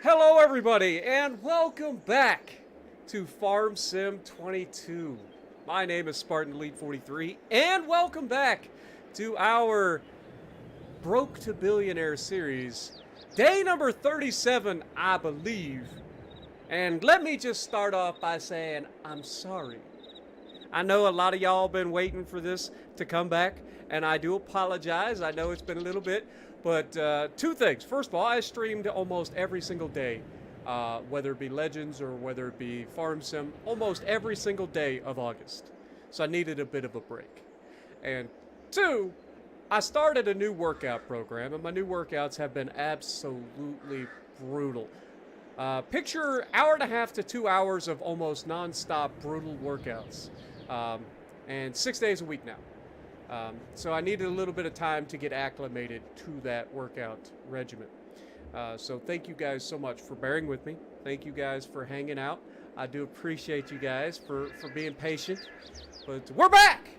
Hello, everybody, and welcome back to Farm Sim 22. My name is Spartan Elite 43, and welcome back to our Broke to Billionaire series, day number 37, I believe. And let me just start off by saying I'm sorry. I know a lot of y'all been waiting for this to come back, and I do apologize. I know it's been a little bit, but two things. First of all, I streamed almost every single day, whether it be Legends or whether it be Farm Sim, almost every single day of August. So I needed a bit of a break. And two, I started a new workout program, and my new workouts have been absolutely brutal. Picture hour and a half to 2 hours of almost non-stop brutal workouts. And 6 days a week now. So I needed a little bit of time to get acclimated to that workout regimen. So thank you guys so much for bearing with me. Thank you guys for hanging out. I do appreciate you guys for being patient. But we're back!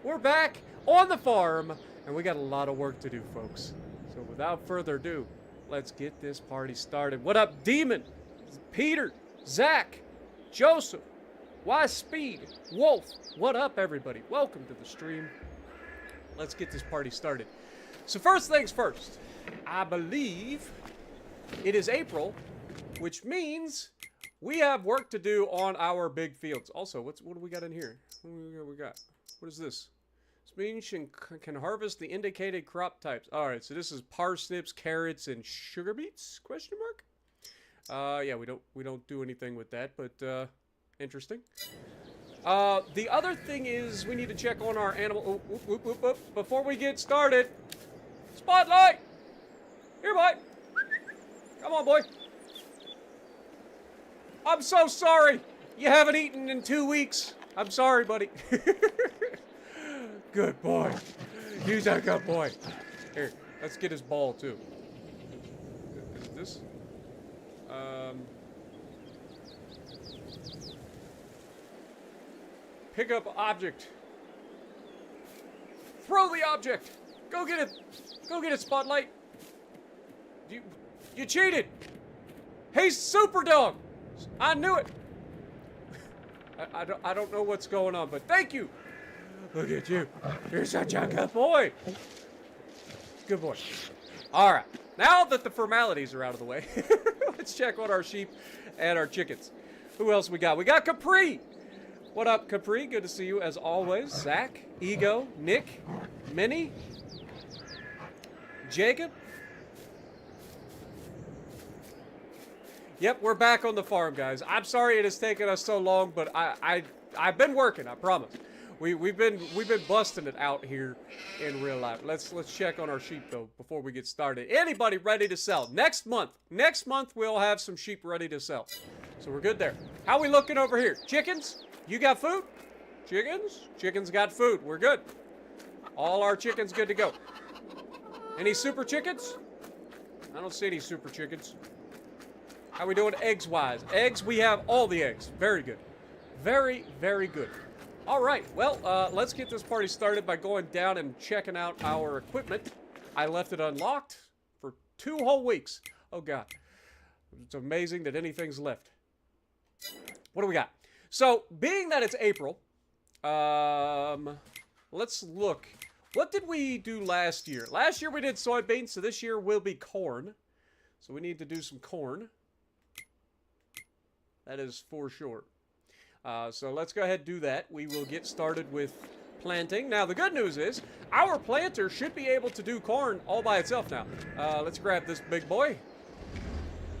We're back on the farm, and we got a lot of work to do, folks. So without further ado, let's get this party started. What up, Demon? Peter? Zach? Joseph? Why Speed? Wolf? What up, everybody? Welcome to the stream. Let's get this party started. So first things first, I believe it is April, which means we have work to do on our big fields. Also, what do we got in here? What is this? This means you can harvest the indicated crop types. All right, so this is parsnips, carrots, and sugar beets? Question mark. Yeah, we don't do anything with that, but interesting. The other thing is we need to check on our animal. Before we get started, Spotlight! Here, boy. Come on, boy. I'm so sorry. You haven't eaten in 2 weeks. I'm sorry, buddy. Good boy. He's a good boy. Here, let's get his ball, too. Is it this? Pick up object. Throw the object. Go get it. Go get it, Spotlight. You cheated. Hey, Super Dog. I knew it. I don't know what's going on, but thank you. Look at you. You're such a good boy. Good boy. All right. Now that the formalities are out of the way, let's check on our sheep and our chickens. Who else we got? We got Capri. What up, Capri? Good to see you as always. Zach, Ego, Nick, Minnie, Jacob. Yep, we're back on the farm, guys. I'm sorry it has taken us so long, but I've been working. I promise. We've been busting it out here in real life. Let's check on our sheep though before we get started. Anybody ready to sell? Next month we'll have some sheep ready to sell. So we're good there. How we looking over here? Chickens? You got food? Chickens? Chickens got food. We're good. All our chickens good to go. Any super chickens? I don't see any super chickens. How we doing eggs-wise? Eggs, we have all the eggs. Very good. Very, very good. All right, well, let's get this party started by going down and checking out our equipment. I left it unlocked for 2 whole weeks. Oh, God. It's amazing that anything's left. What do we got? So, being that it's April, let's look. What did we do last year? Last year we did soybeans, so this year will be corn. So we need to do some corn. That is for sure. So let's go ahead and do that. We will get started with planting. Now, the good news is our planter should be able to do corn all by itself now. Let's grab this big boy.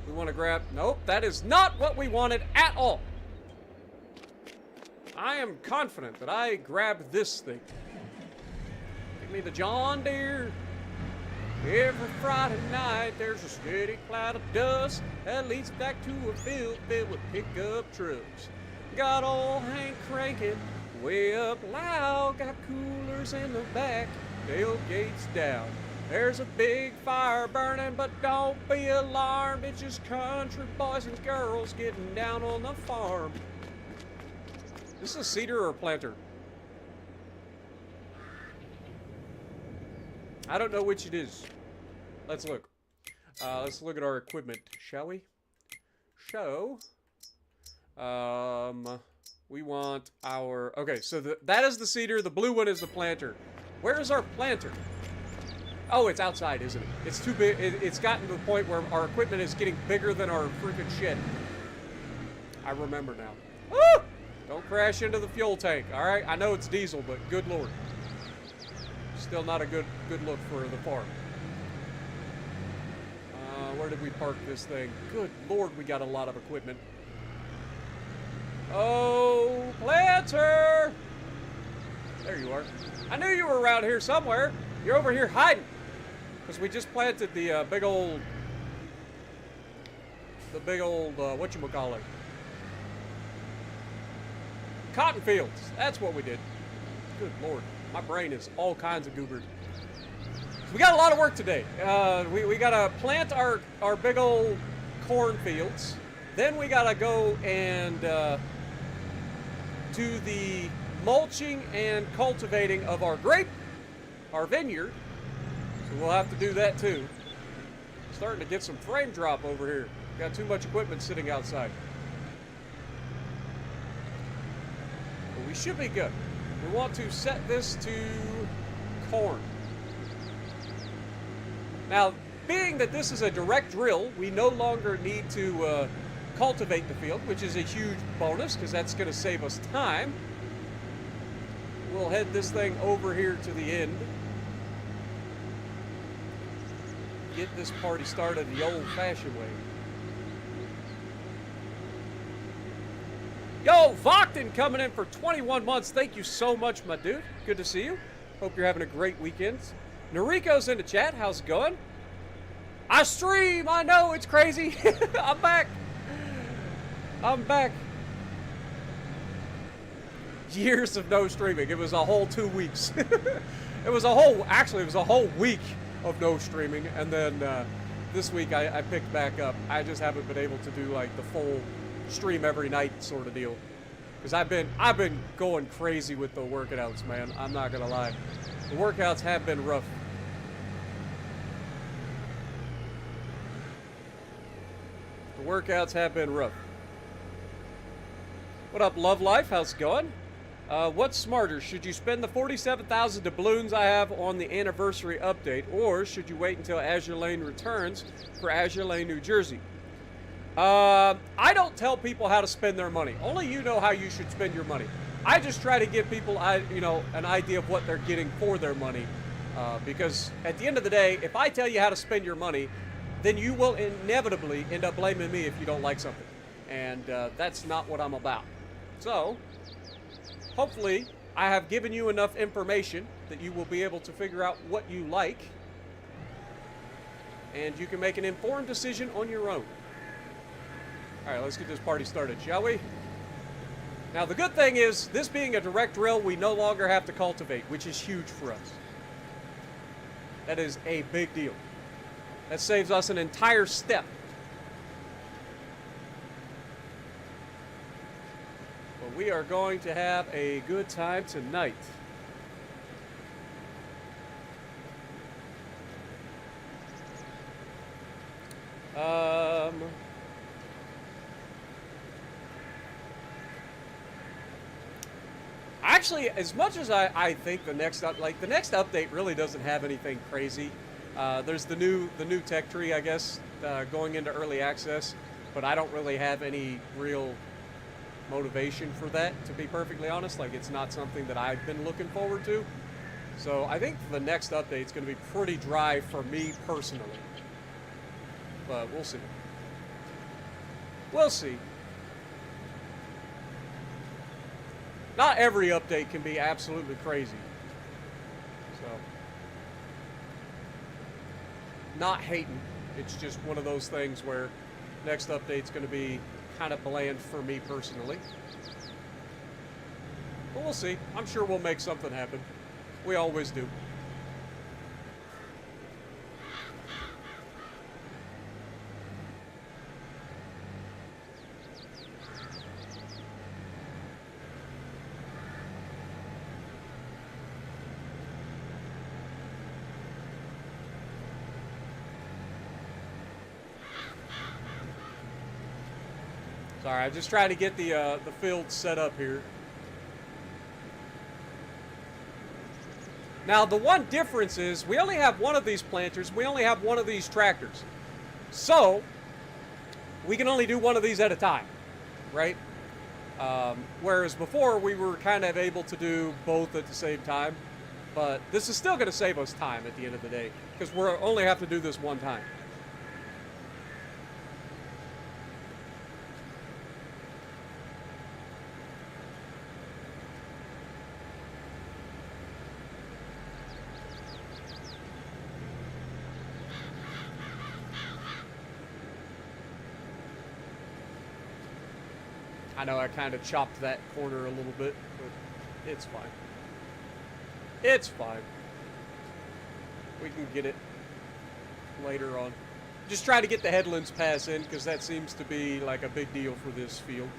We want to grab... Nope, that is not what we wanted at all. I am confident that I grabbed this thing. Give me the John Deere. Every Friday night there's a steady cloud of dust that leads back to a field filled with pickup trucks. Got old Hank cranking way up loud. Got coolers in the back, tailgates down. There's a big fire burning, but don't be alarmed. It's just country boys and girls getting down on the farm. This is a seeder or a planter? I don't know which it is. Let's look. Let's look at our equipment, shall we? So, we want our... Okay, so that is the seeder. The blue one is the planter. Where is our planter? Oh, it's outside, isn't it? It's too big. It's gotten to the point where our equipment is getting bigger than our freaking shed. I remember now. Woo! Don't crash into the fuel tank, all right? I know it's diesel, but good Lord. Still not a good look for the farm. Where did we park this thing? Good Lord, we got a lot of equipment. Oh, planter! There you are. I knew you were around here somewhere. You're over here hiding. Because we just planted the big old, whatchamacallit? Cotton fields. That's what we did. Good Lord. My brain is all kinds of goobered. We got a lot of work today. We got to plant our big old corn fields. Then we got to go and do the mulching and cultivating of our vineyard. So we'll have to do that too. Starting to get some frame drop over here. Got too much equipment sitting outside. But we should be good. We want to set this to corn. Now, being that this is a direct drill, we no longer need to cultivate the field, which is a huge bonus because that's going to save us time. We'll head this thing over here to the end. Get this party started the old-fashioned way. Yo, Vokton coming in for 21 months. Thank you so much, my dude. Good to see you. Hope you're having a great weekend. Noriko's in the chat. How's it going? I stream. I know, it's crazy. I'm back. I'm back. Years of no streaming. It was a whole 2 weeks. It was a whole week of no streaming, and then this week I picked back up. I just haven't been able to do like the full stream every night sort of deal, because I've been going crazy with the workouts, man. I'm not gonna lie, the workouts have been rough. The workouts have been rough. What up, Love Life? How's it going? What's smarter? Should you spend the 47,000 doubloons I have on the anniversary update, or should you wait until Azure Lane returns for Azure Lane, New Jersey? I don't tell people how to spend their money. Only you know how you should spend your money. I just try to give people, an idea of what they're getting for their money. Because at the end of the day, if I tell you how to spend your money, then you will inevitably end up blaming me if you don't like something. And that's not what I'm about. So, hopefully, I have given you enough information that you will be able to figure out what you like, and you can make an informed decision on your own. All right, let's get this party started, shall we? Now, the good thing is, this being a direct drill, we no longer have to cultivate, which is huge for us. That is a big deal. That saves us an entire step. We are going to have a good time tonight. Actually, as much as I think the next update really doesn't have anything crazy. There's the new tech tree, I guess, going into early access, but I don't really have any real motivation for that, to be perfectly honest. Like, it's not something that I've been looking forward to. So I think the next update is going to be pretty dry for me personally. But we'll see. We'll see. Not every update can be absolutely crazy. So, not hating. It's just one of those things where next update's going to be kind of bland for me personally. But we'll see. I'm sure we'll make something happen. We always do. Sorry, I'm just trying to get the field set up here. Now, the one difference is we only have one of these planters. We only have one of these tractors. So, we can only do one of these at a time, right? Whereas before, we were kind of able to do both at the same time. But this is still going to save us time at the end of the day, because we only have to do this one time. I know I kind of chopped that corner a little bit, but it's fine. It's fine. We can get it later on. Just try to get the headlands pass in, because that seems to be like a big deal for this field.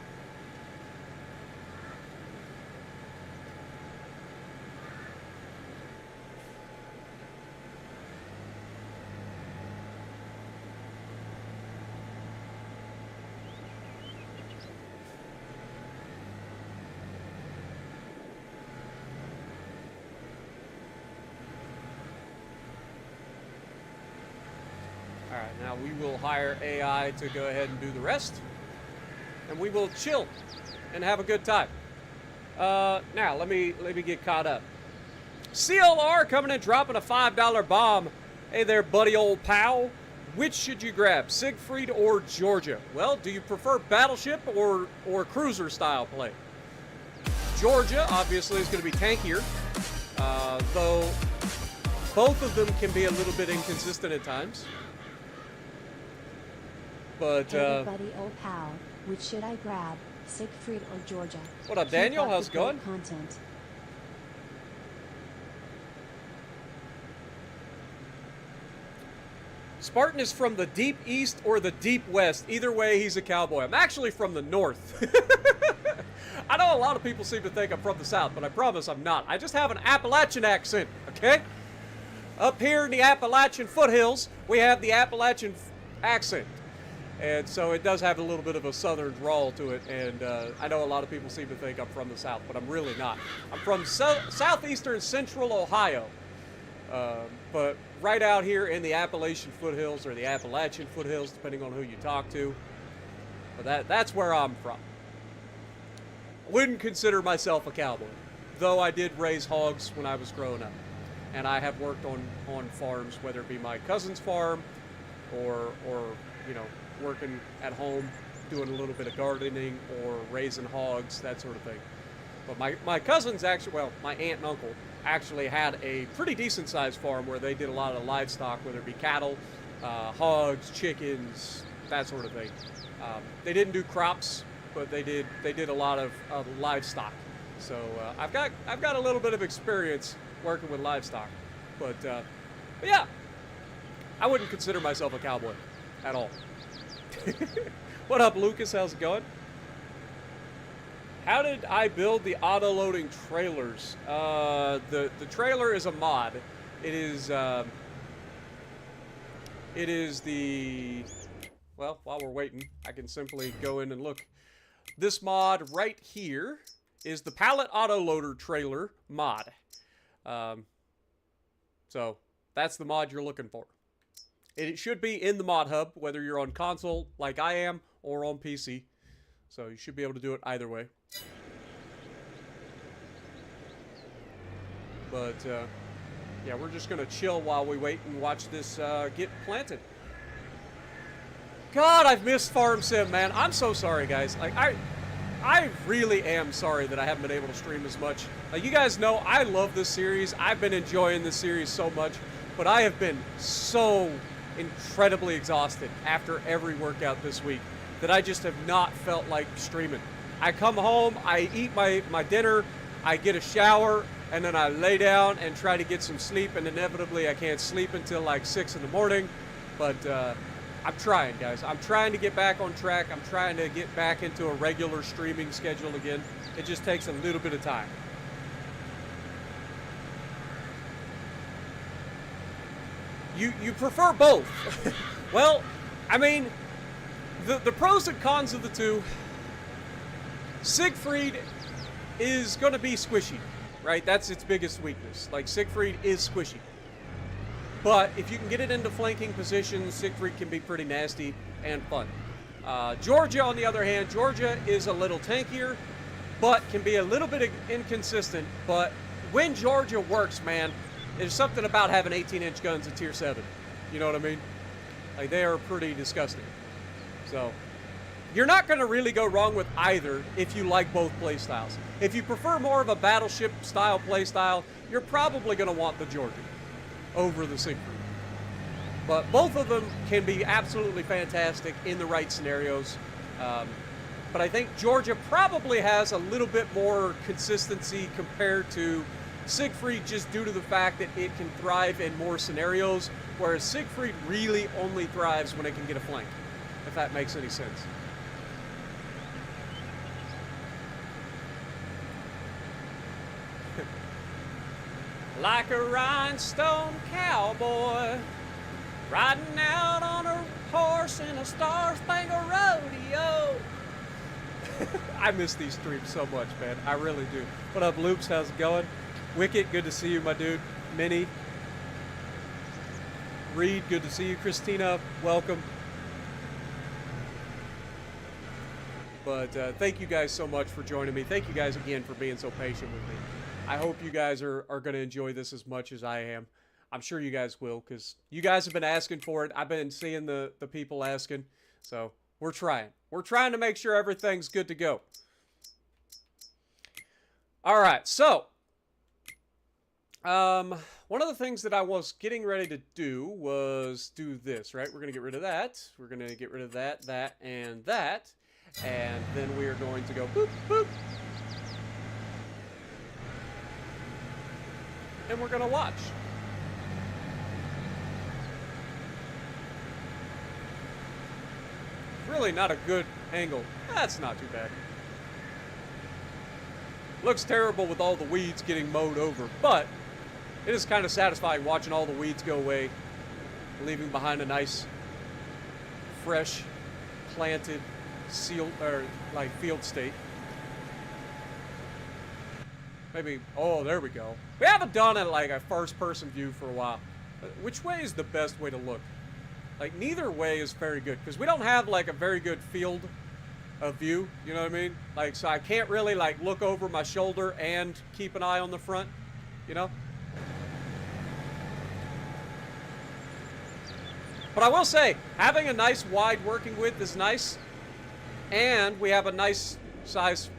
Alright, now we will hire AI to go ahead and do the rest. And we will chill and have a good time. Now, let me get caught up. CLR coming in, dropping a $5 bomb. Hey there, buddy old pal. Which should you grab, Siegfried or Georgia? Well, do you prefer battleship or cruiser style play? Georgia, obviously, is going to be tankier. Though both of them can be a little bit inconsistent at times. But, hey, buddy, old pal, which should I grab, Siegfried or Georgia? What up, Daniel? How's it going? Content. Spartan is from the deep east or the deep west. Either way, he's a cowboy. I'm actually from the north. I know a lot of people seem to think I'm from the south, but I promise I'm not. I just have an Appalachian accent, okay? Up here in the Appalachian foothills, we have the Appalachian accent. And so it does have a little bit of a southern drawl to it, and I know a lot of people seem to think I'm from the south, but I'm really not. I'm from southeastern central Ohio, but right out here in the Appalachian foothills, or the Appalachian foothills, depending on who you talk to. But that's where I'm from. I wouldn't consider myself a cowboy, though I did raise hogs when I was growing up. And I have worked on farms, whether it be my cousin's farm or you know, working at home, doing a little bit of gardening or raising hogs, that sort of thing. But my cousins actually, well, my aunt and uncle actually had a pretty decent sized farm where they did a lot of livestock, whether it be cattle, hogs, chickens, that sort of thing. They didn't do crops, but they did a lot of livestock. So I've got a little bit of experience working with livestock, but yeah, I wouldn't consider myself a cowboy at all. What up, Lucas? How's it going? How did I build the auto-loading trailers? The trailer is a mod. It is the, well, while we're waiting, I can simply go in and look. This mod right here is the pallet auto-loader trailer mod. So that's the mod you're looking for. It should be in the mod hub, whether you're on console like I am or on PC. So you should be able to do it either way. But yeah, we're just gonna chill while we wait and watch this get planted. God, I've missed Farm Sim, man. I'm so sorry, guys. Like I really am sorry that I haven't been able to stream as much. Like, you guys know, I love this series. I've been enjoying this series so much, but I have been so incredibly exhausted after every workout this week that I just have not felt like streaming. I come home, I eat my dinner, I get a shower, and then I lay down and try to get some sleep, and inevitably I can't sleep until like 6 in the morning. But I'm trying, guys. I'm trying to get back on track. I'm trying to get back into a regular streaming schedule again. It just takes a little bit of time. You prefer both. Well, I mean, the pros and cons of the two, Siegfried is going to be squishy, right? That's its biggest weakness. Like, Siegfried is squishy. But if you can get it into flanking positions, Siegfried can be pretty nasty and fun. Georgia, on the other hand, Georgia is a little tankier, but can be a little bit inconsistent. But when Georgia works, man, there's something about having 18-inch guns at tier 7. You know what I mean? Like, they are pretty disgusting. So, you're not going to really go wrong with either if you like both playstyles. If you prefer more of a battleship-style playstyle, you're probably going to want the Georgia over the Siegfried. But both of them can be absolutely fantastic in the right scenarios. But I think Georgia probably has a little bit more consistency compared to Siegfried, just due to the fact that it can thrive in more scenarios, whereas Siegfried really only thrives when it can get a flank, if that makes any sense. Like a rhinestone cowboy, riding out on a horse in a star-spangled rodeo. I miss these streams so much, man. I really do. What up, Loops? How's it going? Wicket, good to see you, my dude. Minnie. Reed, good to see you. Christina, welcome. But thank you guys so much for joining me. Thank you guys again for being so patient with me. I hope you guys are going to enjoy this as much as I am. I'm sure you guys will, because you guys have been asking for it. I've been seeing the people asking. So, we're trying. We're trying to make sure everything's good to go. Alright, so. One of the things that I was getting ready to do was do this, right? We're going to get rid of that. We're going to get rid of that, that, and that. And then we are going to go boop, boop. And we're going to watch. Really not a good angle. That's not too bad. Looks terrible with all the weeds getting mowed over, but it is kind of satisfying watching all the weeds go away, leaving behind a nice, fresh, planted, sealed, or like field state. Maybe, oh, there we go. We haven't done it like a first-person view for a while. Which way is the best way to look? Like, neither way is very good, because we don't have, like, a very good field of view, you know what I mean? Like, so I can't really, like, look over my shoulder and keep an eye on the front, you know? But I will say, having a nice wide working width is nice, and we have a nice size.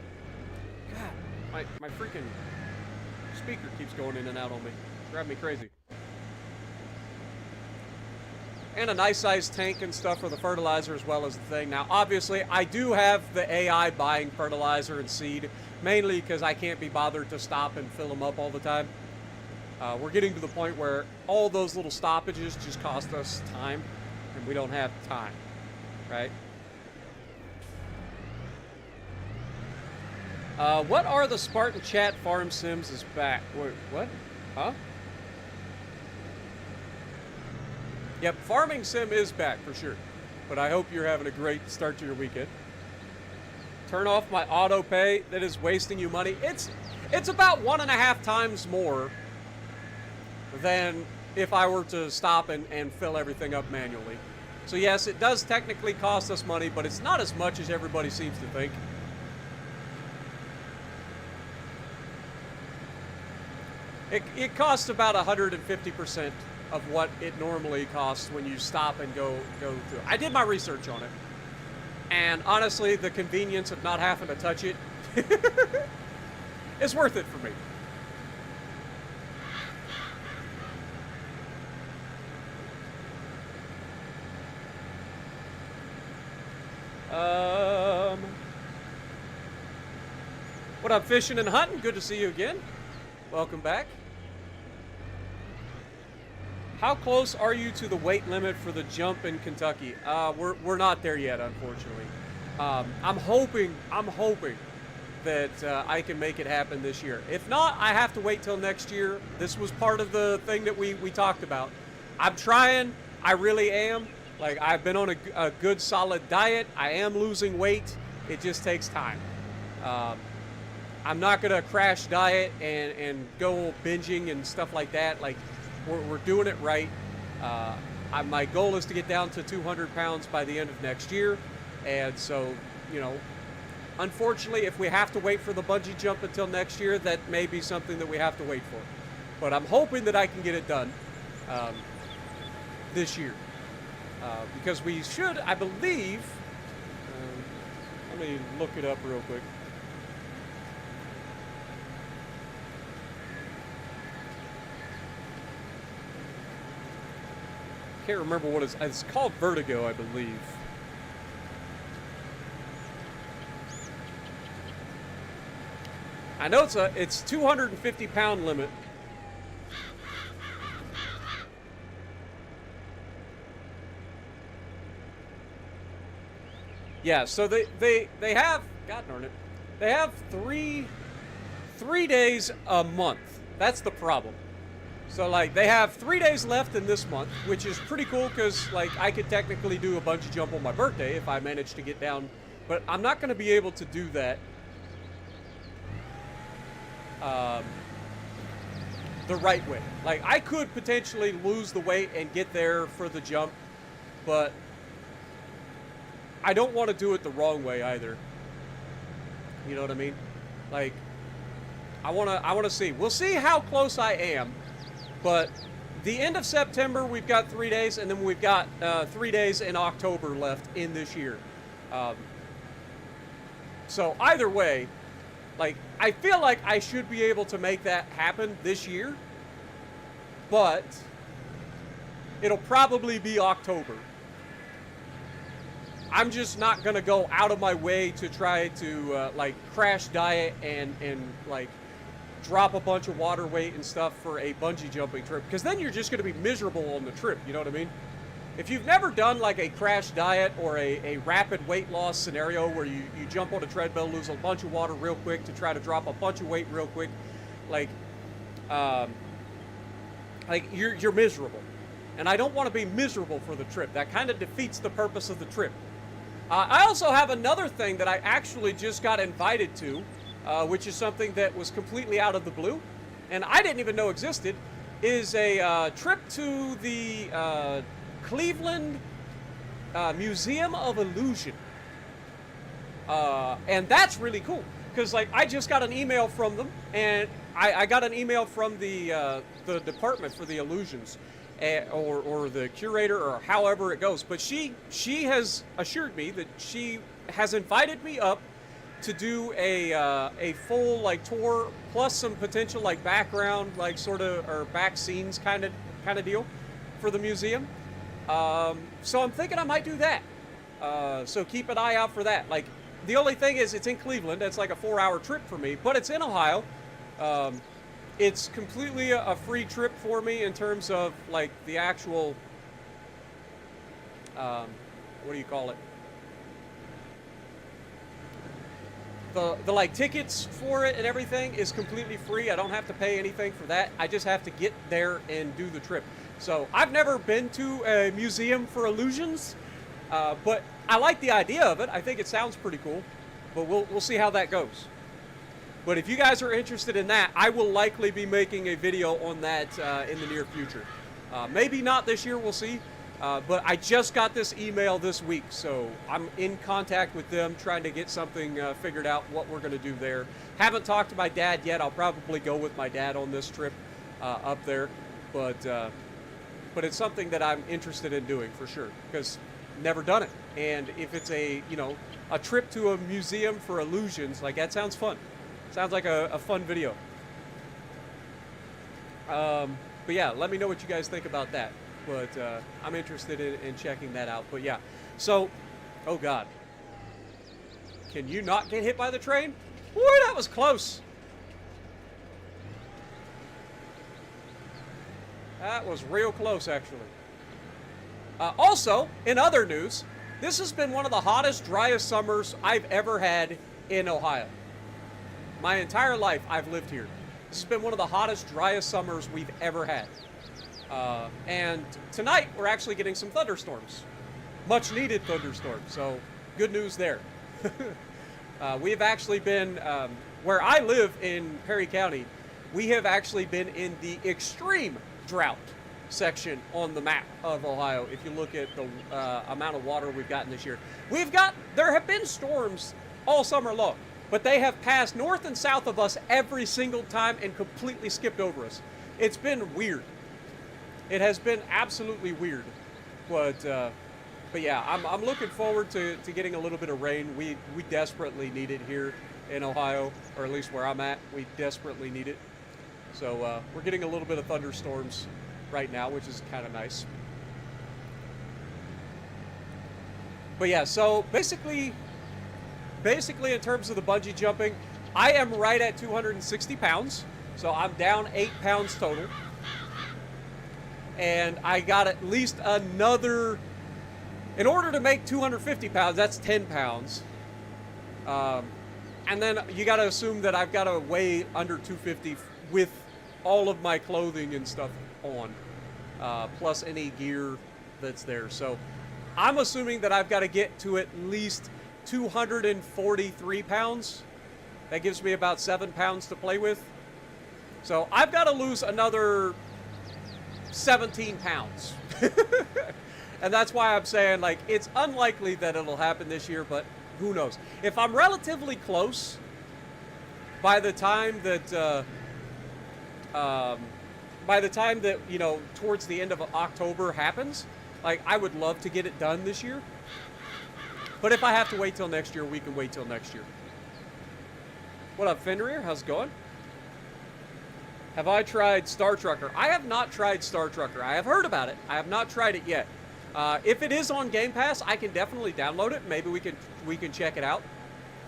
God, my freaking speaker keeps going in and out on me. It's driving me crazy. And a nice sized tank and stuff for the fertilizer as well as the thing. Now, obviously, I do have the AI buying fertilizer and seed, mainly because I can't be bothered to stop and fill them up all the time. We're getting to the point where all those little stoppages just cost us time, and we don't have time, right? What are the Spartan Chat Farm Sims is back? Wait, what? Huh? Yep, Farming Sim is back for sure. But I hope you're having a great start to your weekend. Turn off my auto pay. That is wasting you money. It's about 1.5 times more than if I were to stop and fill everything up manually. So yes, it does technically cost us money, but it's not as much as everybody seems to think. It costs about 150% of what it normally costs when you stop and go through it. I did my research on it. And honestly, the convenience of not having to touch it is worth it for me. What up, fishing and hunting? Good to see you again. Welcome back. How close are you to the weight limit for the jump in Kentucky? We're not there yet, unfortunately. I'm hoping that I can make it happen this year. If not, I have to wait till next year. This was part of the thing that we talked about. I'm trying. I really am. Like, I've been on a good solid diet. I am losing weight. It just takes time. I'm not going to crash diet and go binging and stuff like that. Like, we're doing it right. My goal is to get down to 200 pounds by the end of next year. And so, you know, unfortunately, if we have to wait for the bungee jump until next year, that may be something that we have to wait for. But I'm hoping that I can get it done this year. Because we should, I believe, let me look it up real quick. Can't remember what it's called. Vertigo, I believe. I know it's 250 pound limit. Yeah, so they have, God darn it, they have three days a month. That's the problem. So, like, they have 3 days left in this month, which is pretty cool because, like, I could technically do a bungee jump on my birthday if I manage to get down. But I'm not going to be able to do that the right way. Like, I could potentially lose the weight and get there for the jump, but I don't want to do it the wrong way either. You know what I mean? Like, I want to see. We'll see how close I am. But the end of September, we've got 3 days, and then we've got 3 days in October left in this year. So either way, like, I feel like I should be able to make that happen this year, but it'll probably be October. I'm just not going to go out of my way to try to, like, crash diet and like, drop a bunch of water weight and stuff for a bungee jumping trip, because then you're just going to be miserable on the trip. You know what I mean? If you've never done like a crash diet or a rapid weight loss scenario where you jump on a treadmill, lose a bunch of water real quick to try to drop a bunch of weight real quick, like you're miserable, and I don't want to be miserable for the trip. That kind of defeats the purpose of the trip. I also have another thing that I actually just got invited to, which is something that was completely out of the blue, and I didn't even know existed, is a trip to the Cleveland Museum of Illusion. And that's really cool, because, like, I just got an email from them, and I got an email from the department for the illusions, or the curator, or however it goes. But she has assured me that she has invited me up to do a full, like, tour, plus some potential, like, background, like, sort of, or back scenes kind of deal for the museum. So I'm thinking I might do that. So keep an eye out for that. Like, the only thing is, it's in Cleveland. It's like a 4-hour trip for me, but it's in Ohio. It's completely a free trip for me in terms of, like, the actual, what do you call it? The like, tickets for it and everything is completely free. I don't have to pay anything for that. I just have to get there and do the trip. So I've never been to a museum for illusions, but I like the idea of it. I think it sounds pretty cool, but we'll see how that goes. But if you guys are interested in that, I will likely be making a video on that in the near future. Maybe not this year, we'll see. But I just got this email this week, so I'm in contact with them, trying to get something figured out, what we're going to do there. Haven't talked to my dad yet. I'll probably go with my dad on this trip up there. But it's something that I'm interested in doing for sure, because never done it. And if it's a trip to a museum for illusions, like, that sounds fun. Sounds like a fun video. But yeah, let me know what you guys think about that. But I'm interested in checking that out. But yeah, so, oh God. Can you not get hit by the train? Boy, that was close. That was real close, actually. Also, in other news, this has been one of the hottest, driest summers I've ever had in Ohio. My entire life, I've lived here. This has been one of the hottest, driest summers we've ever had. And tonight, we're actually getting some thunderstorms. Much needed thunderstorms, so good news there. We have actually been, where I live in Perry County, we have actually been in the extreme drought section on the map of Ohio. If you look at the amount of water we've gotten this year, there have been storms all summer long, but they have passed north and south of us every single time and completely skipped over us. It's been weird. It has been absolutely weird, but yeah, I'm looking forward to getting a little bit of rain. We desperately need it here in Ohio, or at least where I'm at. We desperately need it. So we're getting a little bit of thunderstorms right now, which is kind of nice. But yeah, so basically in terms of the bungee jumping, I am right at 260 pounds. So I'm down 8 pounds total. And I got at least another, in order to make 250 pounds, that's 10 pounds. And then you got to assume that I've got to weigh under 250 with all of my clothing and stuff on, plus any gear that's there. So I'm assuming that I've got to get to at least 243 pounds. That gives me about 7 pounds to play with. So I've got to lose another 17 pounds. And that's why I'm saying, like, it's unlikely that it'll happen this year, but who knows? If I'm relatively close by the time that you know, towards the end of October happens, like, I would love to get it done this year. But if I have to wait till next year, we can wait till next year. What up, Fenrir? How's it going? Have I tried Star Trucker? I have not tried Star Trucker. I have heard about it. I have not tried it yet. If it is on Game Pass, I can definitely download it. Maybe we can check it out.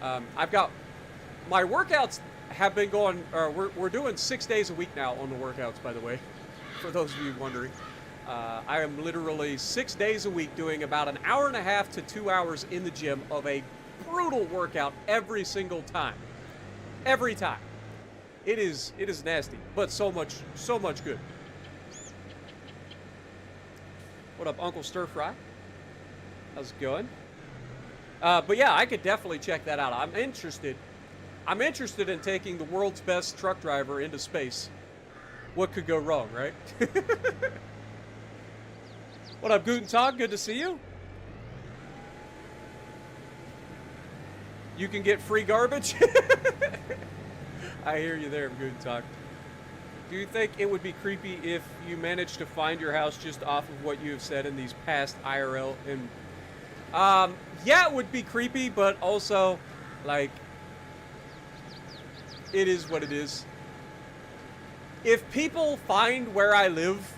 I've got my workouts have been going. We're doing 6 days a week now on the workouts. By the way, for those of you wondering, I am literally 6 days a week doing about an hour and a half to 2 hours in the gym of a brutal workout every single time. Every time. It is nasty, but so much good. What up, Uncle Stir Fry? How's it going? But yeah, I could definitely check that out. I'm interested in taking the world's best truck driver into space. What could go wrong, right? What up, Guten Tag? Good to see you. You can get free garbage? I hear you there, Guten Tag. Do you think it would be creepy if you managed to find your house just off of what you have said in these past IRL? And yeah, it would be creepy, but also, like, it is what it is. If people find where I live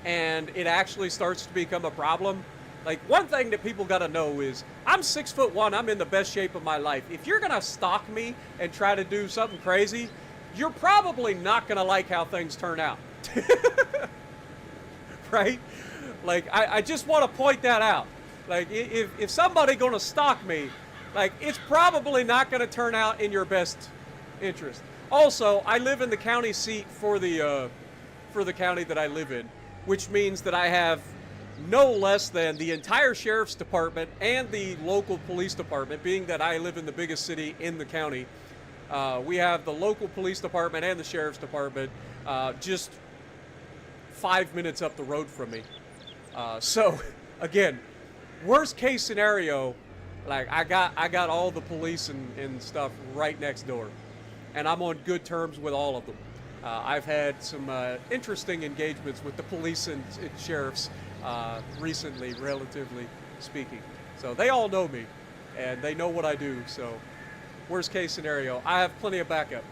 and it actually starts to become a problem, like, one thing that people gotta know is I'm 6'1", I'm in the best shape of my life. If you're gonna stalk me and try to do something crazy, you're probably not gonna like how things turn out. Right? Like, I just want to point that out. Like, if somebody gonna stalk me, like, it's probably not gonna turn out in your best interest. Also, I live in the county seat for the county that I live in, which means that I have no less than the entire sheriff's department and the local police department. Being that I live in the biggest city in the county, we have the local police department and the sheriff's department just 5 minutes up the road from me. So again, worst case scenario, like, I got all the police and stuff right next door, and I'm on good terms with all of them. I've had some interesting engagements with the police and sheriffs recently, relatively speaking. So they all know me, and they know what I do. So worst case scenario, I have plenty of backup.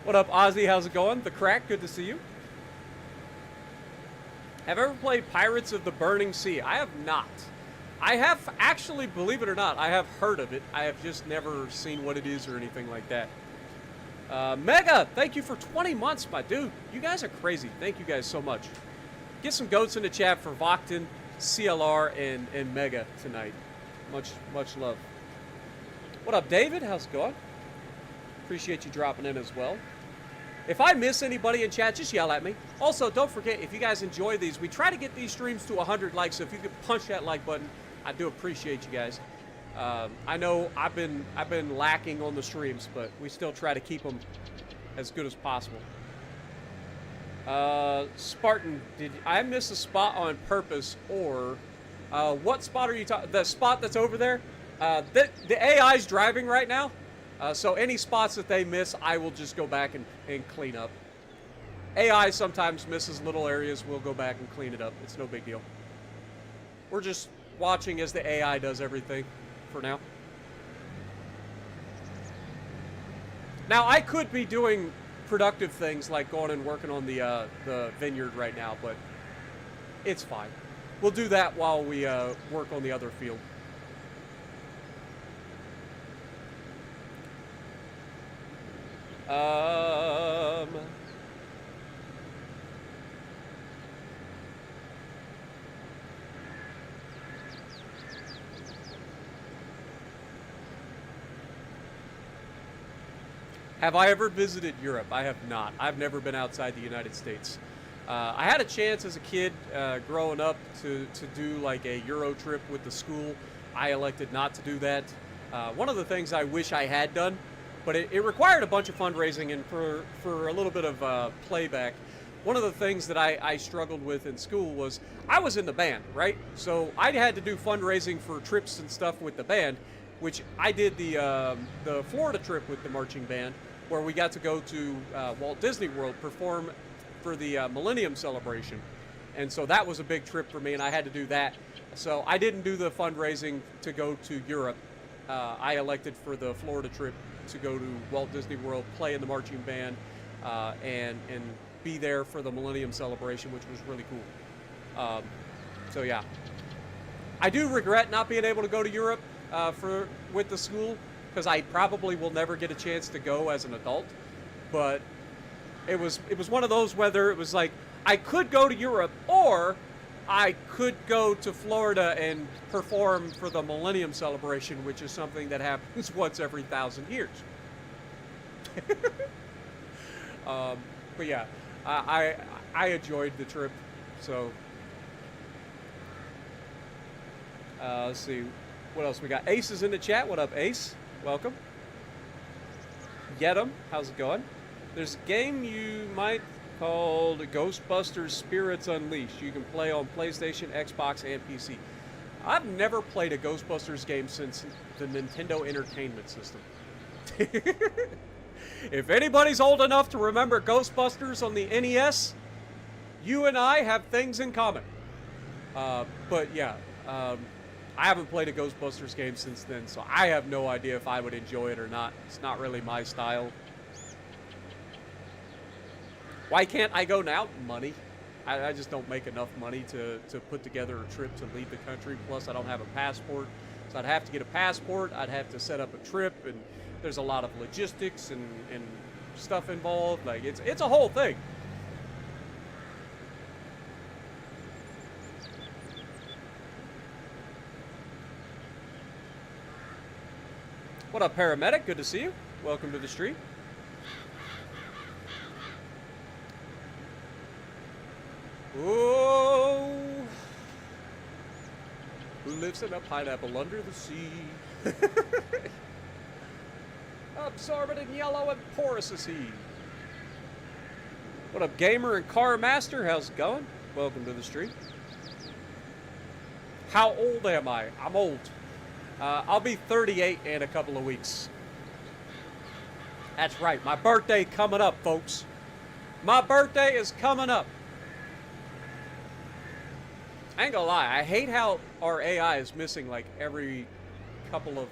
What up, Ozzy? How's it going? The Crack, good to see you. Have I ever played Pirates of the Burning Sea? I have not. I have actually, believe it or not, I have heard of it. I have just never seen what it is or anything like that. Mega, thank you for 20 months, my dude. You guys are crazy. Thank you guys so much. Get some goats in the chat for Vokton, CLR, and Mega tonight. Much love. What up, David? How's it going? Appreciate you dropping in as well. If I miss anybody in chat, just yell at me. Also, don't forget, if you guys enjoy these, we try to get these streams to 100 likes, so if you could punch that like button, I do appreciate you guys. I know I've been lacking on the streams, but we still try to keep them as good as possible. Spartan, did I miss a spot on purpose, or what spot are you talking? The spot that's over there? The AI's driving right now, so any spots that they miss, I will just go back and clean up. AI sometimes misses little areas. We'll go back and clean it up. It's no big deal. We're just watching as the AI does everything for now. Now, I could be doing productive things like going and working on the vineyard right now, but it's fine. We'll do that while we work on the other field. Have I ever visited Europe? I have not. I've never been outside the United States. I had a chance as a kid growing up to do like a Euro trip with the school. I elected not to do that. One of the things I wish I had done, but it required a bunch of fundraising, and for a little bit of playback, one of the things that I struggled with in school was I was in the band, right? So I had to do fundraising for trips and stuff with the band, which I did the Florida trip with the marching band, where we got to go to Walt Disney World, perform for the Millennium Celebration. And so that was a big trip for me, and I had to do that. So I didn't do the fundraising to go to Europe. I elected for the Florida trip to go to Walt Disney World, play in the marching band, and be there for the Millennium Celebration, which was really cool. So yeah. I do regret not being able to go to Europe with the school, because I probably will never get a chance to go as an adult. But it was one of those, whether it was like I could go to Europe or I could go to Florida and perform for the Millennium Celebration, which is something that happens once every 1,000 years. But yeah, I enjoyed the trip. So let's see what else we got. Ace is in the chat. What up, Ace? Welcome. Yetum, how's it going? There's a game you might called Ghostbusters Spirits Unleashed. You can play on PlayStation, Xbox, and PC. I've never played a Ghostbusters game since the Nintendo Entertainment System. If anybody's old enough to remember Ghostbusters on the NES, you and I have things in common. But yeah, I haven't played a Ghostbusters game since then, so I have no idea if I would enjoy it or not. It's not really my style. Why can't I go now? Money. I just don't make enough money to put together a trip to leave the country. Plus, I don't have a passport. So I'd have to get a passport. I'd have to set up a trip, and there's a lot of logistics and stuff involved. Like, it's a whole thing. What up, Paramedic? Good to see you. Welcome to the stream. Oh, who lives in a pineapple under the sea? Absorbent and yellow and porous is he. What up, Gamer and Car Master? How's it going? Welcome to the stream. How old am I? I'm old. I'll be 38 in a couple of weeks. That's right. My birthday coming up, folks. My birthday is coming up. I ain't gonna lie. I hate how our AI is missing like every couple of...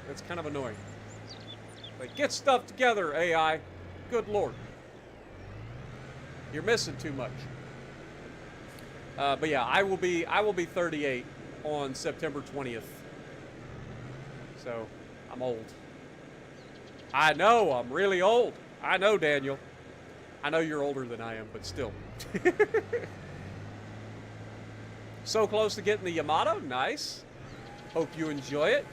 It's kind of annoying. Like, get stuff together, AI. Good Lord. You're missing too much. But yeah, I will be 38 on September 20th. So, I'm old. I know, I'm really old. I know, Daniel. I know you're older than I am, but still. So close to getting the Yamato. Nice. Hope you enjoy it.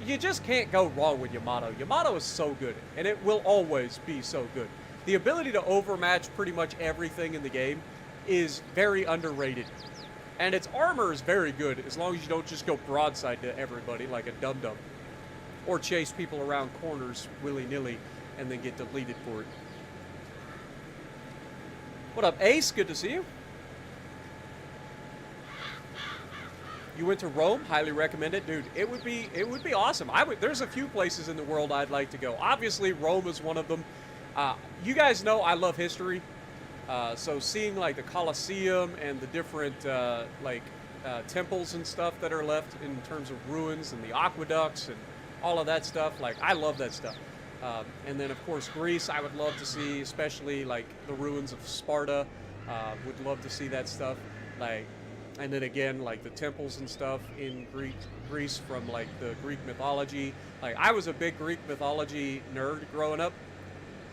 You just can't go wrong with Yamato. Yamato is so good, and it will always be so good. The ability to overmatch pretty much everything in the game is very underrated. And its armor is very good, as long as you don't just go broadside to everybody like a dum-dum. Or chase people around corners willy-nilly and then get deleted for it. What up, Ace? Good to see you. You went to Rome? Highly recommend it, dude. It would be awesome. There's a few places in the world I'd like to go. Obviously, Rome is one of them. You guys know I love history, so seeing like the Colosseum and the different temples and stuff that are left in terms of ruins and the aqueducts and all of that stuff. Like, I love that stuff. And then of course Greece, I would love to see, especially like the ruins of Sparta. Would love to see that stuff. Like. And then again, like the temples and stuff in Greece from like the Greek mythology. Like, I was a big Greek mythology nerd growing up.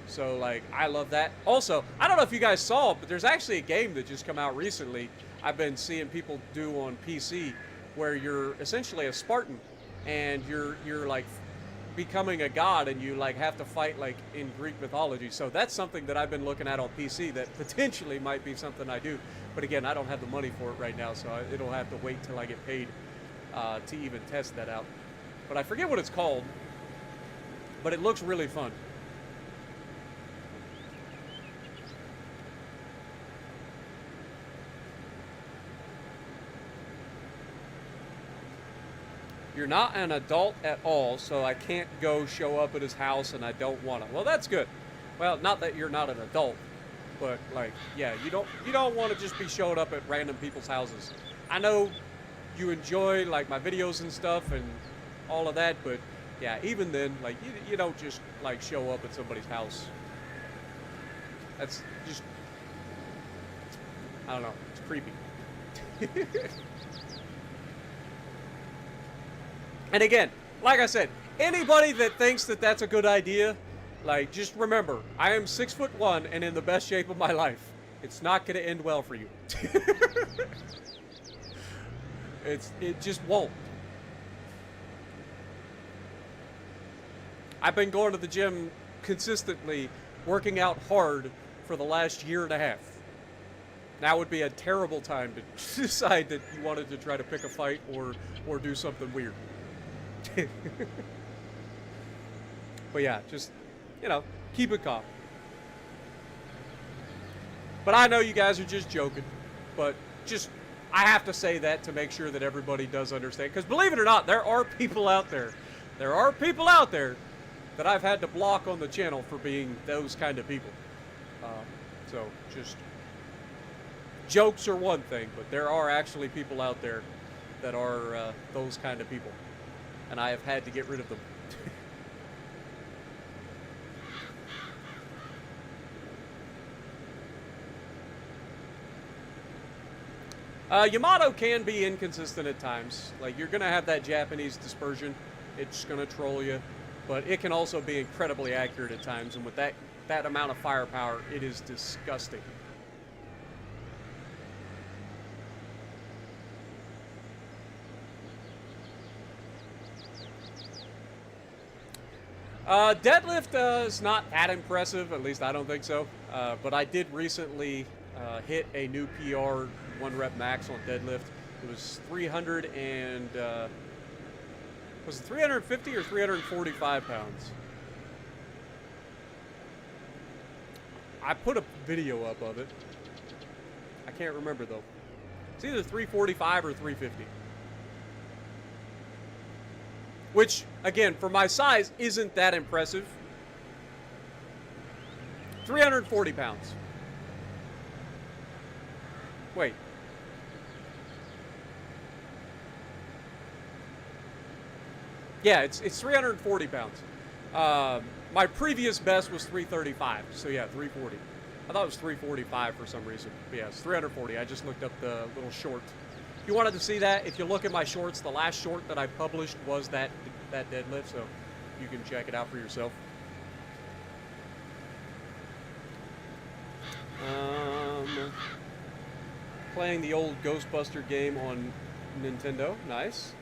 So like, I love that. Also, I don't know if you guys saw it, but there's actually a game that just come out recently. I've been seeing people do on PC where you're essentially a Spartan and you're like becoming a god and you like have to fight like in Greek mythology. So that's something that I've been looking at on PC that potentially might be something I do. But again, I don't have the money for it right now, so it'll have to wait till I get paid to even test that out. But I forget what it's called, but it looks really fun. You're not an adult at all, so I can't go show up at his house and I don't want to. Well, that's good. Well, not that you're not an adult, but like, yeah, you don't want to just be showing up at random people's houses. I know you enjoy like my videos and stuff and all of that, but yeah, even then, like you don't just like show up at somebody's house. That's just, I don't know, it's creepy. And again, like I said, anybody that thinks that that's a good idea, like, just remember, I am 6'1" and in the best shape of my life. It's not going to end well for you. It just won't. I've been going to the gym consistently, working out hard for the last year and a half. Now would be a terrible time to decide that you wanted to try to pick a fight or do something weird. But yeah, just, you know, keep it calm. But I know you guys are just joking, but just, I have to say that to make sure that everybody does understand. Because believe it or not, there are people out there. There are people out there that I've had to block on the channel for being those kind of people. So just, jokes are one thing, but there are actually people out there that are those kind of people. And I have had to get rid of them. Yamato can be inconsistent at times. Like, you're going to have that Japanese dispersion. It's going to troll you. But it can also be incredibly accurate at times. And with that amount of firepower, it is disgusting. Deadlift is not that impressive, at least I don't think so. But I did recently hit a new PR 1 rep max on deadlift. It was 300 and was it 350 or 345 pounds? I put a video up of it. I can't remember though. It's either 345 or 350. Which, again, for my size, isn't that impressive. 340 pounds. Wait. Yeah, it's 340 pounds. My previous best was 335, so yeah, 340. I thought it was 345 for some reason. But yeah, it's 340. I just looked up the little short. If you wanted to see that, if you look at my shorts, the last short that I published was that deadlift, so you can check it out for yourself. Playing the old Ghostbuster game on Nintendo. Nice.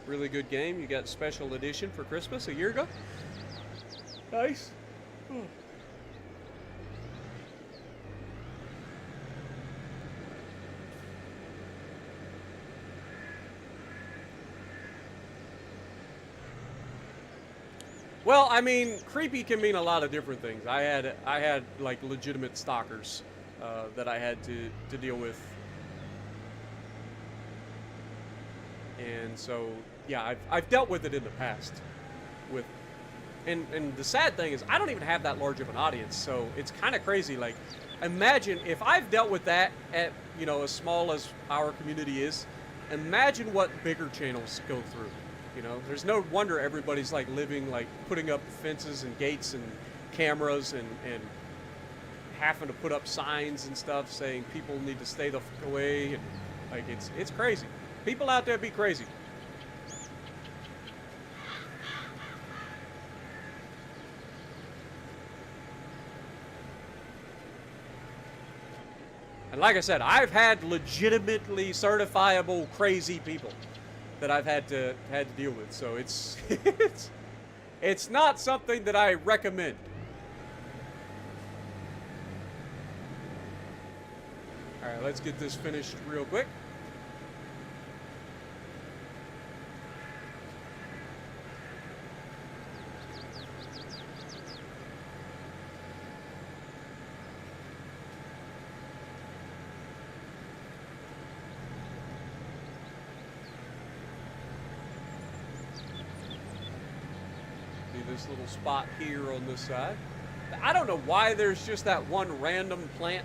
Really good game. You got special edition for Christmas a year ago. Nice. Oh. Well, I mean, creepy can mean a lot of different things. I had like legitimate stalkers that I had to deal with, and so yeah, I've dealt with it in the past. With and the sad thing is, I don't even have that large of an audience, so it's kind of crazy. Like, imagine if I've dealt with that at as small as our community is. Imagine what bigger channels go through. There's no wonder everybody's like living, like putting up fences and gates and cameras and having to put up signs and stuff saying people need to stay the fuck away, and like it's crazy. People out there be crazy. And like I said, I've had legitimately certifiable crazy people that I've had to deal with. So it's it's not something that I recommend. All right, let's get this finished real quick. This little spot here on this side. I don't know why there's just that one random plant.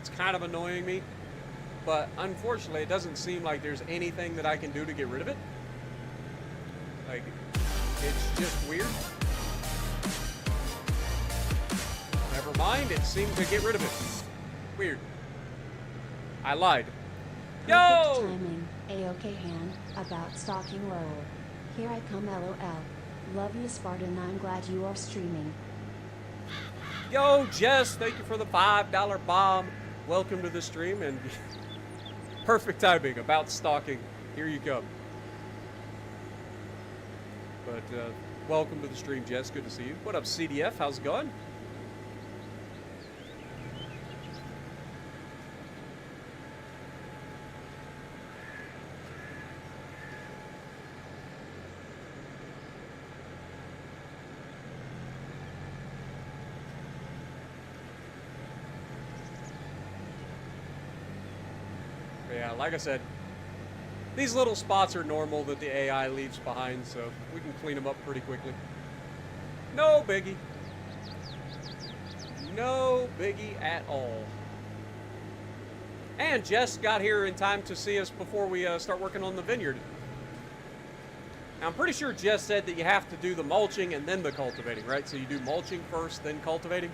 It's kind of annoying me, but unfortunately it doesn't seem like there's anything that I can do to get rid of it. Like, it's just weird. Never mind, it seemed to get rid of it. Weird. I lied. Yo! Perfect timing, A-OK hand, about stalking lol. Here I come LOL. Love you Spartan, I'm glad you are streaming. Yo, Jess, thank you for the $5 bomb. Welcome to the stream, and perfect timing about stalking. Here you come. But welcome to the stream, Jess. Good to see you. What up, CDF? How's it going? Yeah, like I said, these little spots are normal that the AI leaves behind, so we can clean them up pretty quickly. No biggie. No biggie at all. And Jess got here in time to see us before we start working on the vineyard. Now, I'm pretty sure Jess said that you have to do the mulching and then the cultivating, right? So you do mulching first, then cultivating.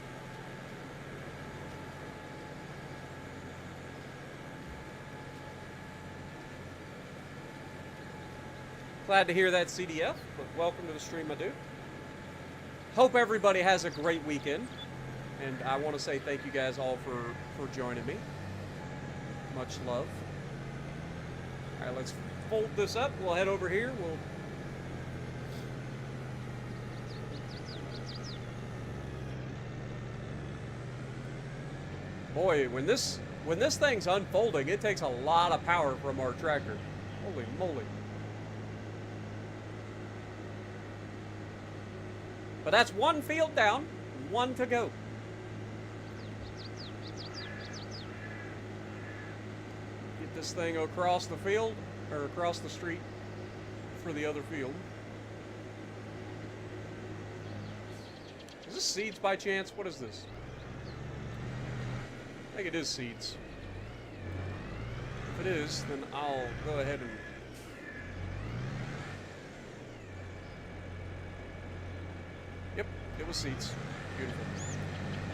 Glad to hear that, CDF, but welcome to the stream, my dude. Hope everybody has a great weekend, and I want to say thank you guys all for joining me. Much love. All right, let's fold this up. We'll head over here. Boy, when this thing's unfolding, it takes a lot of power from our tractor. Holy moly. But that's one field down, one to go. Get this thing across the field, or across the street for the other field. Is this seeds by chance? What is this? I think it is seeds. If it is, then I'll go ahead and... Yep, it was seeds. Beautiful.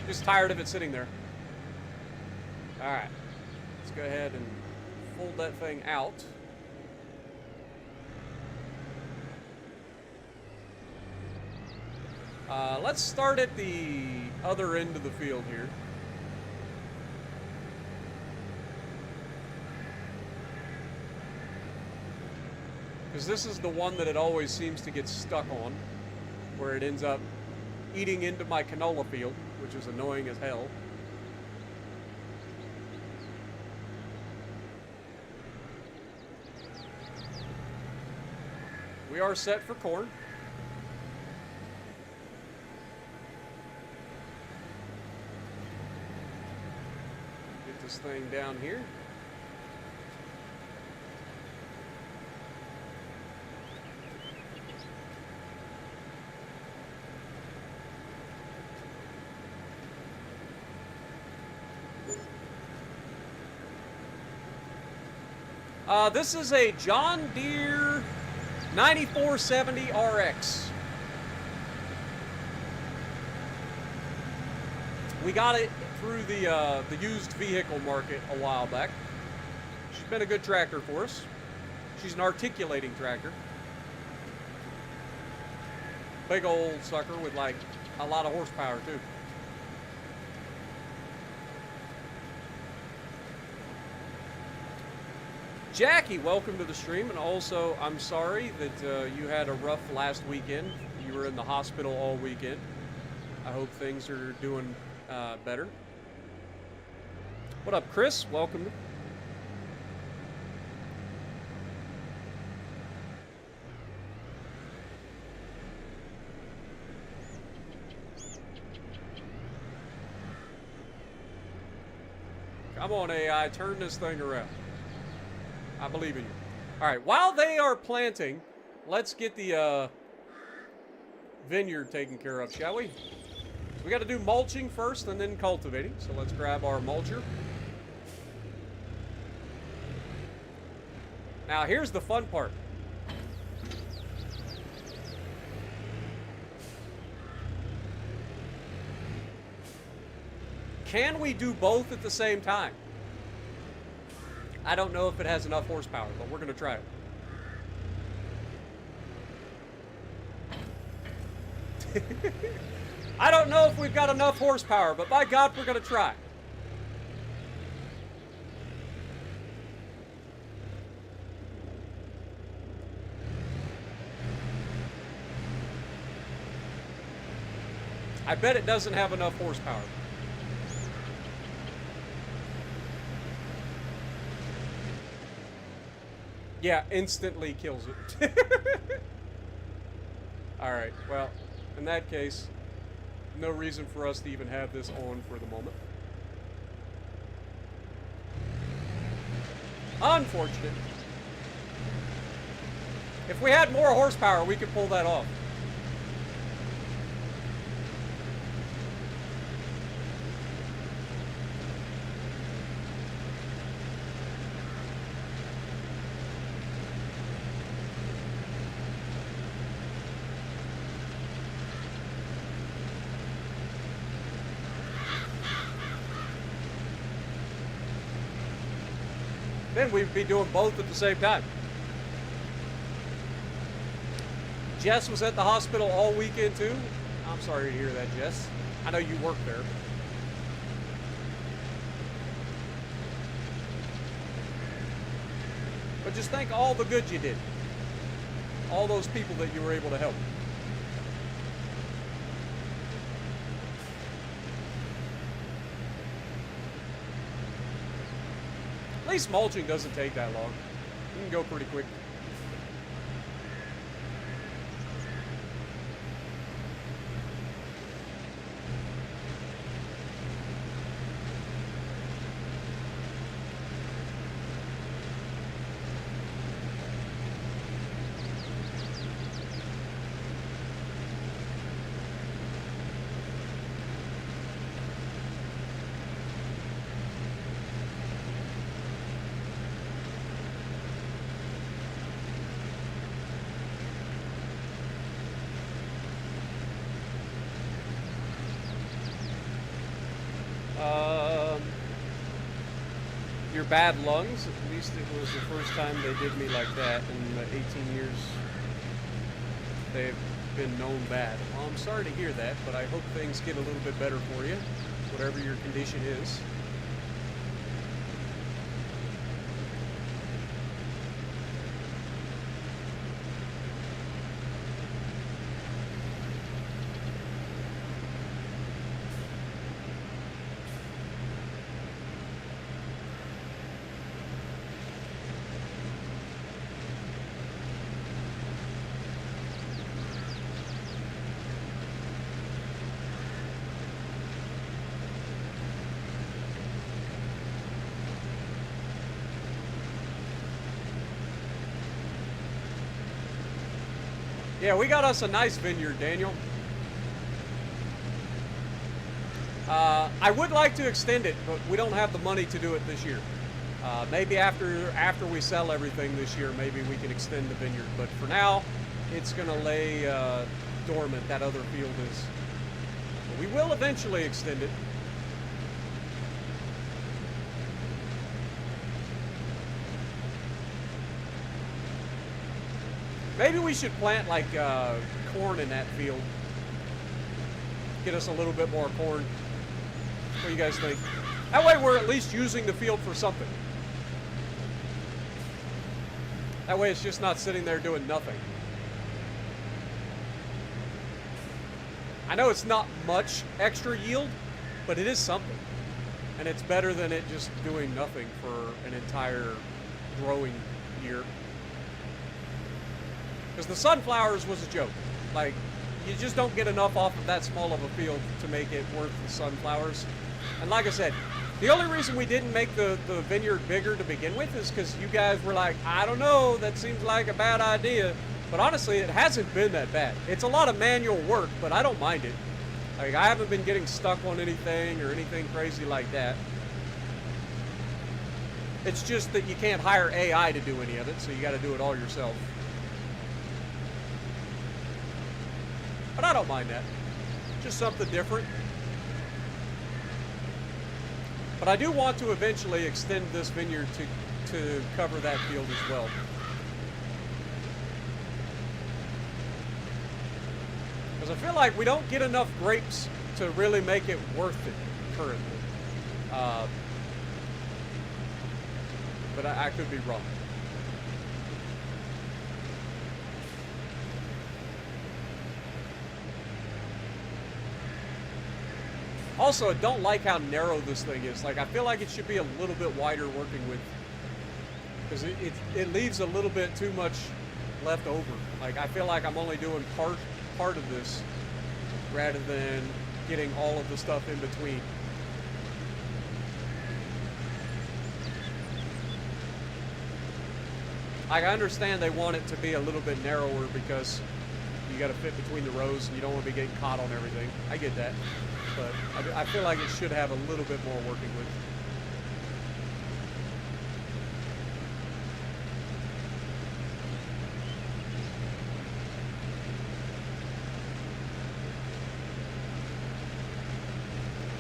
Just tired of it sitting there. Alright. Let's go ahead and fold that thing out. Let's start at the other end of the field here. Because this is the one that it always seems to get stuck on, where it ends up eating into my canola field, which is annoying as hell. We are set for corn. thing down here. This is a John Deere 9470 RX. We got it through the used vehicle market a while back. She's been a good tractor for us. She's an articulating tractor. Big old sucker with like a lot of horsepower too. Jackie, welcome to the stream, and also I'm sorry that you had a rough last weekend. You were in the hospital all weekend. I hope things are doing better. What up, Chris? Welcome. Come on, AI, turn this thing around. I believe in you. All right, while they are planting, let's get the vineyard taken care of, shall we? We got to do mulching first and then cultivating. So let's grab our mulcher. Now, here's the fun part. Can we do both at the same time? I don't know if it has enough horsepower, but we're going to try it. I don't know if we've got enough horsepower, but by God, we're going to try. I bet it doesn't have enough horsepower. Yeah, instantly kills it. Alright, well, in that case, no reason for us to even have this on for the moment. Unfortunate. If we had more horsepower, we could pull that off. Then we'd be doing both at the same time. Jess was at the hospital all weekend too. I'm sorry to hear that, Jess. I know you work there. But just think all the good you did. All those people that you were able to help. At least mulching doesn't take that long. You can go pretty quick. Your bad lungs, at least it was the first time they did me like that in the 18 years they've been known bad. Well, I'm sorry to hear that, but I hope things get a little bit better for you, whatever your condition is. Yeah, we got us a nice vineyard, Daniel. I would like to extend it, but we don't have the money to do it this year. Maybe after we sell everything this year, maybe we can extend the vineyard. But for now, it's going to lay dormant. That other field is. But we will eventually extend it. Maybe we should plant like corn in that field. Get us a little bit more corn. What do you guys think? That way we're at least using the field for something. That way it's just not sitting there doing nothing. I know it's not much extra yield, but it is something. And it's better than it just doing nothing for an entire growing year. Because the sunflowers was a joke. Like, you just don't get enough off of that small of a field to make it worth the sunflowers. And like I said, the only reason we didn't make the vineyard bigger to begin with is because you guys were like, I don't know, that seems like a bad idea. But honestly, it hasn't been that bad. It's a lot of manual work, but I don't mind it. Like, I haven't been getting stuck on anything or anything crazy like that. It's just that you can't hire AI to do any of it, so you got to do it all yourself. But I don't mind that. Just something different. But I do want to eventually extend this vineyard to cover that field as well. Because I feel like we don't get enough grapes to really make it worth it currently. But I could be wrong. Also, I don't like how narrow this thing is. Like, I feel like it should be a little bit wider working with, because it leaves a little bit too much left over. Like, I feel like I'm only doing part of this rather than getting all of the stuff in between. Like, I understand they want it to be a little bit narrower because you got to fit between the rows and you don't want to be getting caught on everything. I get that. But I feel like it should have a little bit more working with.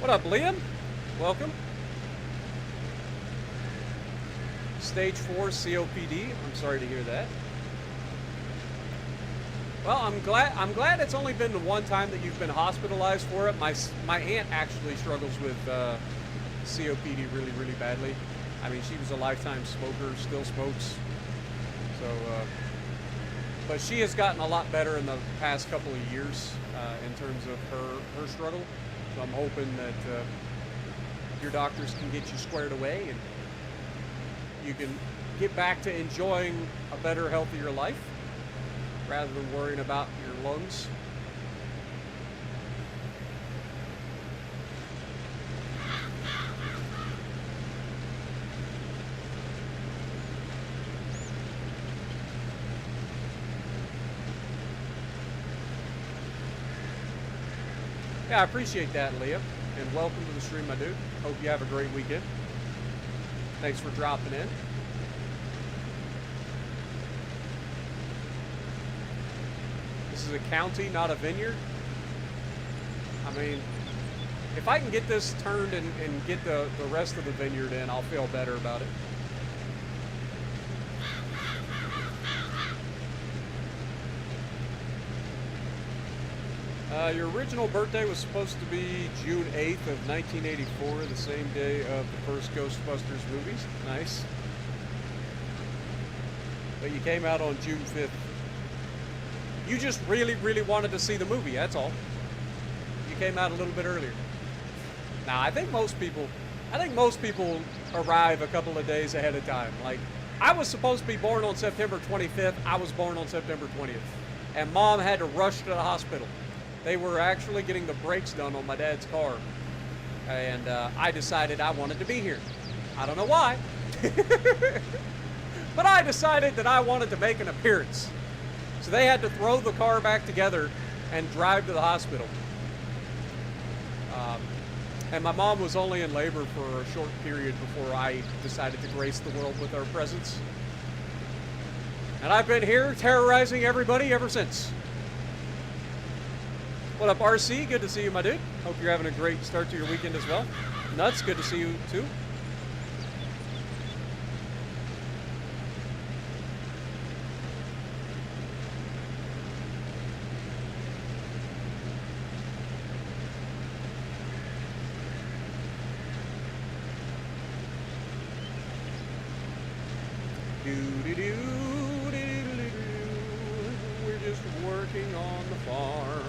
What up, Liam? Welcome. Stage 4 COPD. I'm sorry to hear that. Well, I'm glad it's only been the one time that you've been hospitalized for it. My aunt actually struggles with COPD really, really badly. I mean, she was a lifetime smoker, still smokes. So, but she has gotten a lot better in the past couple of years in terms of her struggle. So I'm hoping that your doctors can get you squared away and you can get back to enjoying a better, healthier life, rather than worrying about your lungs. Yeah, I appreciate that, Leah, and welcome to the stream, my dude. Hope you have a great weekend. Thanks for dropping in. This is a county, not a vineyard. I mean, if I can get this turned and get the rest of the vineyard in, I'll feel better about it. Your original birthday was supposed to be June 8th of 1984, the same day of the first Ghostbusters movies. Nice. But you came out on June 5th. You just really, really wanted to see the movie, that's all. You came out a little bit earlier. Now, I think most people arrive a couple of days ahead of time. Like, I was supposed to be born on September 25th. I was born on September 20th. And Mom had to rush to the hospital. They were actually getting the brakes done on my dad's car. And I decided I wanted to be here. I don't know why. But I decided that I wanted to make an appearance. So they had to throw the car back together and drive to the hospital. And my mom was only in labor for a short period before I decided to grace the world with our presence. And I've been here terrorizing everybody ever since. What up, RC? Good to see you, my dude. Hope you're having a great start to your weekend as well. Nuts, good to see you too. We're just working on the farm.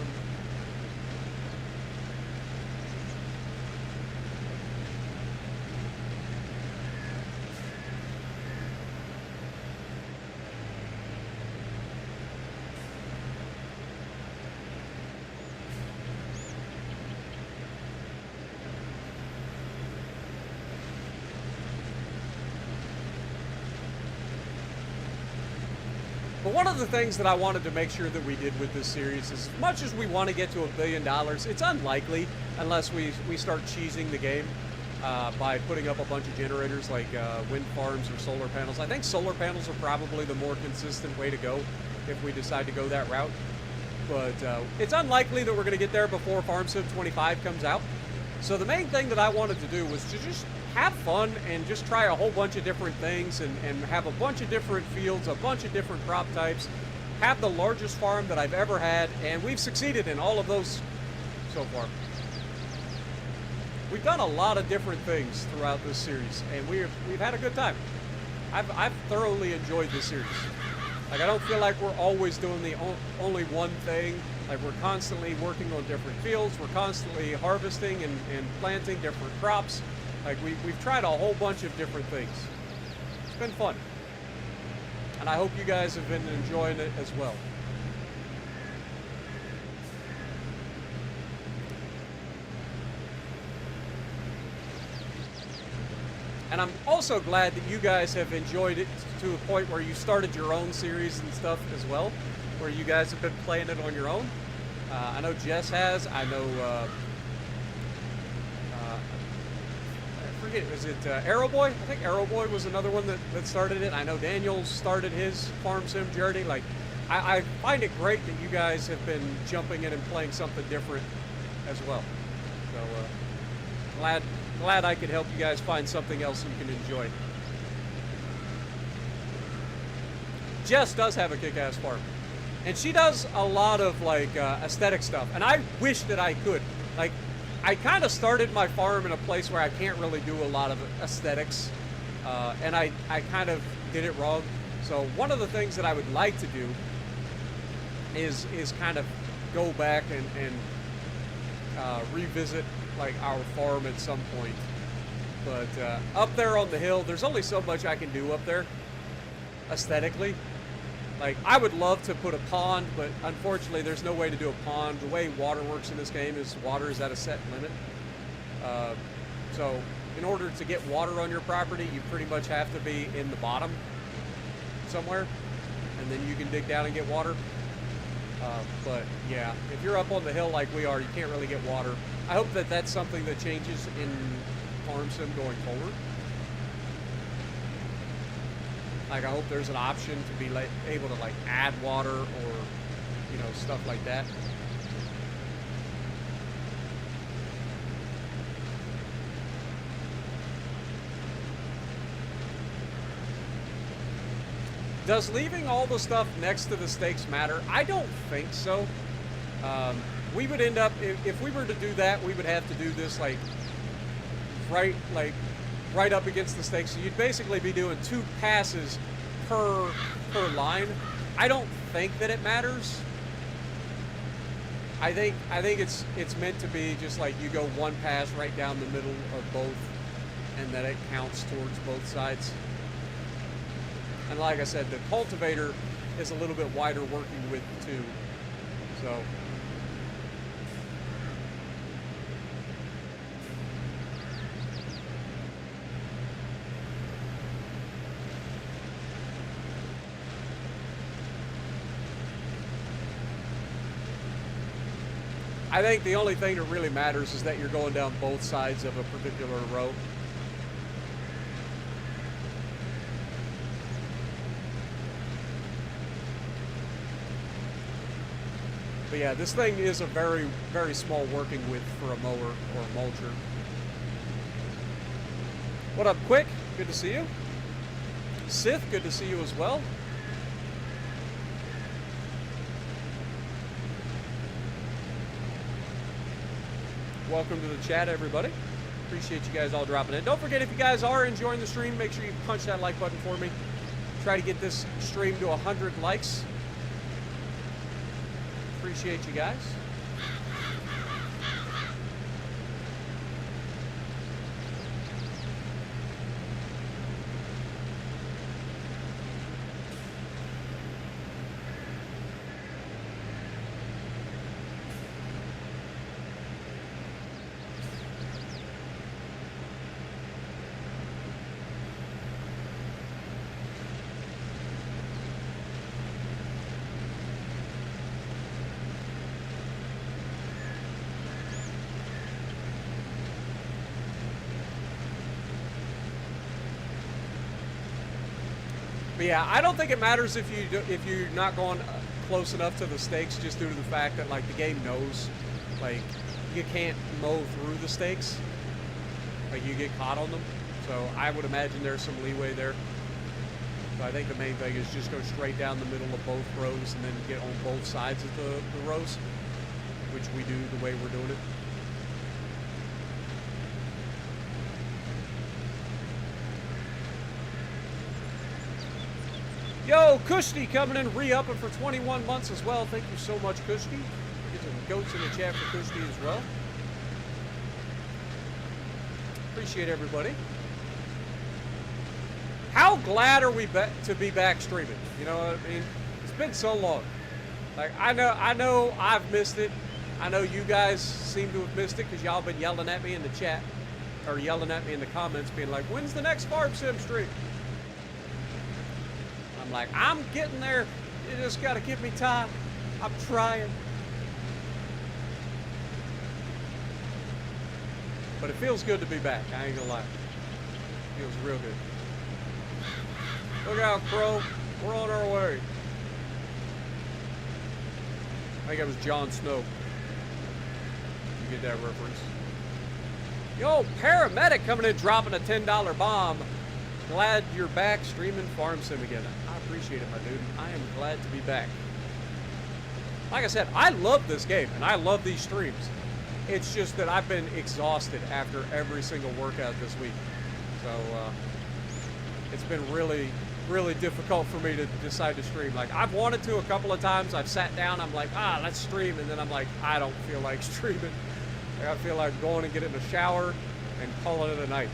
But one of the things that I wanted to make sure that we did with this series is, as much as we want to get to $1 billion, it's unlikely unless we start cheesing the game by putting up a bunch of generators like wind farms or solar panels. I think solar panels are probably the more consistent way to go if we decide to go that route. But it's unlikely that we're going to get there before Farm Sim 25 comes out. So the main thing that I wanted to do was to just have fun and just try a whole bunch of different things and have a bunch of different fields, a bunch of different crop types, have the largest farm that I've ever had, and we've succeeded in all of those so far. We've done a lot of different things throughout this series, and we've had a good time. I've thoroughly enjoyed this series. Like, I don't feel like we're always doing the only one thing. Like, we're constantly working on different fields. We're constantly harvesting and planting different crops. Like, we've tried a whole bunch of different things. It's been fun. And I hope you guys have been enjoying it as well. And I'm also glad that you guys have enjoyed it to a point where you started your own series and stuff as well, where you guys have been playing it on your own. I know Jess has. I know, I forget, was it Arrowboy? I think Arrowboy was another one that started it. I know Daniel started his farm sim journey. Like, I find it great that you guys have been jumping in and playing something different as well. So, glad I could help you guys find something else you can enjoy. Jess does have a kick-ass farm, and she does a lot of like aesthetic stuff, and I wish that I could. Like, I kind of started my farm in a place where I can't really do a lot of aesthetics, and I kind of did it wrong. So one of the things that I would like to do is kind of go back and revisit like our farm at some point. But up there on the hill, there's only so much I can do up there aesthetically. Like, I would love to put a pond, but unfortunately there's no way to do a pond. The way water works in this game is water is at a set limit. So in order to get water on your property, you pretty much have to be in the bottom somewhere, and then you can dig down and get water. But yeah, if you're up on the hill like we are, you can't really get water. I hope that that's something that changes in Farm Sim going forward. Like, I hope there's an option to be able to like add water or, you know, stuff like that. Does leaving all the stuff next to the stakes matter? I don't think so. We would end up, if we were to do that, we would have to do this like right up against the stakes. So you'd basically be doing 2 passes per line. I don't think that it matters. I think it's meant to be just like you go 1 pass right down the middle of both, and that it counts towards both sides. And like I said, the cultivator is a little bit wider working width too. So I think the only thing that really matters is that you're going down both sides of a particular row. But yeah, this thing is a very, very small working width for a mower or a mulcher. What up, Quick? Good to see you. Sith, good to see you as well. Welcome to the chat, everybody. Appreciate you guys all dropping in. Don't forget, if you guys are enjoying the stream, make sure you punch that like button for me. Try to get this stream to 100 likes. Appreciate you guys. But yeah, I don't think it matters if you're not going close enough to the stakes, just due to the fact that like the game knows, like you can't mow through the stakes, like you get caught on them. So I would imagine there's some leeway there. So I think the main thing is just go straight down the middle of both rows and then get on both sides of the rows, which we do the way we're doing it. Yo, Kushti coming in, re-upping for 21 months as well. Thank you so much, Kushti. Get some goats in the chat for Kushti as well. Appreciate everybody. How glad are we to be back streaming? You know what I mean? It's been so long. Like, I know I've missed it. I know you guys seem to have missed it because y'all been yelling at me in the chat, or yelling at me in the comments, being like, when's the next Farm Sim stream? I'm like, I'm getting there. You just got to give me time. I'm trying. But it feels good to be back. I ain't gonna lie. It feels real good. Look out, Crow. We're on our way. I think it was Jon Snow. You get that reference. Yo, Paramedic coming in, dropping a $10 bomb. Glad you're back streaming Farm Sim again. I appreciate it, my dude. I am glad to be back. Like I said, I love this game, and I love these streams. It's just that I've been exhausted after every single workout this week. So, it's been really, really difficult for me to decide to stream. Like, I've wanted to a couple of times. I've sat down, I'm like, let's stream. And then I'm like, I don't feel like streaming. Like, I feel like going and getting a shower and calling it a night.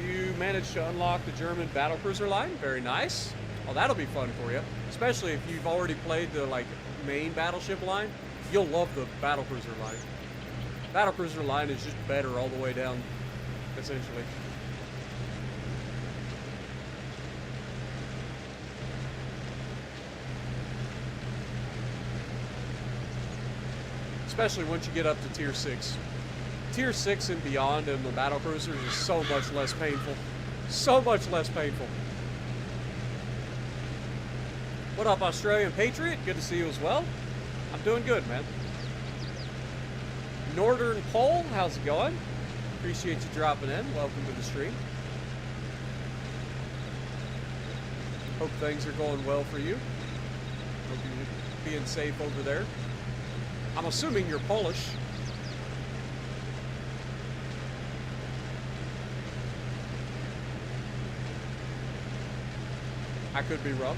You managed to unlock the German battlecruiser line. Very nice. Oh, that'll be fun for you. Especially if you've already played the, like, main battleship line. You'll love the battlecruiser line. Battlecruiser line is just better all the way down, essentially. Especially once you get up to tier 6. Tier 6 and beyond in the battlecruisers is so much less painful. So much less painful. What up, Australian Patriot? Good to see you as well. I'm doing good, man. Northern Pole, how's it going? Appreciate you dropping in. Welcome to the stream. Hope things are going well for you. Hope you're being safe over there. I'm assuming you're Polish. I could be wrong.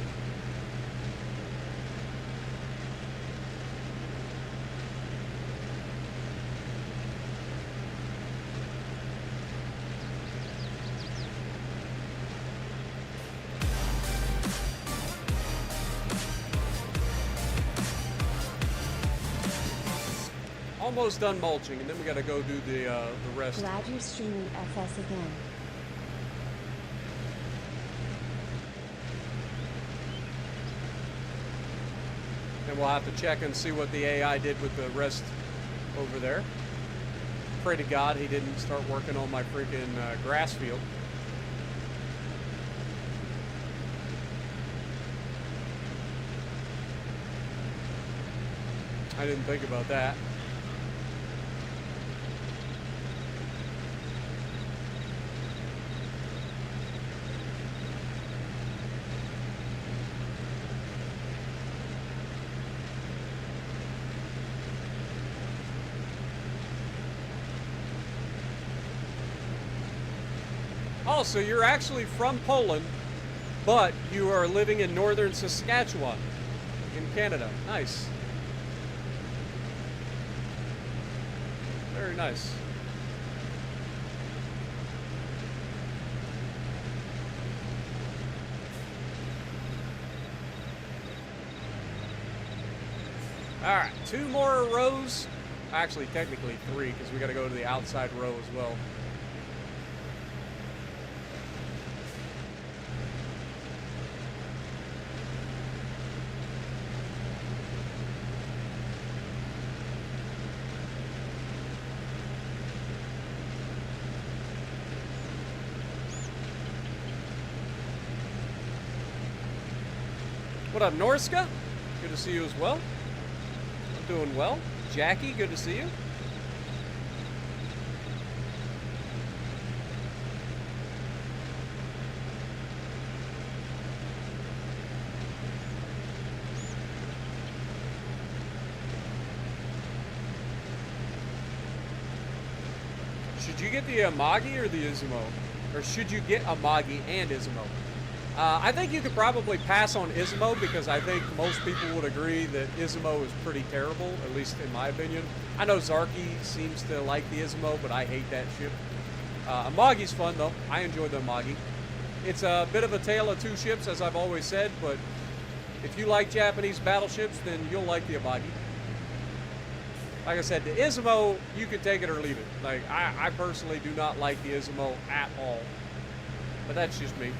Almost done mulching, and then we got to go do the rest. Glad you're streaming FS again. And we'll have to check and see what the AI did with the rest over there. Pray to God he didn't start working on my freaking grass field. I didn't think about that. Oh, so you're actually from Poland, but you are living in northern Saskatchewan in Canada. Nice. Very nice. All right, 2 more rows. Actually, technically 3, because we got to go to the outside row as well. What up, Norska? Good to see you as well. I'm doing well. Jackie, good to see you. Should you get the Amagi or the Izumo? Or should you get Amagi and Izumo? I think you could probably pass on Izumo because I think most people would agree that Izumo is pretty terrible, at least in my opinion. I know Zarky seems to like the Izumo, but I hate that ship. Amagi's fun though. I enjoy the Amagi. It's a bit of a tale of 2 ships, as I've always said, but if you like Japanese battleships, then you'll like the Amagi. Like I said, the Izumo, you can take it or leave it. Like, I personally do not like the Izumo at all, but that's just me.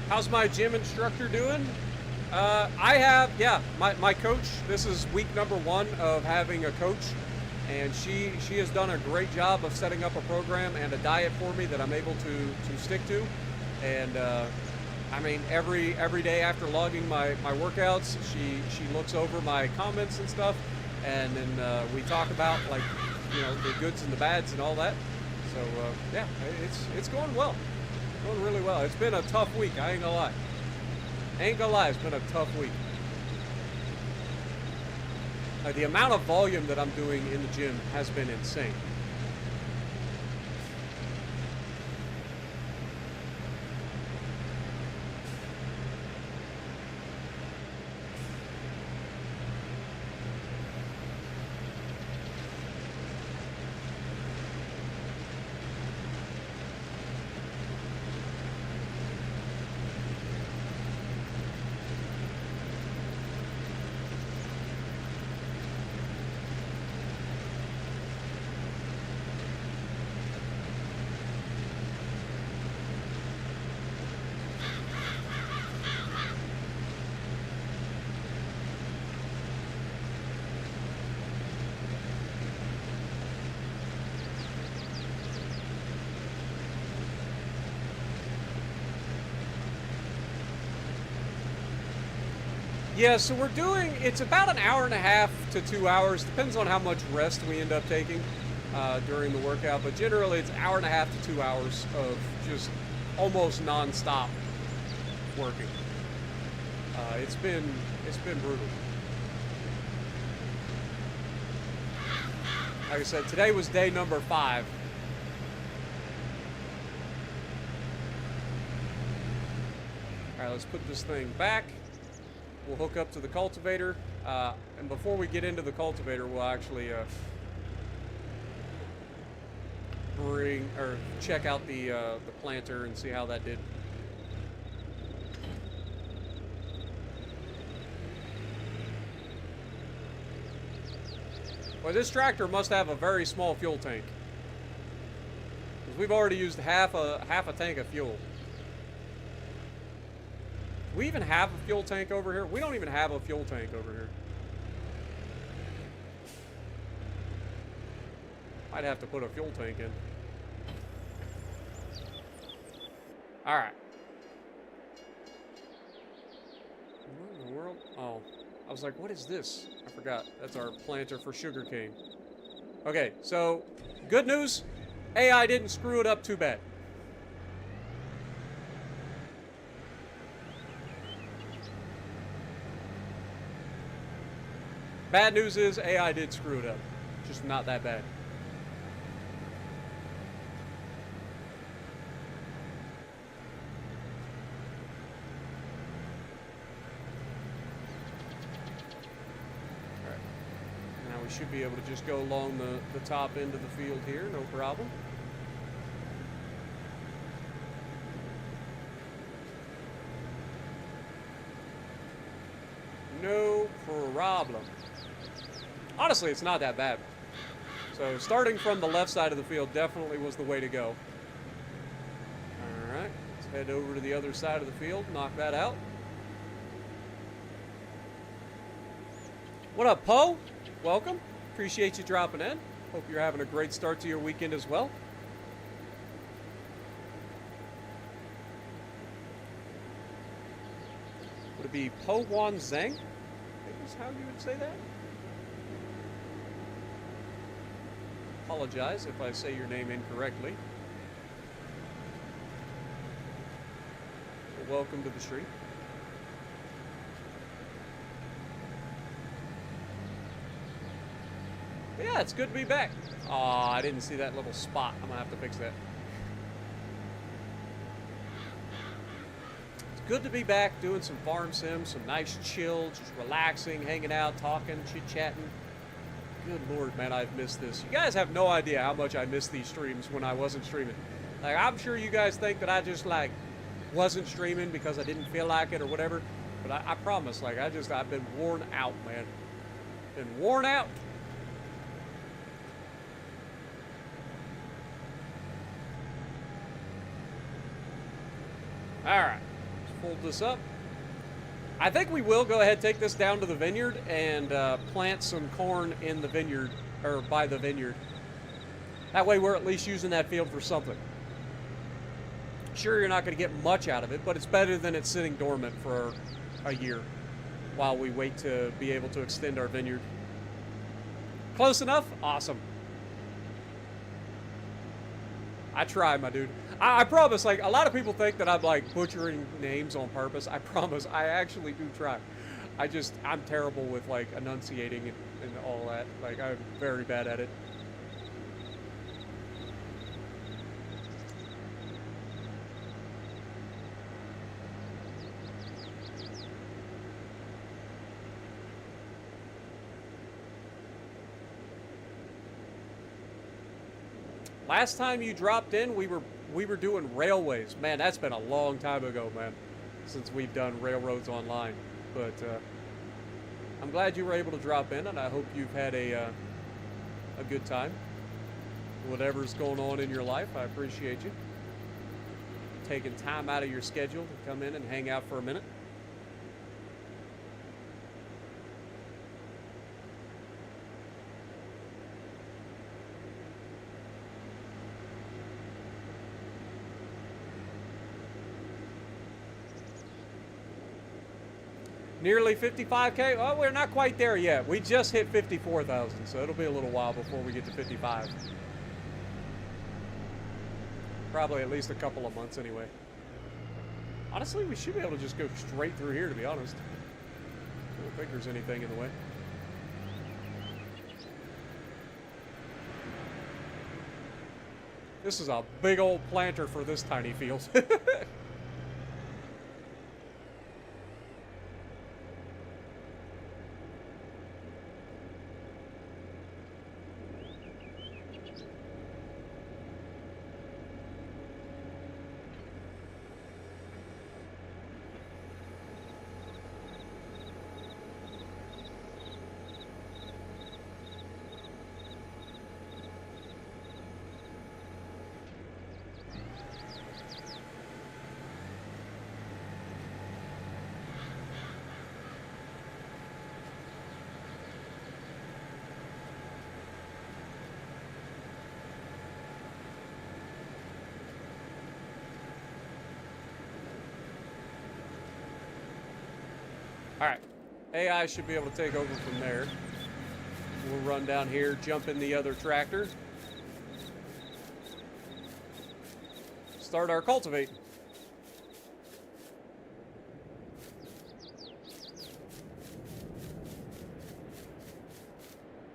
How's my gym instructor doing? My coach, this is week number 1 of having a coach, and she has done a great job of setting up a program and a diet for me that I'm able to stick to. And I mean, every day after logging my workouts, she looks over my comments and stuff, and then we talk about, like, you know, the goods and the bads and all that. So yeah, it's going well. Going really well. It's been a tough week, I ain't gonna lie. It's been a tough week. The amount of volume that I'm doing in the gym has been insane. Yeah, so we're doing, it's about an hour and a half to 2 hours, depends on how much rest we end up taking during the workout, but generally it's an hour and a half to 2 hours of just almost non-stop working. It's been brutal. Like I said, today was day number 5. All right, let's put this thing back. We'll hook up to the cultivator, and before we get into the cultivator, we'll actually check out the planter and see how that did. Well, this tractor must have a very small fuel tank. Because we've already used half a tank of fuel. Do we even have a fuel tank over here? We don't even have a fuel tank over here. I'd have to put a fuel tank in. Alright. What in the world? Oh. I was like, what is this? I forgot. That's our planter for sugarcane. Okay, so, good news. AI didn't screw it up too bad. Bad news is AI did screw it up. Just not that bad. Alright. Now we should be able to just go along the top end of the field here, no problem. No problem. Honestly, it's not that bad. So starting from the left side of the field definitely was the way to go. Alright, let's head over to the other side of the field, knock that out. What up, Poe? Welcome. Appreciate you dropping in. Hope you're having a great start to your weekend as well. Would it be Po Wan Zhang? Is how you would say that? Apologize if I say your name incorrectly. Well, welcome to the stream. Yeah, it's good to be back. Aw, I didn't see that little spot. I'm gonna have to fix that. It's good to be back doing some farm sim, some nice chill, just relaxing, hanging out, talking, chit-chatting. Good Lord, man, I've missed this. You guys have no idea how much I missed these streams when I wasn't streaming. Like, I'm sure you guys think that I just, like, wasn't streaming because I didn't feel like it or whatever. But I promise, like, I've been worn out, man. Been worn out. Alright, let's fold this up. I think we will go ahead and take this down to the vineyard and plant some corn in the vineyard, or by the vineyard. That way we're at least using that field for something. Sure, you're not going to get much out of it, but it's better than it sitting dormant for a year while we wait to be able to extend our vineyard. Close enough? Awesome. I try, my dude. I promise, like, a lot of people think that I'm, like, butchering names on purpose. I promise, I actually do try. I'm terrible with, like, enunciating and all that. Like, I'm very bad at it. Last time you dropped in, we were doing railways. Man, that's been a long time ago, man, since we've done railroads online. But I'm glad you were able to drop in, and I hope you've had a good time. Whatever's going on in your life, I appreciate you taking time out of your schedule to come in and hang out for a minute. Nearly 55K? Oh, we're not quite there yet. We just hit 54,000, so it'll be a little while before we get to 55. Probably at least a couple of months anyway. Honestly, we should be able to just go straight through here, to be honest. I don't think there's anything in the way. This is a big old planter for this tiny field. Alright. AI should be able to take over from there. We'll run down here, jump in the other tractor. Start our cultivate.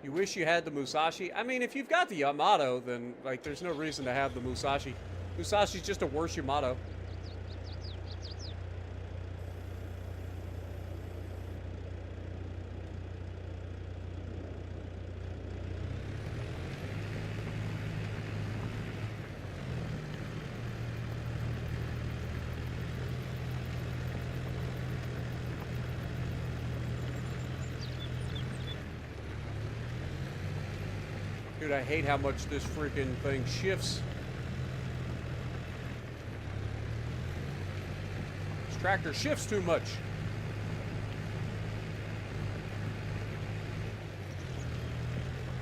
You wish you had the Musashi? I mean, if you've got the Yamato, then, like, there's no reason to have the Musashi. Musashi's just a worse Yamato. Dude, I hate how much this freaking thing shifts. This tractor shifts too much.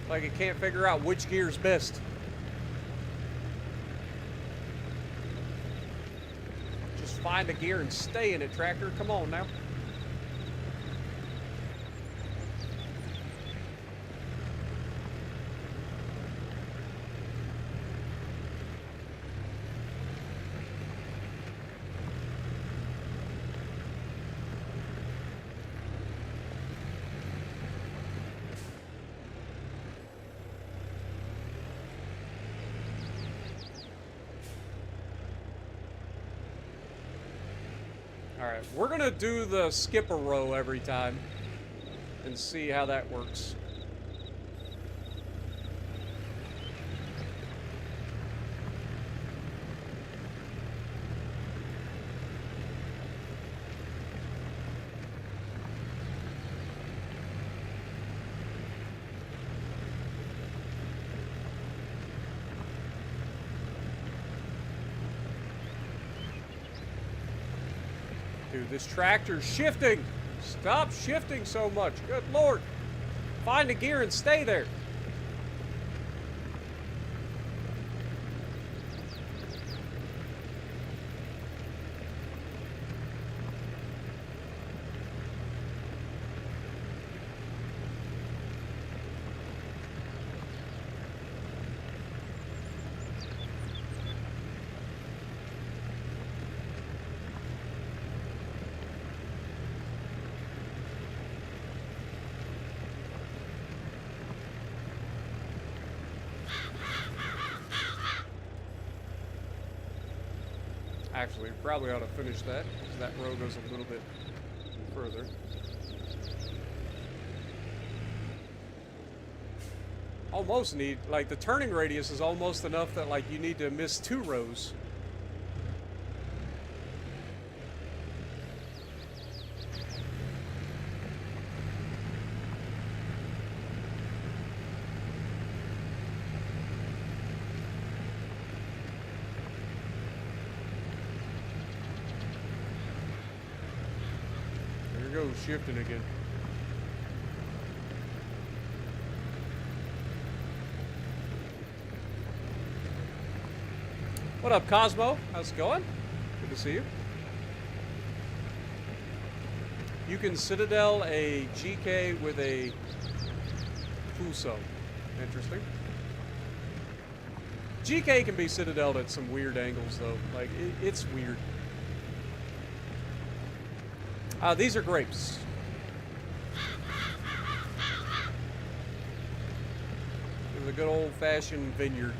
Like it can't figure out which gear's best. Just find a gear and stay in it, tractor. Come on now. Alright, we're gonna do the skip a row every time and see how that works. Dude, this tractor's shifting. Stop shifting so much. Good Lord. Find a gear and stay there. Actually, probably ought to finish that, because that row goes a little bit further. Almost need, like, the turning radius is almost enough that, like, you need to miss 2 rows. Shifting again. What up, Cosmo? How's it going? Good to see you. You can Citadel a GK with a Fuso. Interesting. GK can be Citadeled at some weird angles, though. Like, it's weird. These are grapes. This is a good old-fashioned vineyard.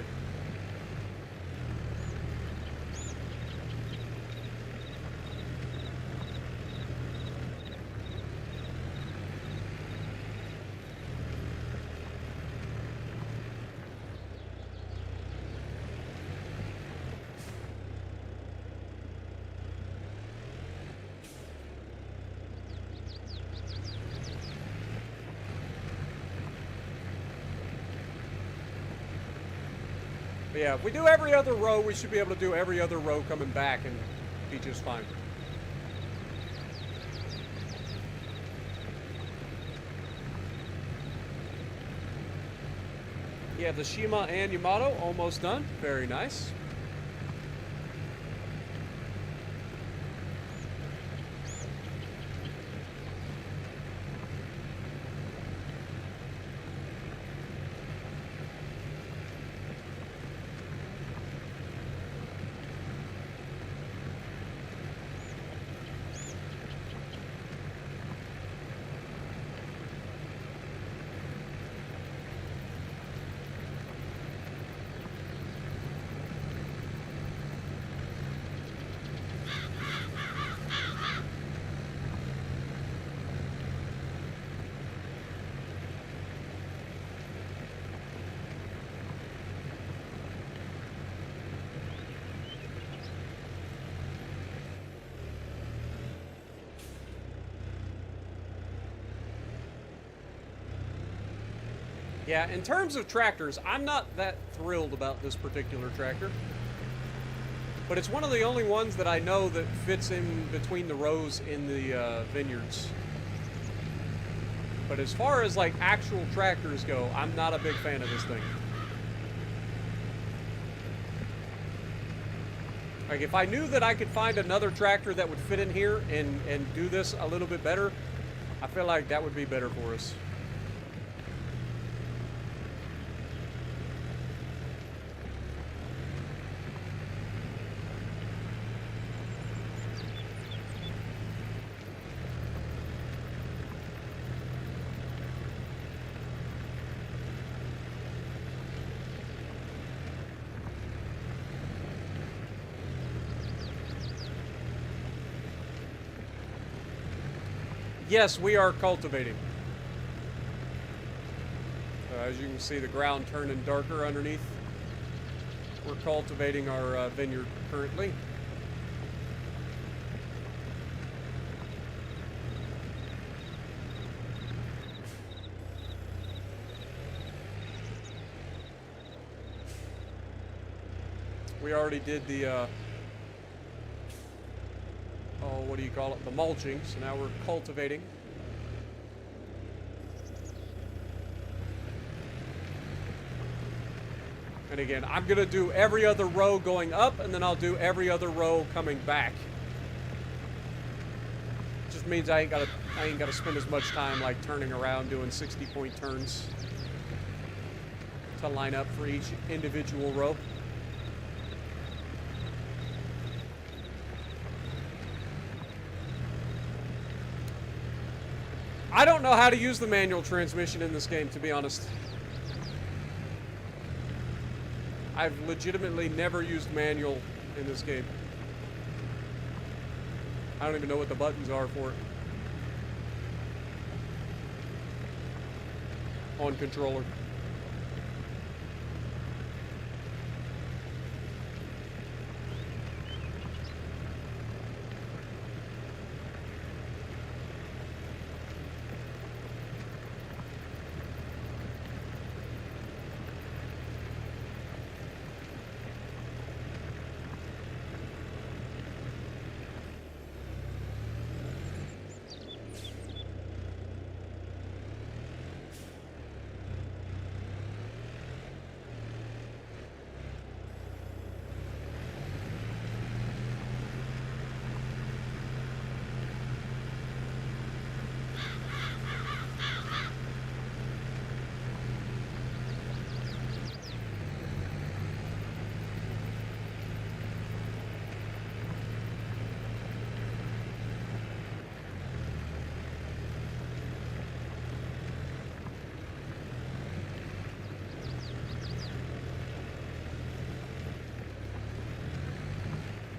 But yeah, if we do every other row, we should be able to do every other row coming back and be just fine. Yeah, the Shima and Yamato almost done. Very nice. Yeah, in terms of tractors, I'm not that thrilled about this particular tractor. But it's one of the only ones that I know that fits in between the rows in the vineyards. But as far as like actual tractors go, I'm not a big fan of this thing. Like if I knew that I could find another tractor that would fit in here and do this a little bit better, I feel like that would be better for us. Yes, we are cultivating. As you can see, the ground turning darker underneath. We're cultivating our vineyard currently. We already did the what do you call it? The mulching. So now we're cultivating. And again, I'm gonna do every other row going up, and then I'll do every other row coming back. Just means I ain't gotta spend as much time like turning around doing 60-point turns to line up for each individual row. I don't know how to use the manual transmission in this game, to be honest. I've legitimately never used manual in this game. I don't even know what the buttons are for it. On controller.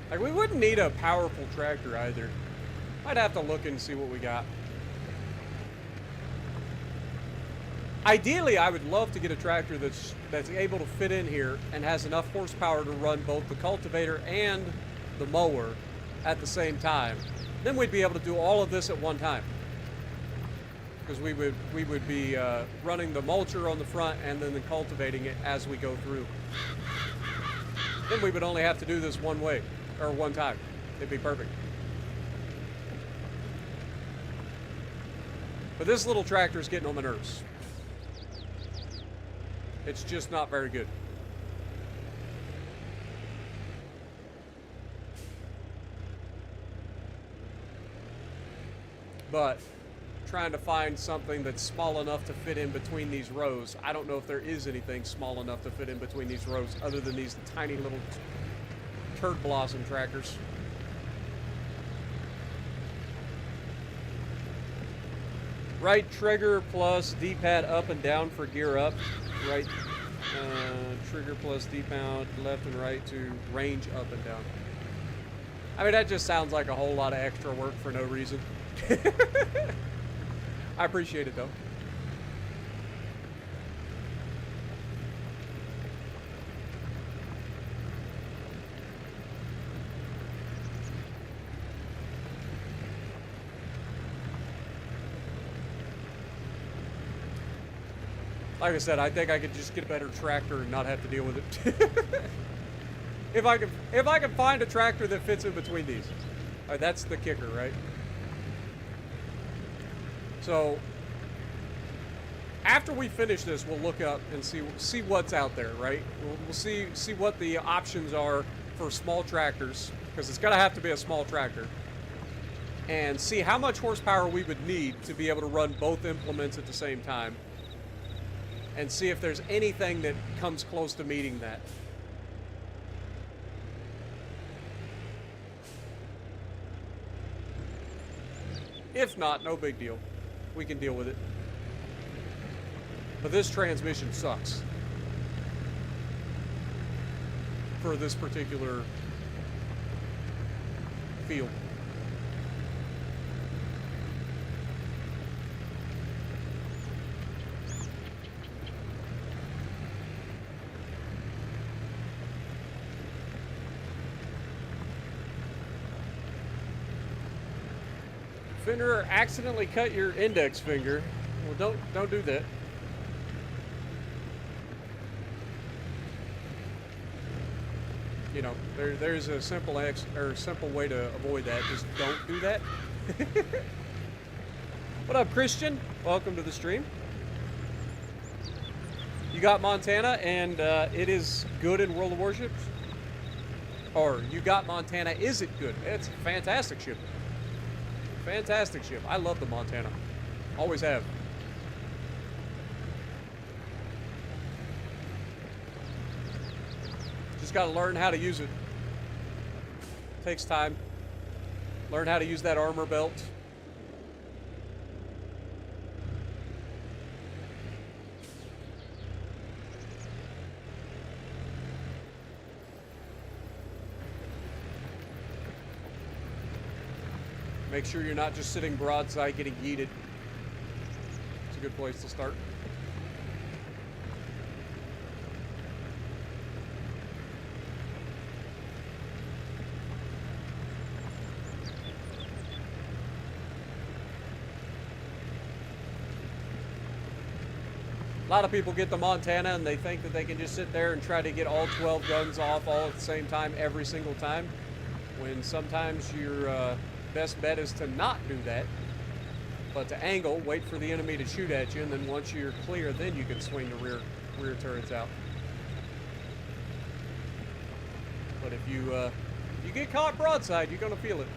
Like, we wouldn't need a powerful tractor either. I'd have to look and see what we got. Ideally, I would love to get a tractor that's able to fit in here and has enough horsepower to run both the cultivator and the mower at the same time. Then we'd be able to do all of this at one time. Because we would be running the mulcher on the front and then cultivating it as we go through. Then we would only have to do this one way. Or one time. It'd be perfect. But this little tractor is getting on my nerves. It's just not very good. But trying to find something that's small enough to fit in between these rows. I don't know if there is anything small enough to fit in between these rows other than these tiny little turd blossom tractors. Right trigger plus D-pad up and down for gear up. Right trigger plus D-pad left and right to range up and down. I mean, that just sounds like a whole lot of extra work for no reason. I appreciate it though. Like I said, I think I could just get a better tractor and not have to deal with it. If I can find a tractor that fits in between these. All right, that's the kicker, right? So after we finish this, we'll look up and see what's out there, right? We'll see what the options are for small tractors, because it's gonna have to be a small tractor, and see how much horsepower we would need to be able to run both implements at the same time, and see if there's anything that comes close to meeting that. If not, no big deal. We can deal with it. But this transmission sucks for this particular field. Finger accidentally cut your index finger. Well, don't do that. You know, there's a simple way to avoid that. Just don't do that. What up, Christian? Welcome to the stream. You got Montana, and it is good in World of Warships? Or you got Montana, is it good? It's a fantastic ship. Fantastic ship. I love the Montana. Always have. Just got to learn how to use it. Takes time. Learn how to use that armor belt. Make sure you're not just sitting broadside getting yeeted. It's a good place to start. A lot of people get the Montana and they think that they can just sit there and try to get all 12 guns off all at the same time every single time, when sometimes your best bet is to not do that, but to angle, wait for the enemy to shoot at you, and then once you're clear, then you can swing the rear turrets out. But if you get caught broadside, you're gonna feel it.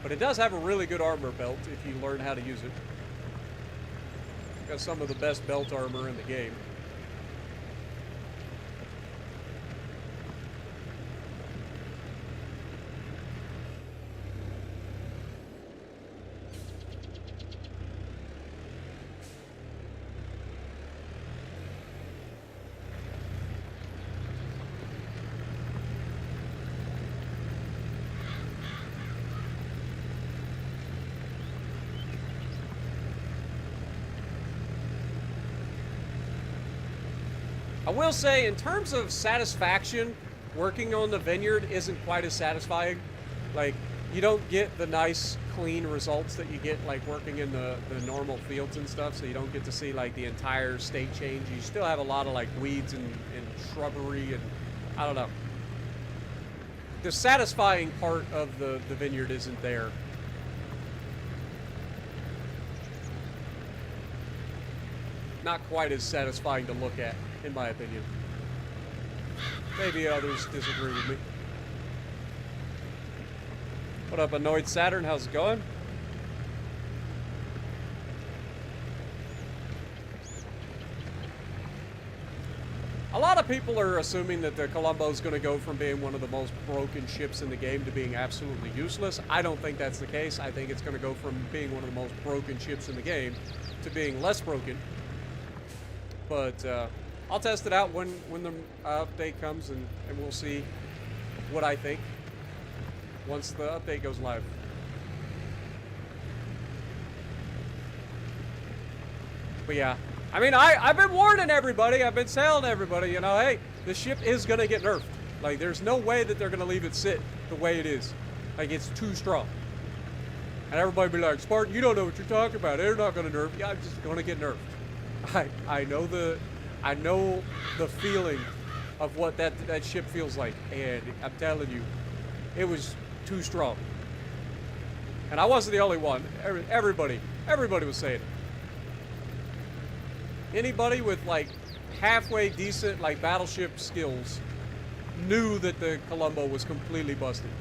But it does have a really good armor belt if you learn how to use it. Got some of the best belt armor in the game. I will say, in terms of satisfaction, working on the Vineyard isn't quite as satisfying. Like, you don't get the nice, clean results that you get, like, working in the normal fields and stuff, so you don't get to see, like, the entire state change. You still have a lot of, like, weeds and shrubbery, and I don't know. The satisfying part of the Vineyard isn't there. Not quite as satisfying to look at, in my opinion. Maybe others disagree with me. What up, Annoyed Saturn? How's it going? A lot of people are assuming that the Colombo is going to go from being one of the most broken ships in the game to being absolutely useless. I don't think that's the case. I think it's going to go from being one of the most broken ships in the game to being less broken. But I'll test it out when the update comes, and we'll see what I think once the update goes live. But yeah, I mean, I've been warning everybody, I've been telling everybody, you know, hey, the ship is going to get nerfed. Like, there's no way that they're going to leave it sit the way it is. Like, it's too strong. And everybody be like, Spartan, you don't know what you're talking about. They're not going to nerf. Yeah, it's just going to get nerfed. I know the feeling of what that ship feels like, and I'm telling you, it was too strong. And I wasn't the only one. Everybody was saying it. Anybody with like halfway decent like battleship skills knew that the Colombo was completely busted.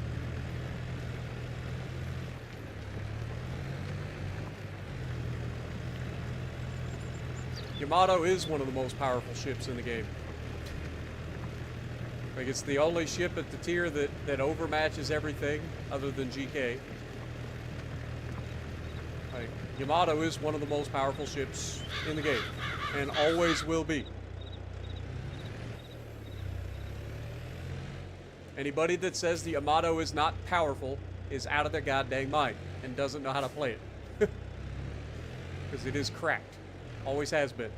Yamato is one of the most powerful ships in the game. Like, it's the only ship at the tier that overmatches everything other than GK. Like, Yamato is one of the most powerful ships in the game, and always will be. Anybody that says the Yamato is not powerful is out of their goddamn mind and doesn't know how to play it. Because it is cracked. Always has been.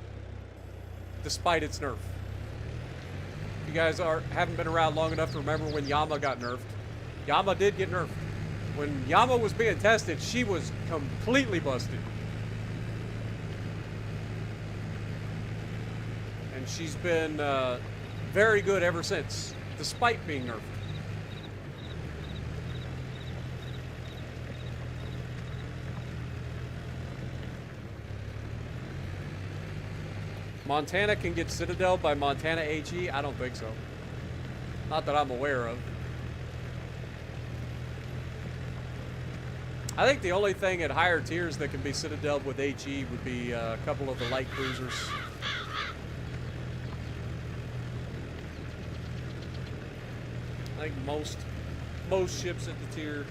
Despite its nerf. You guys haven't been around long enough to remember when Yama got nerfed. Yama did get nerfed. When Yama was being tested, she was completely busted. And she's been very good ever since, despite being nerfed. Montana can get Citadel by Montana HE? I don't think so. Not that I'm aware of. I think the only thing at higher tiers that can be Citadel with HE would be a couple of the light cruisers. I think most ships at the tier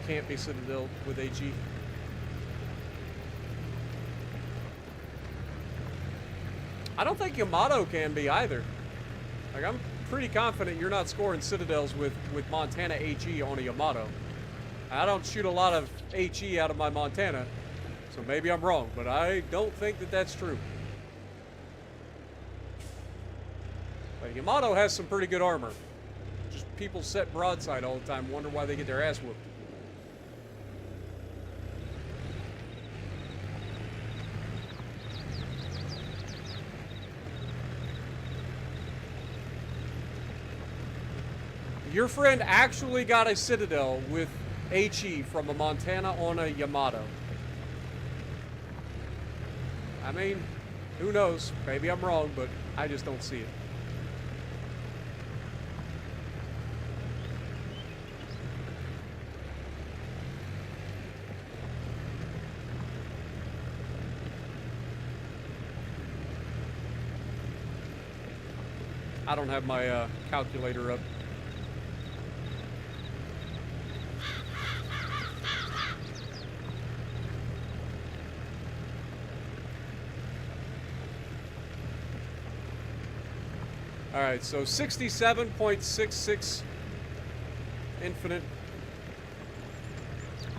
can't be Citadel with HE. I don't think Yamato can be either. Like, I'm pretty confident you're not scoring Citadels with Montana HE on a Yamato. I don't shoot a lot of HE out of my Montana, so maybe I'm wrong, but I don't think that that's true. But Yamato has some pretty good armor. Just people set broadside all the time, wonder why they get their ass whooped. Your friend actually got a Citadel with HE from a Montana on a Yamato. I mean, who knows? Maybe I'm wrong, but I just don't see it. I don't have my calculator up. All right, so 67.66 infinite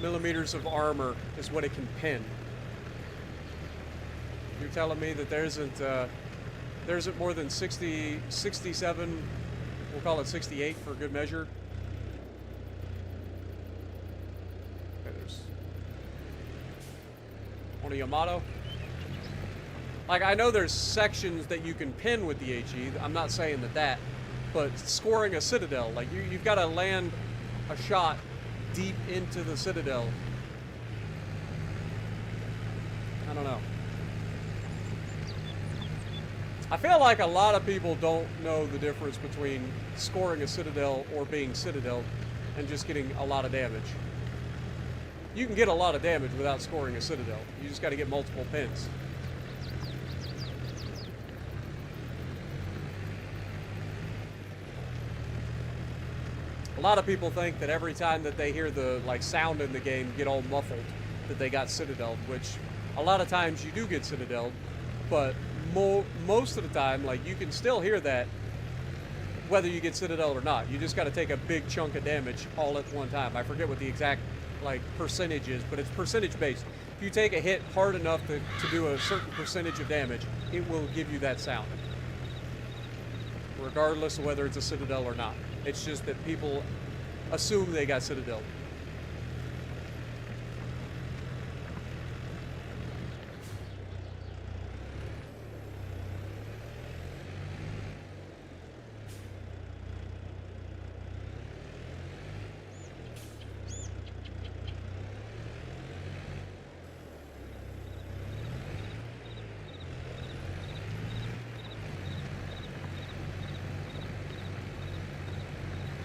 millimeters of armor is what it can pin. You're telling me that there isn't more than 67, we'll call it 68 for good measure. Okay, there's on a Yamato. Like, I know there's sections that you can pin with the HE. I'm not saying that, but scoring a Citadel, like you've got to land a shot deep into the Citadel. I don't know. I feel like a lot of people don't know the difference between scoring a Citadel or being Citadel and just getting a lot of damage. You can get a lot of damage without scoring a Citadel. You just got to get multiple pins. A lot of people think that every time that they hear the sound in the game get all muffled, that they got Citadel, which a lot of times you do get Citadel, but most of the time, like, you can still hear that whether you get Citadel or not. You just got to take a big chunk of damage all at one time. I forget what the exact percentage is, but it's percentage based. If you take a hit hard enough to do a certain percentage of damage, it will give you that sound, regardless of whether it's a Citadel or not. It's just that people assume they got Citadel.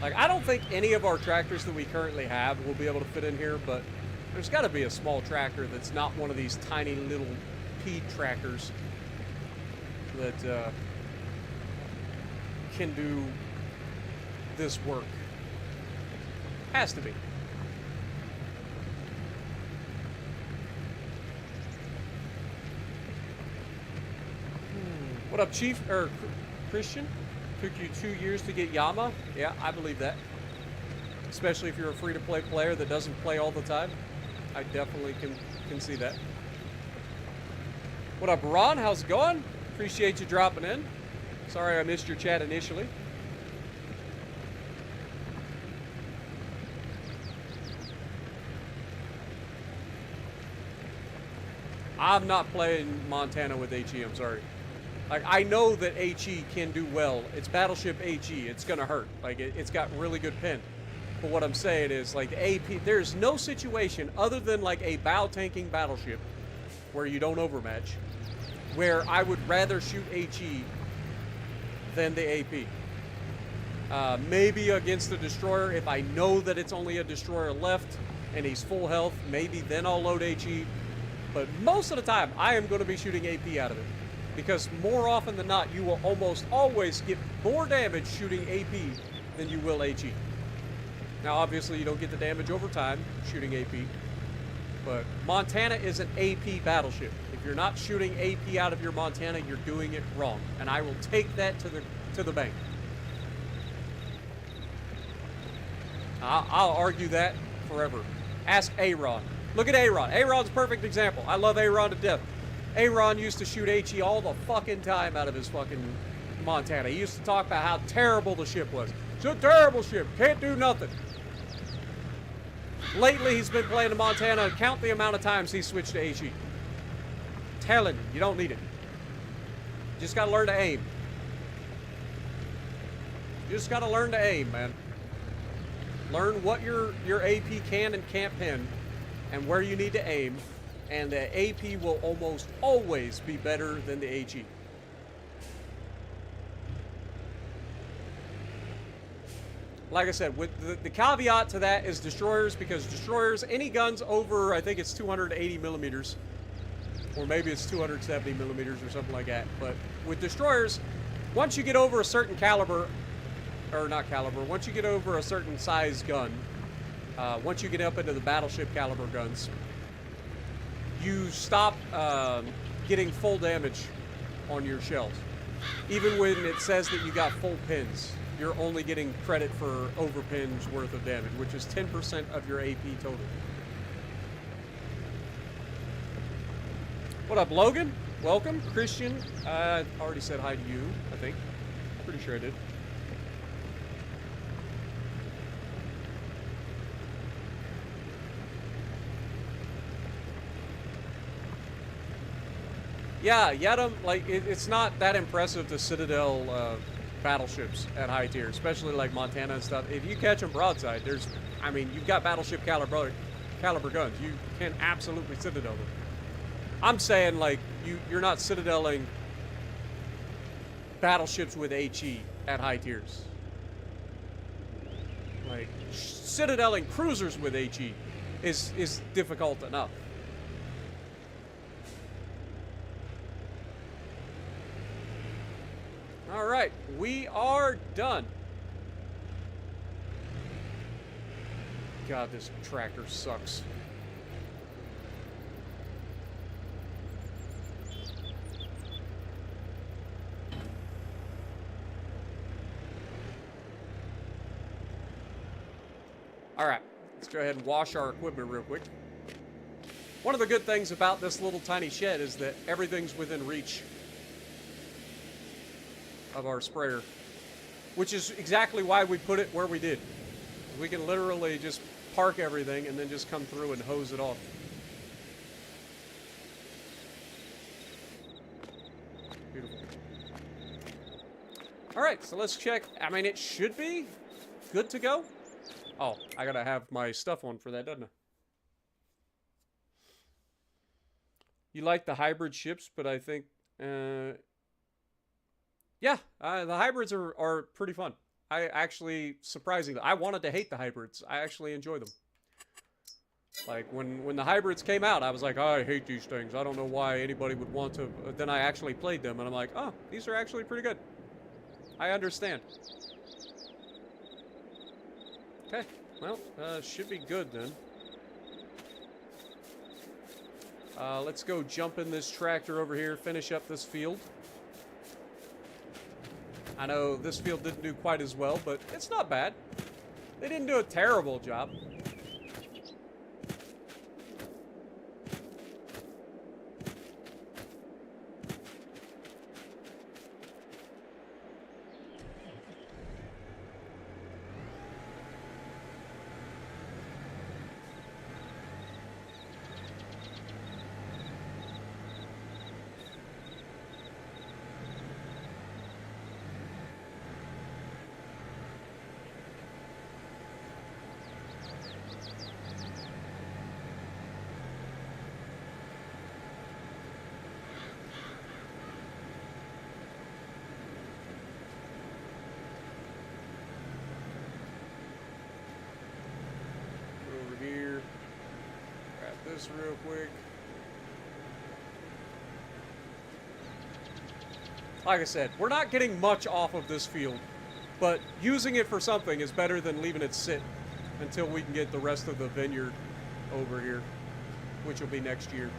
Like, I don't think any of our tractors that we currently have will be able to fit in here, but there's got to be a small tractor that's not one of these tiny little pea tractors that can do this work. Has to be. What up, Chief? Or Christian? Took you 2 years to get Yama? Yeah, I believe that. Especially if you're a free-to-play player that doesn't play all the time. I definitely can see that. What up, Ron? How's it going? Appreciate you dropping in. Sorry I missed your chat initially. I'm not playing Montana with HE, I'm sorry. Like, I know that HE can do well. It's Battleship HE. It's gonna hurt. Like, it's got really good pin. But what I'm saying is, like, the AP, there's no situation other than, like, a bow-tanking battleship where you don't overmatch, where I would rather shoot HE than the AP. Maybe against the destroyer, if I know that it's only a destroyer left and he's full health, maybe then I'll load HE. But most of the time, I am going to be shooting AP out of it. Because more often than not, you will almost always get more damage shooting AP than you will HE. Now, obviously, you don't get the damage over time shooting AP. But Montana is an AP battleship. If you're not shooting AP out of your Montana, you're doing it wrong. And I will take that to the bank. I'll argue that forever. Ask Aaron. Look at Aaron. Aaron's a perfect example. I love Aaron to death. Aaron used to shoot HE all the fucking time out of his fucking Montana. He used to talk about how terrible the ship was. It's a terrible ship. Can't do nothing. Lately, he's been playing the Montana. Count the amount of times he switched to HE. Telling you, you don't need it. You just gotta learn to aim. You just gotta learn to aim, man. Learn what your AP can and can't pin, and where you need to aim. And the AP will almost always be better than the HE. Like I said, with the caveat to that is destroyers, because destroyers, any guns over, I think it's 280 millimeters, or maybe it's 270 millimeters or something like that. But with destroyers, once you get over a certain caliber, or not caliber, once you get over a certain size gun, once you get up into the battleship caliber guns, you stop getting full damage on your shells. Even when it says that you got full pins, you're only getting credit for over pins worth of damage, which is 10% of your AP total. What up, Logan? Welcome. Christian, I already said hi to you, I think. Pretty sure I did. Yeah, Yedem, like, it's not that impressive to Citadel battleships at high tier, especially like Montana and stuff. If you catch them broadside, I mean, you've got battleship caliber guns. You can absolutely Citadel them. I'm saying, like, you're not Citadeling battleships with HE at high tiers. Like, Citadeling cruisers with HE is difficult enough. All right, we are done. God, this tractor sucks. All right, let's go ahead and wash our equipment real quick. One of the good things about this little tiny shed is that everything's within reach of our sprayer, which is exactly why we put it where we did. We can literally just park everything and then just come through and hose it off. Beautiful. All right, so let's check. I mean, it should be good to go. Oh, I gotta have my stuff on for that, doesn't I? You like the hybrid ships, but I think, yeah, the hybrids are pretty fun. I actually, surprisingly, I wanted to hate the hybrids. I actually enjoy them. Like, when the hybrids came out, I was like, oh, I hate these things. I don't know why anybody would want to... Then I actually played them, and I'm like, oh, these are actually pretty good. I understand. Okay, well, should be good then. Let's go jump in this tractor over here, finish up this field. I know this field didn't do quite as well, but it's not bad. They didn't do a terrible job. Real quick. Like I said, we're not getting much off of this field, but using it for something is better than leaving it sit until we can get the rest of the vineyard over here, which will be next year.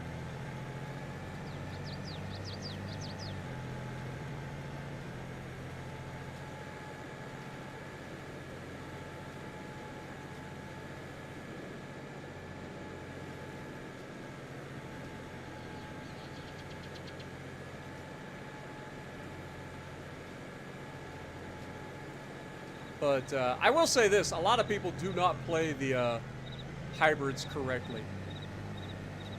But I will say this, a lot of people do not play the hybrids correctly.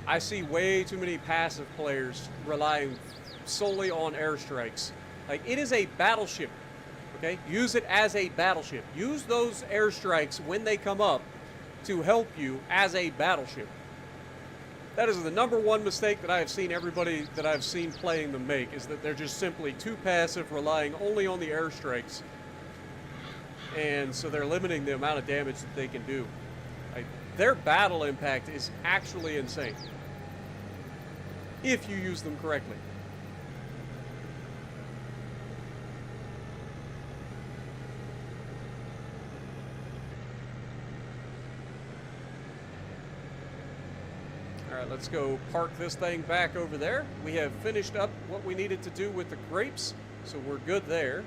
I see way too many passive players relying solely on airstrikes. Like, it is a battleship, okay? Use it as a battleship. Use those airstrikes when they come up to help you as a battleship. That is the #1 mistake that I have seen everybody that I've seen playing them make, is that they're just simply too passive, relying only on the airstrikes. And so they're limiting the amount of damage that they can do. Like, their battle impact is actually insane if you use them correctly. All right, let's go park this thing back over there. We have finished up what we needed to do with the grapes, so we're good there.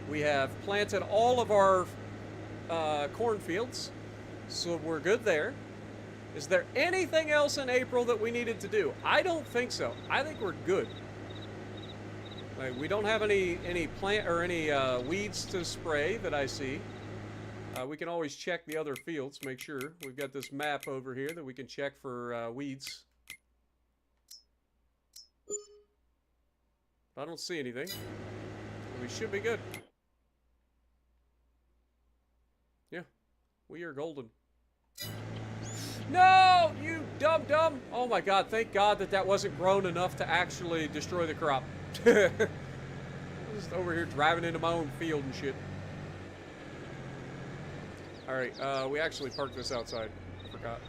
We have planted all of our cornfields, so we're good there. Is there anything else in April that we needed to do? I don't think so. I think we're good. Like, we don't have any plant or any weeds to spray that I see. We can always check the other fields, make sure. We've got this map over here that we can check for weeds. I don't see anything. We should be good. Yeah, we are golden. No, you dumb. Oh my God, thank God that wasn't grown enough to actually destroy the crop. I'm just over here driving into my own field and shit. All right, we actually parked this outside. I forgot.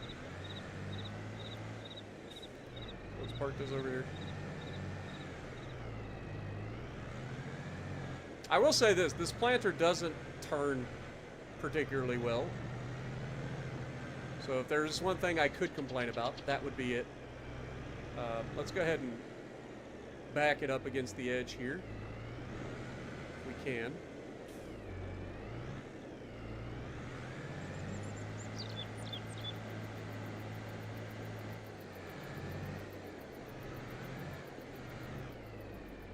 Let's park this over here. I will say this planter doesn't turn particularly well. So if there's one thing I could complain about, that would be it. Let's go ahead and back it up against the edge here. If we can.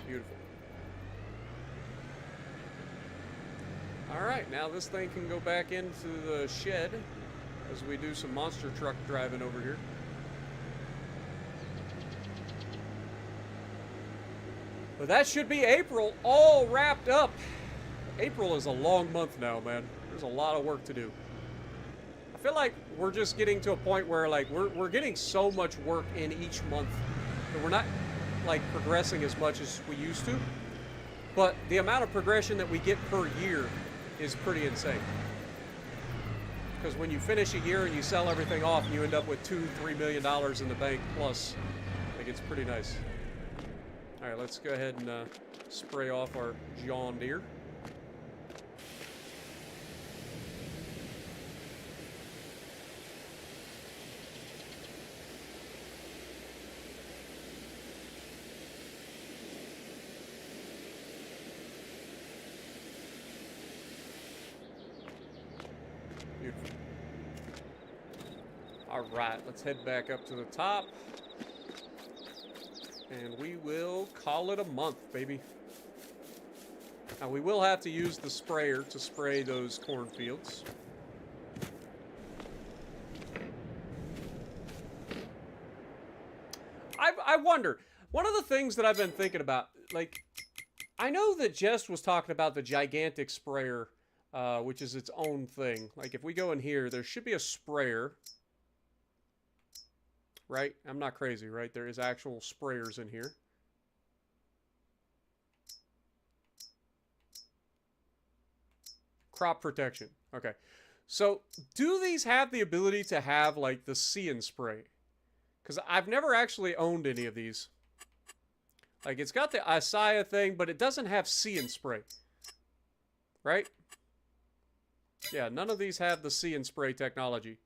Beautiful. Alright, now this thing can go back into the shed as we do some monster truck driving over here. But that should be April all wrapped up. April is a long month now, man. There's a lot of work to do. I feel like we're just getting to a point where, like, we're getting so much work in each month that we're not, like, progressing as much as we used to. But the amount of progression that we get per year is pretty insane. Because when you finish a year and you sell everything off, and you end up with $2-3 million in the bank plus. Like, it's pretty nice. All right, let's go ahead and spray off our John Deere. Beautiful. All right, let's head back up to the top. And we will call it a month, baby. Now, we will have to use the sprayer to spray those cornfields. I wonder, one of the things that I've been thinking about, like, I know that Jess was talking about the gigantic sprayer, which is its own thing. Like, if we go in here, there should be a sprayer. Right? I'm not crazy, right? There is actual sprayers in here. Crop protection. Okay. So, do these have the ability to have, like, the See and Spray? Because I've never actually owned any of these. Like, it's got the Isaiah thing, but it doesn't have See and Spray. Right? Yeah, none of these have the See and Spray technology.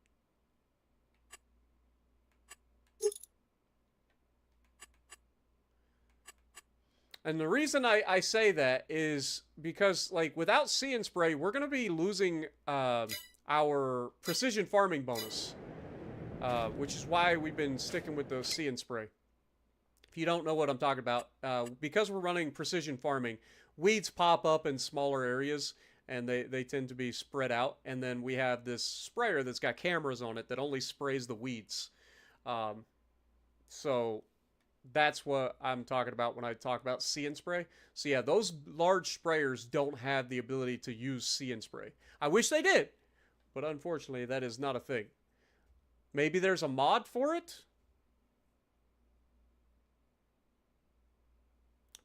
And the reason I say that is because, like, without See and Spray, we're going to be losing our precision farming bonus. Which is why we've been sticking with the See and Spray. If you don't know what I'm talking about, because we're running precision farming, weeds pop up in smaller areas, and they tend to be spread out. And then we have this sprayer that's got cameras on it that only sprays the weeds. So that's what I'm talking about when I talk about See and Spray. So yeah, those large sprayers don't have the ability to use See and Spray. I wish they did, but unfortunately that is not a thing. Maybe there's a mod for it?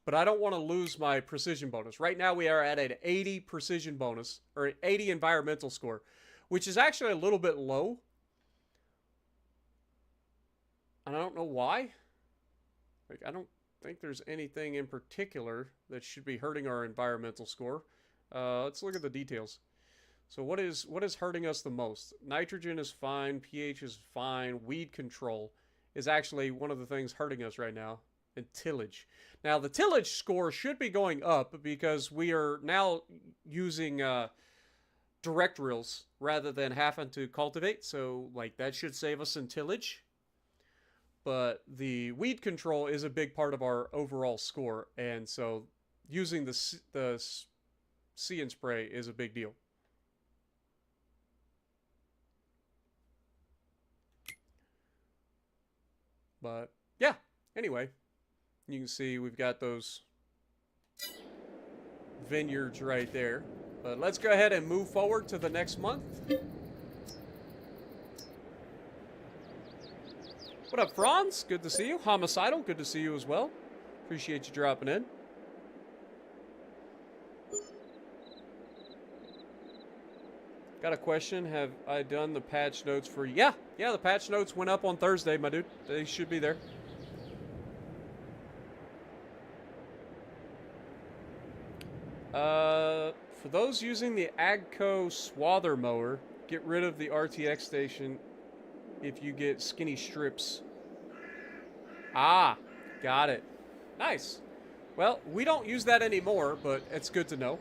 But I don't want to lose my precision bonus. Right now we are at an 80 precision bonus, or an 80 environmental score, which is actually a little bit low. And I don't know why. Like, I don't think there's anything in particular that should be hurting our environmental score. Let's look at the details. So what is hurting us the most? Nitrogen is fine, pH is fine, weed control is actually one of the things hurting us right now, and tillage. Now the tillage score should be going up because we are now using direct drills rather than having to cultivate, so like that should save us in tillage. But the weed control is a big part of our overall score, and so using the See and Spray is a big deal. But yeah, anyway, you can see we've got those vineyards right there. But let's go ahead and move forward to the next month. What up, Franz? Good to see you. Homicidal, good to see you as well. Appreciate you dropping in. Got a question. Have I done the patch notes for you? Yeah, the patch notes went up on Thursday, my dude. They should be there. For those using the Agco Swather mower, get rid of the RTX station if you get skinny strips. Ah, got it. Nice. Well, we don't use that anymore, but it's good to know.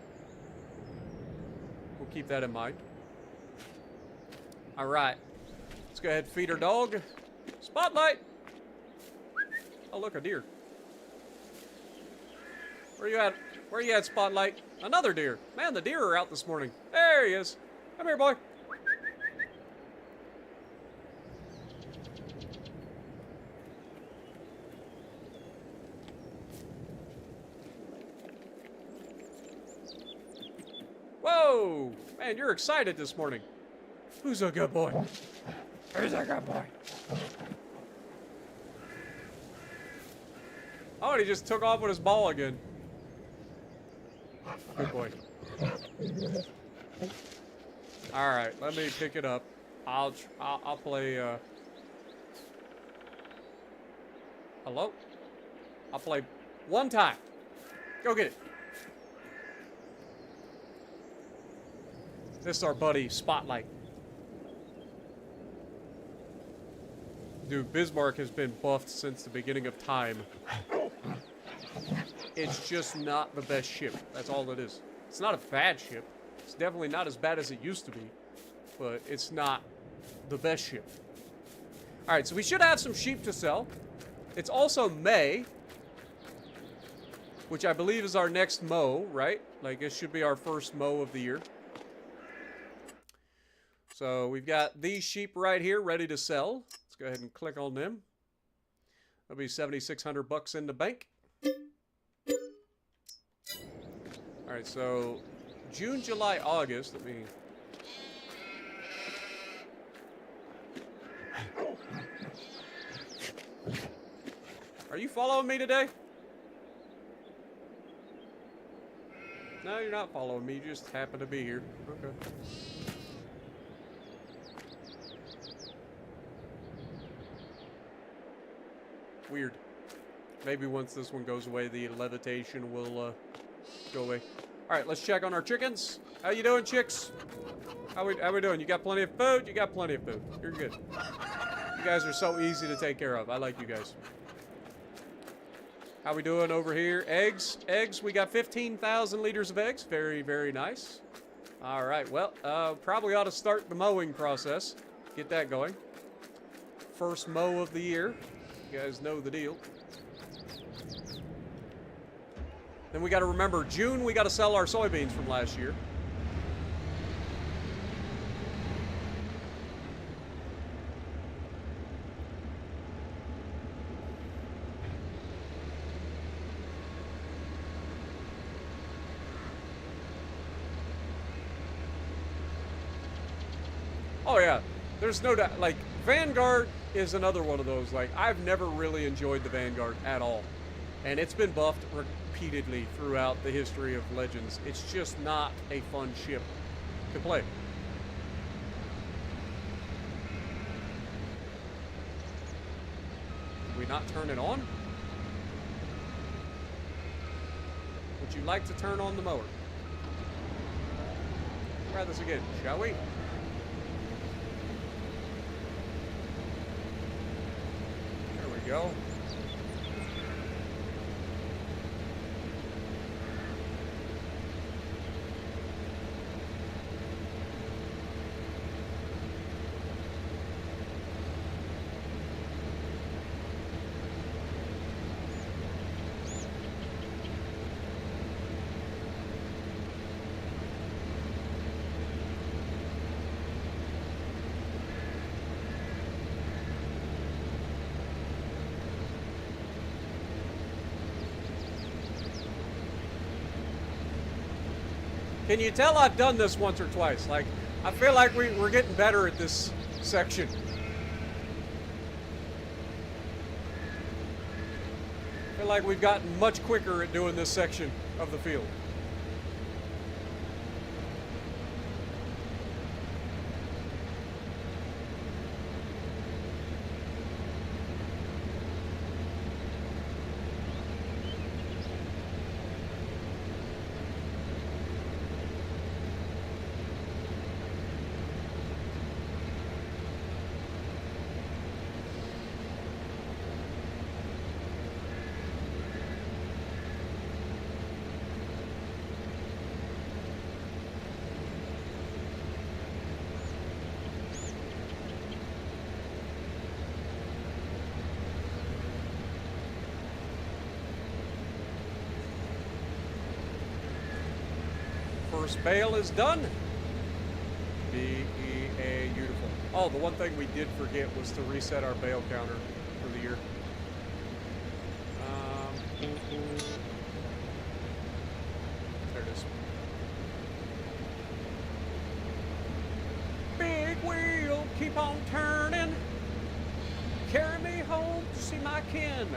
We'll keep that in mind. All right. Let's go ahead and feed our dog. Spotlight! Oh, look, a deer. Where you at? Where you at, Spotlight? Another deer. Man, the deer are out this morning. There he is. Come here, boy. Whoa! Man, you're excited this morning. Who's a good boy? Who's a good boy? Oh, and he just took off with his ball again. Good boy. All right, let me pick it up. I'll play. Hello? I'll play one time. Go get it. This is our buddy Spotlight. Dude, Bismarck has been buffed since the beginning of time. It's just not the best ship. That's all it is. It's not a bad ship. It's definitely not as bad as it used to be. But it's not the best ship. Alright, so we should have some sheep to sell. It's also May, which I believe is our next mow, right? Like, it should be our first mow of the year. So we've got these sheep right here ready to sell. Let's go ahead and click on them. That'll be $7,600 in the bank. All right, so June, July, August. Let me. Are you following me today? No, you're not following me. You just happen to be here. Okay. Weird. Maybe once this one goes away, the levitation will go away. All right, let's check on our chickens. How you doing, chicks? How we doing? You got plenty of food? You got plenty of food. You're good. You guys are so easy to take care of. I like you guys. How we doing over here? Eggs? Eggs, we got 15,000 liters of eggs. Very, very nice. All right, well, probably ought to start the mowing process. Get that going. First mow of the year. You guys know the deal. Then we got to remember, June, we got to sell our soybeans from last year. Oh yeah, there's no doubt. Like, Vanguard is another one of those. Like, I've never really enjoyed the Vanguard at all. And it's been buffed repeatedly throughout the history of Legends. It's just not a fun ship to play. Did we not turn it on? Would you like to turn on the mower? Try this again, shall we? Go. Can you tell I've done this once or twice? Like, I feel like we're getting better at this section. I feel like we've gotten much quicker at doing this section of the field. First bale is done. B-E-A, beautiful. Oh, the one thing we did forget was to reset our bale counter for the year. There it is. Big wheel, keep on turning. Carry me home to see my kin.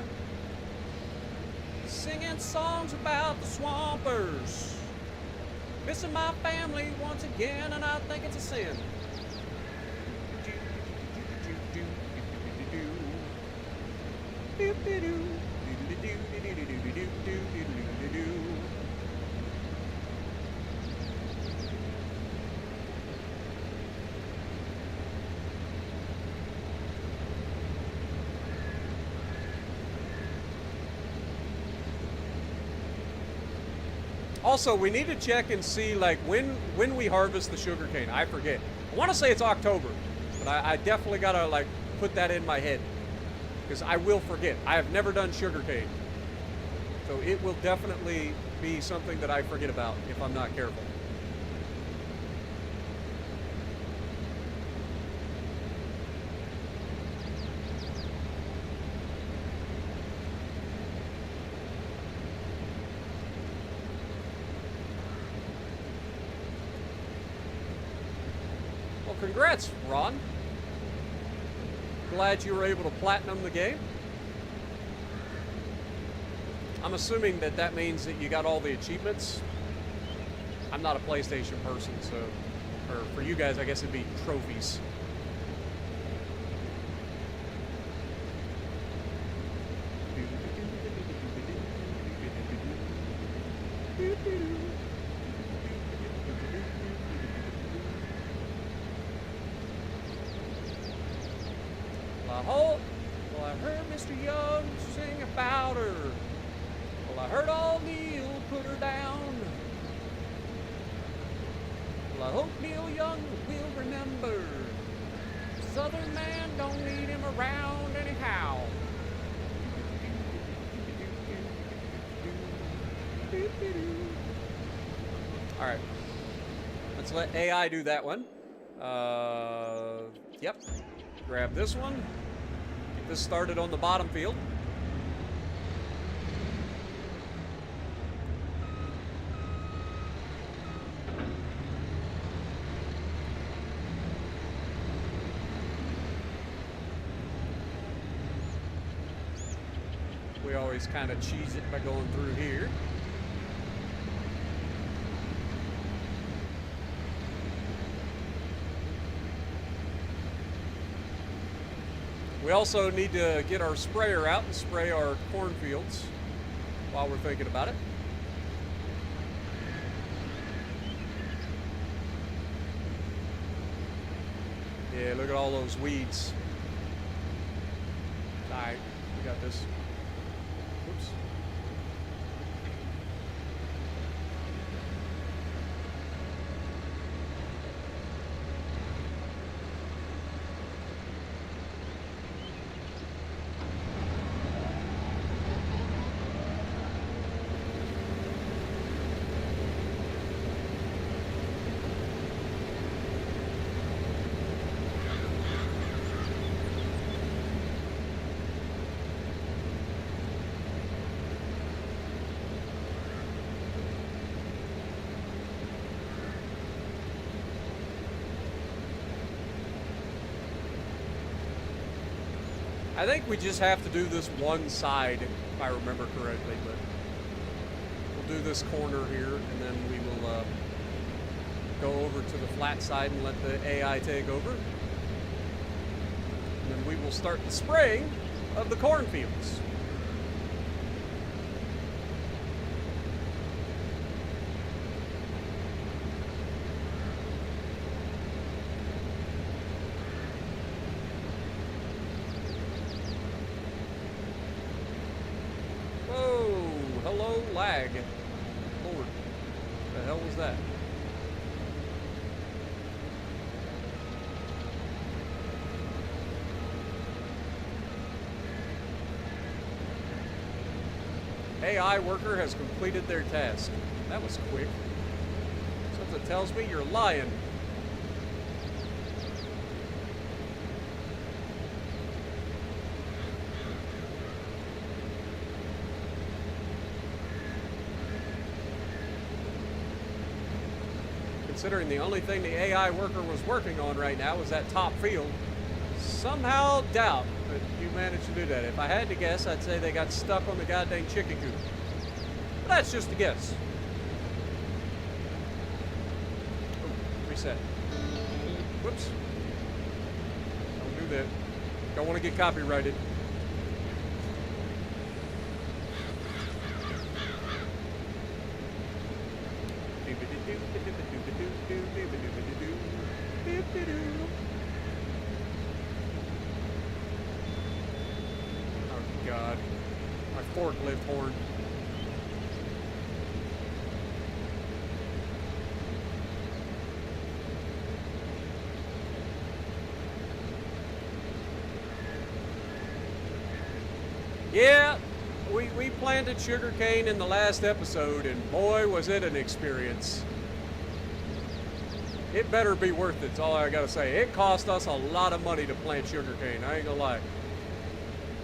Singing songs about the swampers. Missing my family once again, and I think it's a sin. Also, we need to check and see like when we harvest the sugarcane. I forget. I want to say it's October, but I definitely gotta like put that in my head because I will forget. I have never done sugarcane, so it will definitely be something that I forget about if I'm not careful. Congrats, Ron. Glad you were able to platinum the game. I'm assuming that that means that you got all the achievements. I'm not a PlayStation person, so, or for you guys, I guess it'd be trophies. Well, I heard Mr. Young sing about her. Well, I heard old Neil put her down. Well, I hope Neil Young will remember. Southern man don't need him around anyhow. All right, let's let AI do that one. Yep. Grab this one. Get this started on the bottom field. We always kind of cheese it by going through here. We also need to get our sprayer out and spray our cornfields while we're thinking about it. Yeah, look at all those weeds. All right, we got this. Whoops. I think we just have to do this one side, if I remember correctly, but we'll do this corner here, and then we will go over to the flat side and let the AI take over. And then we will start the spraying of the cornfields. Hello, lag. Lord, the hell was that? AI worker has completed their task. That was quick. Something tells me you're lying. Considering the only thing the AI worker was working on right now was that top field, somehow doubt that you managed to do that. If I had to guess, I'd say they got stuck on the goddamn chicken coop. But that's just a guess. reset. Whoops. Don't do that. Don't want to get copyrighted. Oh God, my forklift horn. Yeah, we planted sugarcane in the last episode, and boy, was it an experience. It better be worth it, that's all I gotta say. It cost us a lot of money to plant sugarcane, I ain't gonna lie.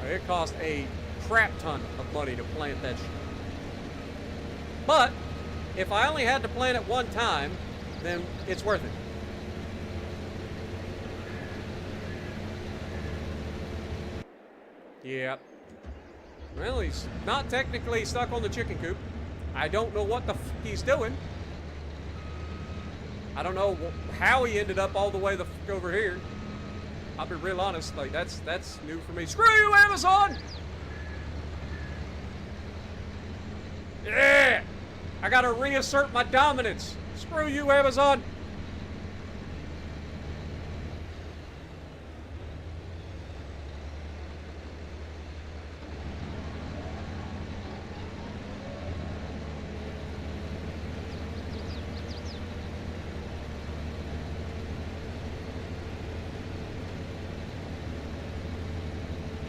It cost a crap ton of money to plant that shit. But, if I only had to plant it one time, then it's worth it. Yep. Well, he's not technically stuck on the chicken coop. I don't know what the f he's doing. I don't know how he ended up all the way the f over here. I'll be real honest, like that's new for me. Screw you, Amazon! Yeah! I gotta reassert my dominance. Screw you, Amazon!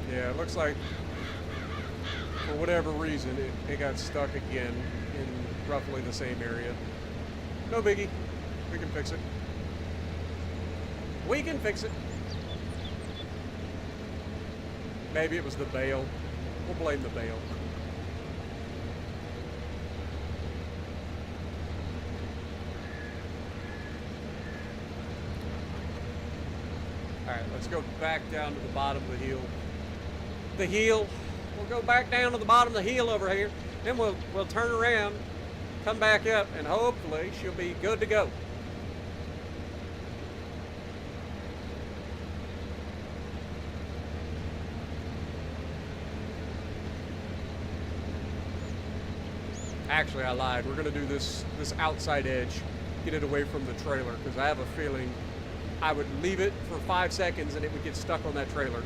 Yeah, it looks like, for whatever reason, it got stuck again in roughly the same area. No biggie. We can fix it. We can fix it. Maybe it was the bale. We'll blame the bale. Alright, let's go back down to the bottom of the hill. The hill. We'll go back down to the bottom of the hill over here. Then we'll turn around, come back up, and hopefully she'll be good to go. Actually, I lied. We're gonna do this outside edge, get it away from the trailer, because I have a feeling I would leave it for 5 seconds and it would get stuck on that trailer.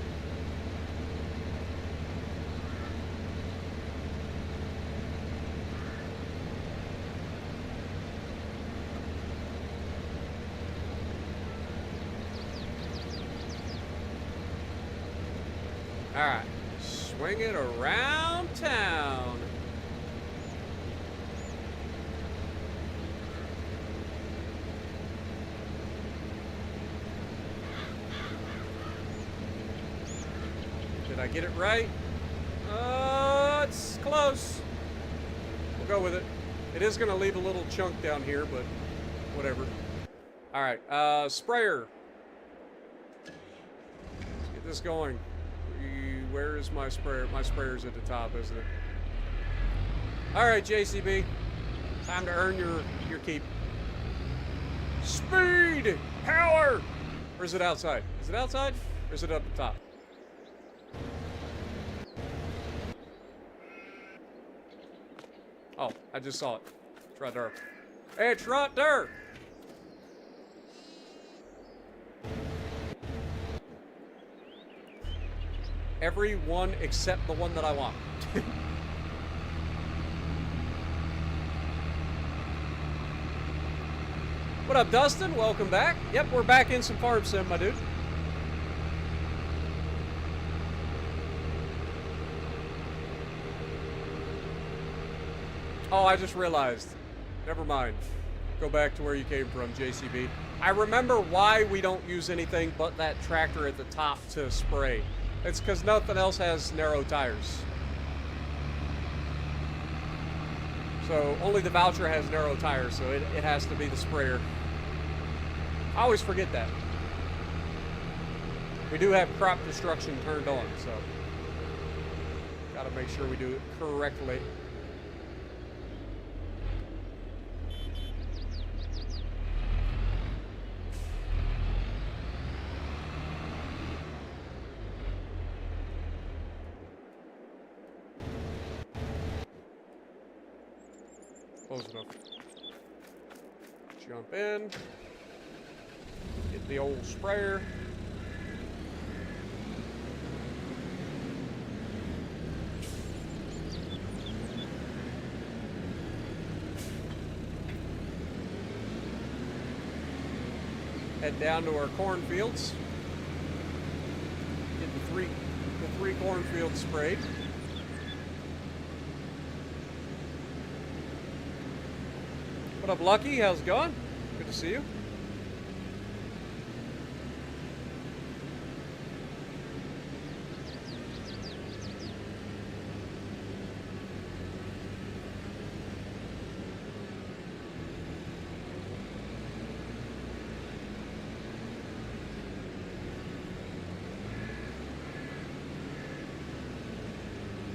Alright, swing it around town. Did I get it right? It's close. We'll go with it. It is going to leave a little chunk down here, but whatever. Alright, sprayer. Let's get this going. Where is my sprayer? My sprayer's at the top, isn't it? Alright, JCB. Time to earn your keep. Speed! Power! Or is it outside? Is it outside? Or is it up the top? Oh, I just saw it. It's right there. It's right there! Every one except the one that I want. What up, Dustin? Welcome back. Yep, we're back in some farm sim, my dude. Oh, I just realized. Never mind. Go back to where you came from, JCB. I remember why we don't use anything but that tractor at the top to spray. It's because nothing else has narrow tires. So only the Voucher has narrow tires, so it has to be the sprayer. I always forget that. We do have crop destruction turned on, so gotta make sure we do it correctly. Close enough. Jump in. Get the old sprayer. Head down to our cornfields. Get the three cornfields sprayed. What up, Lucky? How's it going? Good to see you.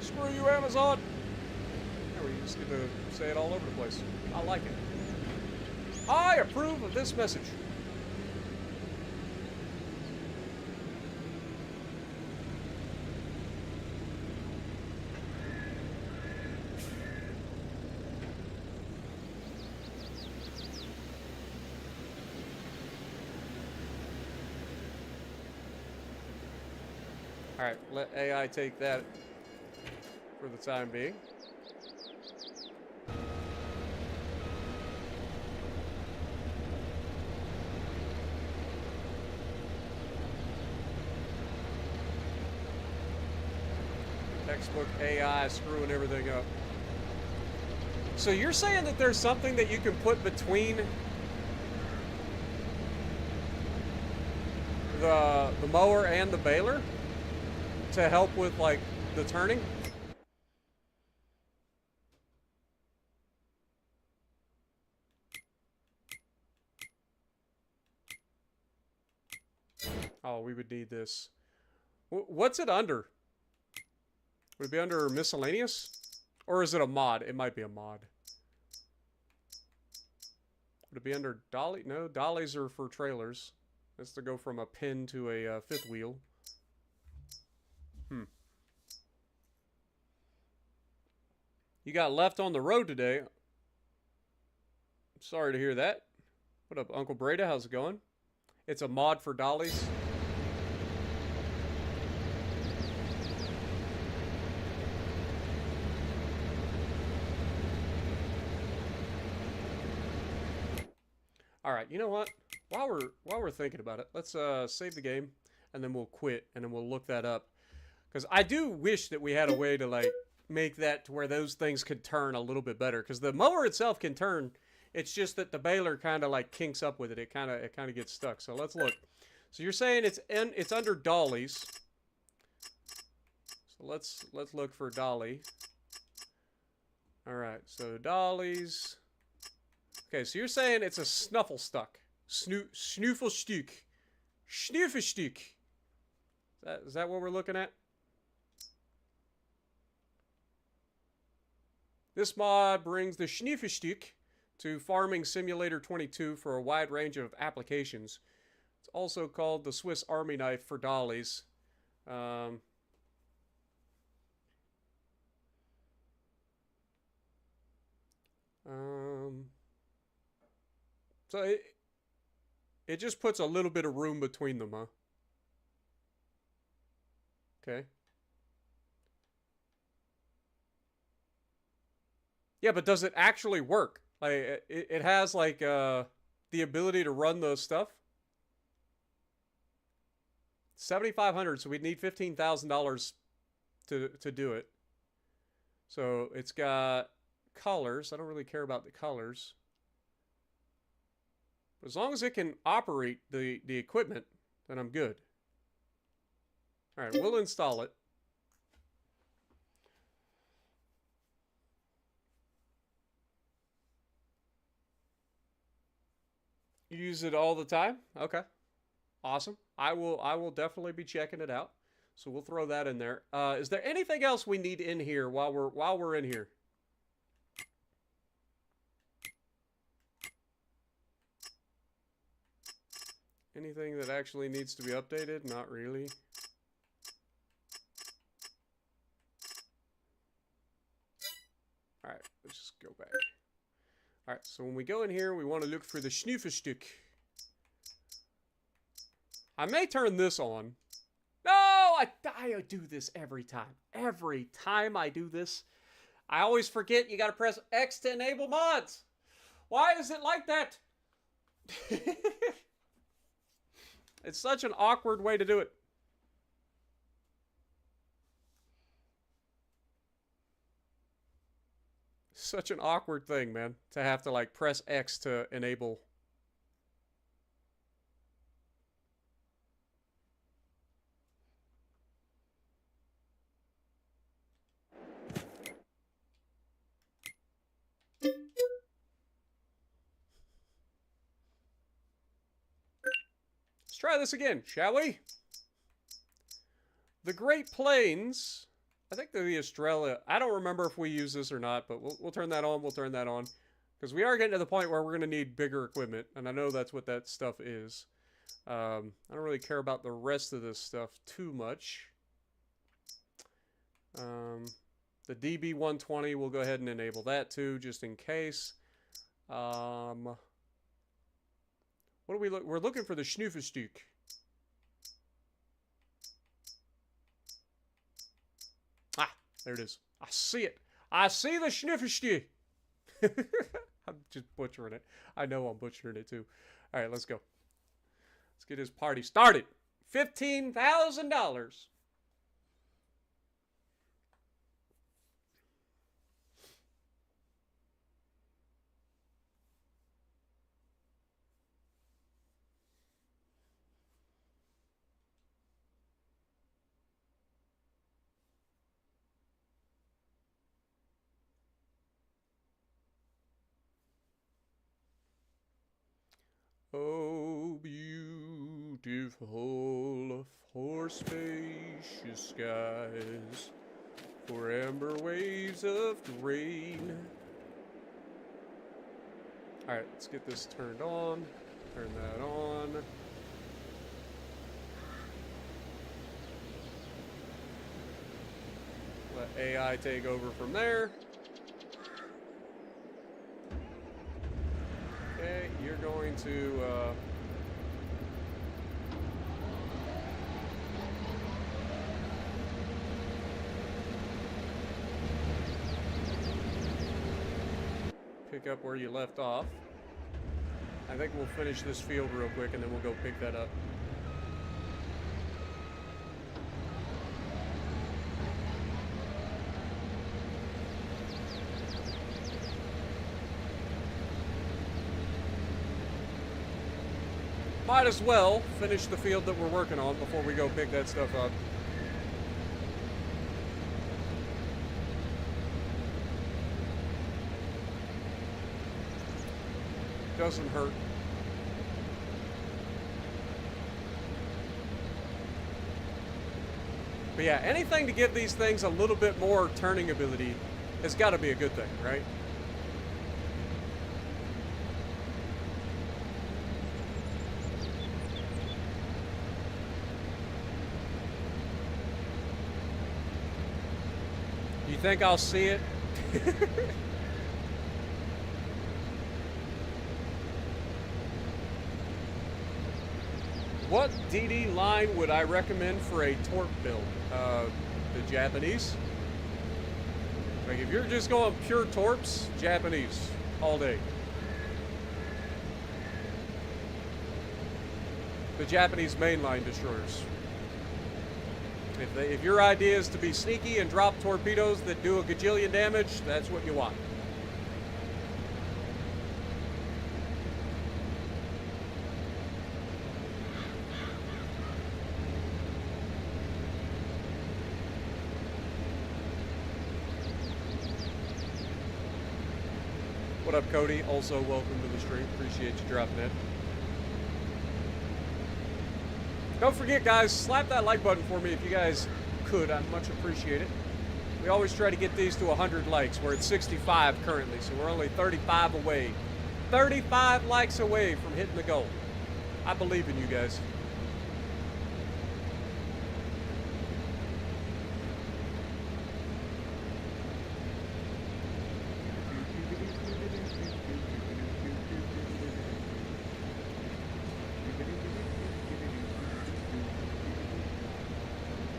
Screw you, Amazon! There, we just get to say it all over the place. I like it. I approve of this message. Alright, let AI take that for the time being. Textbook AI screwing everything up. So you're saying that there's something that you can put between the mower and the baler to help with like the turning? Oh, we would need this. What's it under? Would it be under miscellaneous? Or is it a mod? It might be a mod. Would it be under dolly? No, dollies are for trailers. That's to go from a pin to a fifth wheel. You got left on the road today. Sorry to hear that. What up, Uncle Breda? How's it going? It's a mod for dollies. All right, you know what? While we're thinking about it, let's save the game and then we'll quit and then we'll look that up. Because I do wish that we had a way to like make that to where those things could turn a little bit better. Because the mower itself can turn. It's just that the baler kind of like kinks up with it. It kind of gets stuck. So let's look. So you're saying it's under dollies. So let's look for dolly. All right, so dollies. Okay, so you're saying it's a snuffelstuck. Snuffelstuck. Snuffelstuck. Is that what we're looking at? This mod brings the Snuffelstuck to Farming Simulator 22 for a wide range of applications. It's also called the Swiss Army knife for dollies. So it just puts a little bit of room between them, huh? Okay. Yeah, but does it actually work? Like it has like the ability to run those stuff. 7,500, so we'd need $15,000 to do it. So it's got colors. I don't really care about the colors. But as long as it can operate the equipment, then I'm good. All right, we'll install it. You use it all the time? Okay. Awesome. I will definitely be checking it out. So we'll throw that in there. Is there anything else we need in here while we're in here? Anything that actually needs to be updated? Not really. All right, let's just go back. Alright, so when we go in here, we want to look for the Schnuffelstück. I may turn this on. No! I do this every time. Every time I do this, I always forget you gotta press X to enable mods. Why is it like that? It's such an awkward way to do it. Such an awkward thing, man, to have to like press X to enable. Let's try this again, shall we? The Great Plains. I think they're the Australia. I don't remember if we use this or not, but we'll turn that on. We'll turn that on. Because we are getting to the point where we're going to need bigger equipment. And I know that's what that stuff is. I don't really care about the rest of this stuff too much. The DB120, we'll go ahead and enable that too, just in case. What do we look? We're looking for the Schnuffelstück. There it is. I see it. I see the Schnuffelstück. I'm just butchering it. I know I'm butchering it too. All right, let's go. Let's get this party started. $15,000. Oh, beautiful for spacious skies, for amber waves of grain. Alright, let's get this turned on. Turn that on. Let AI take over from there. Okay, you're going to, pick up where you left off. I think we'll finish this field real quick and then we'll go pick that up. Might as well finish the field that we're working on before we go pick that stuff up. Doesn't hurt. But yeah, anything to give these things a little bit more turning ability has got to be a good thing, right? You think I'll see it? What DD line would I recommend for a torp build? The Japanese. Like if you're just going pure torps, Japanese all day. The Japanese mainline destroyers. If your idea is to be sneaky and drop torpedoes that do a gajillion damage, that's what you want. What up, Cody? Also, welcome to the stream. Appreciate you dropping in. Don't forget, guys, slap that like button for me if you guys could. I'd much appreciate it. We always try to get these to 100 likes. We're at 65 currently, so we're only 35 away. 35 likes away from hitting the goal. I believe in you guys.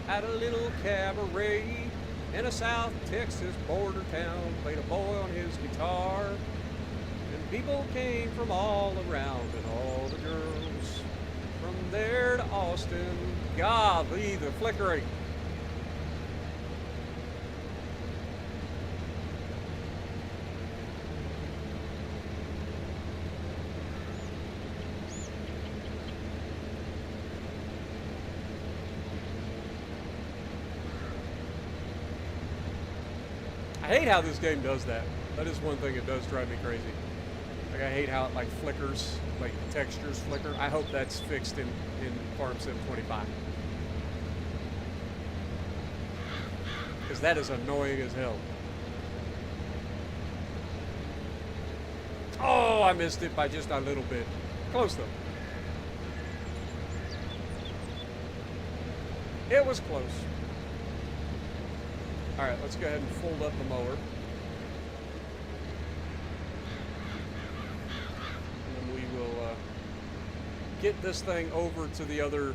at a little cabaret in a South Texas border town. Played a boy on his guitar, and people came from all around, and all the girls from there to Austin. Golly, the flickering. I hate how this game does that. That is one thing that does drive me crazy. Like, I hate how it like flickers, like the textures flicker. I hope that's fixed in Farm Sim 25. Because that is annoying as hell. Oh, I missed it by just a little bit. Close though. It was close. Alright, let's go ahead and fold up the mower. And then we will get this thing over to the other.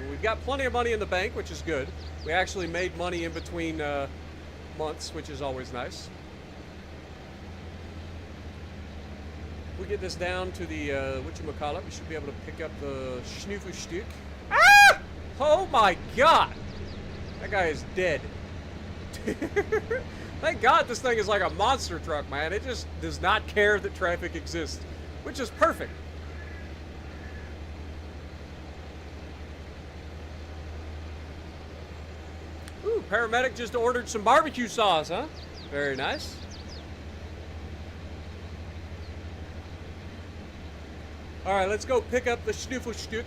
We've got plenty of money in the bank, which is good. We actually made money in between months, which is always nice. We get this down to the, whatchamacallit, we should be able to pick up the Schnuffelstück. Ah! Oh my god! That guy is dead. Thank god this thing is like a monster truck, man. It just does not care that traffic exists, which is perfect. Ooh, paramedic just ordered some barbecue sauce, huh? Very nice. Alright, let's go pick up the Schnuffelstück.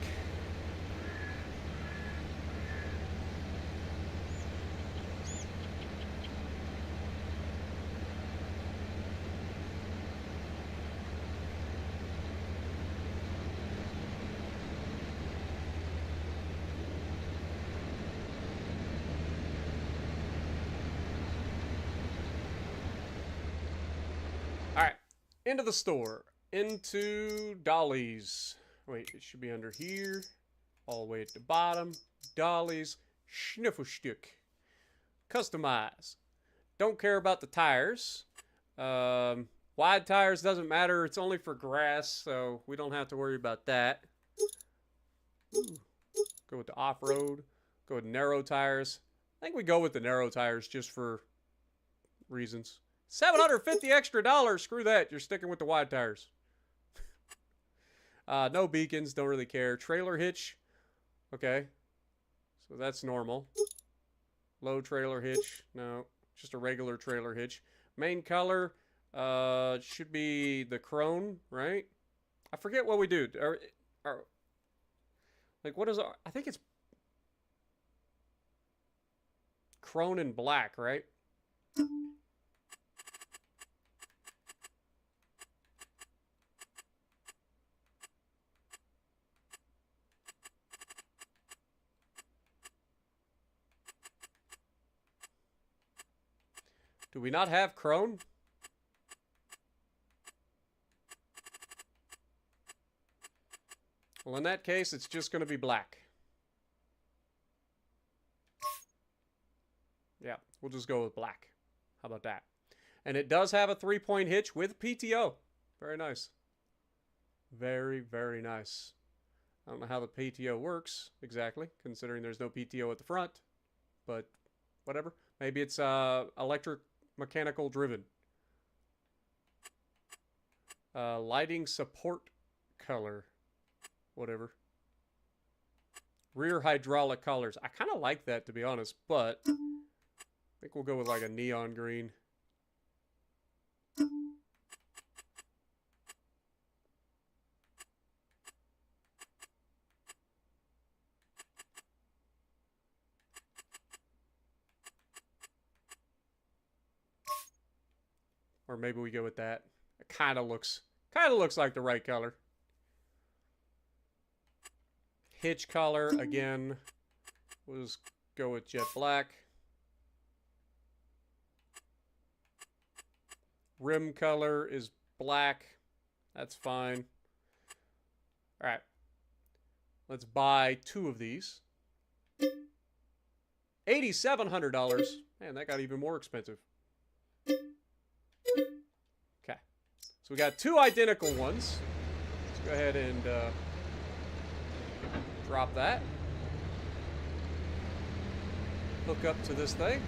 Alright, into the store. Into Dolly's. Wait, it should be under here. All the way at the bottom. Dolly's Schnuffelstück. Customize. Don't care about the tires. Wide tires doesn't matter. It's only for grass, so we don't have to worry about that. Ooh. Go with the off-road. Go with narrow tires. I think we go with the narrow tires just for reasons. $750 extra. Screw that. You're sticking with the wide tires. No beacons. Don't really care. Trailer hitch. Okay. So that's normal. Low trailer hitch. No. Just a regular trailer hitch. Main color. Should be the chrome, right? I forget what we do. Like, what is our... I think it's chrome and black, right? Do we not have chrome? Well, in that case, it's just going to be black. Yeah, we'll just go with black. How about that? And it does have a 3-point hitch with PTO. Very nice. Very, very nice. I don't know how the PTO works exactly, considering there's no PTO at the front. But whatever. Maybe it's electric mechanical driven. Lighting support color. Whatever. Rear hydraulic colors. I kind of like that, to be honest, but I think we'll go with like a neon green. Or maybe we go with that. It kind of looks like the right color. Hitch color, again, we'll just go with jet black. Rim color is black. That's fine. All right. Let's buy 2 of these. $8,700. Man, that got even more expensive. Okay. So we got 2 identical ones. Let's go ahead and drop that. Hook up to this thing.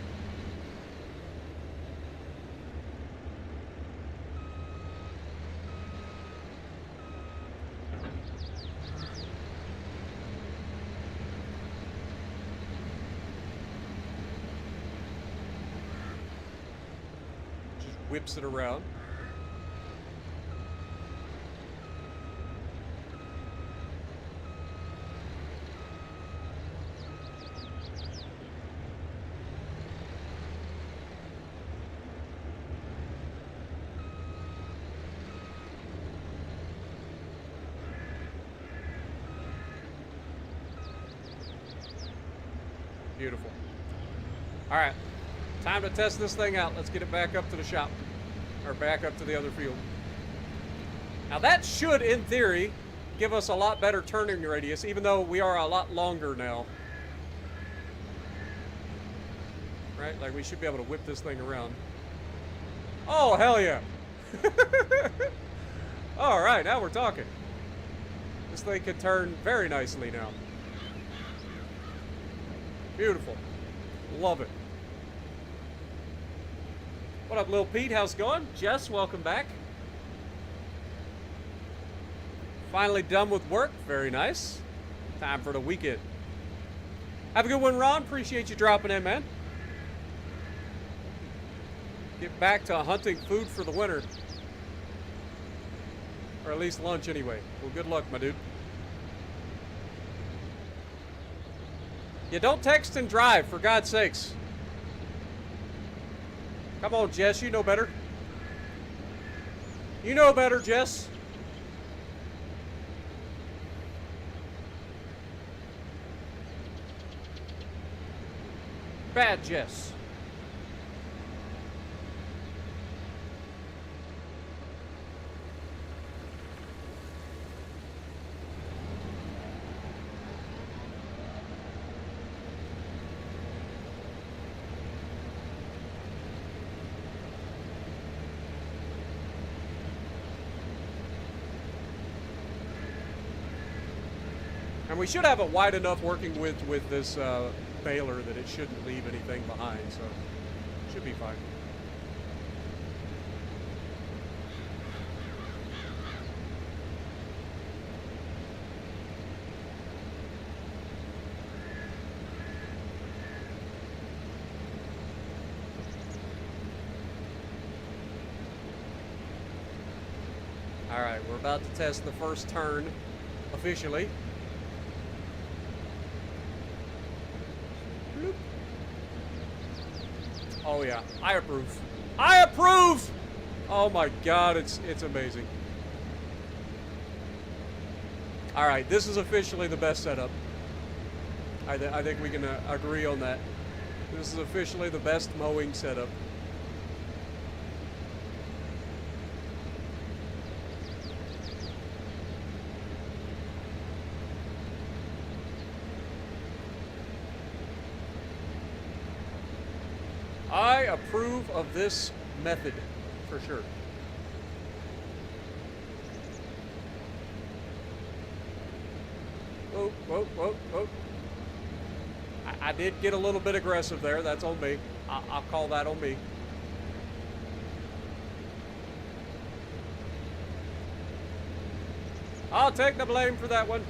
Just whips it around. Beautiful. All right, time to test this thing out. Let's get it back up to the shop, or back up to the other field. Now that should, in theory, give us a lot better turning radius, even though we are a lot longer now. Right? Like, we should be able to whip this thing around. Oh, hell yeah. All right, now we're talking. This thing can turn very nicely now. Beautiful. Love it. What up, Lil Pete? How's it going? Jess, welcome back. Finally done with work. Very nice. Time for the weekend. Have a good one, Ron. Appreciate you dropping in, man. Get back to hunting food for the winter. Or at least lunch, anyway. Well, good luck, my dude. Yeah, don't text and drive, for God's sakes. Come on, Jess, you know better. You know better, Jess. Bad Jess. And we should have it wide enough working with this baler that it shouldn't leave anything behind, so it should be fine. All right, we're about to test the first turn officially. Oh yeah, I approve. I approve! Oh my God, it's amazing. All right, this is officially the best setup. I think we can agree on that. This is officially the best mowing setup. I approve of this method, for sure. Whoa, whoa, whoa, whoa. I did get a little bit aggressive there. That's on me. I'll call that on me. I'll take the blame for that one.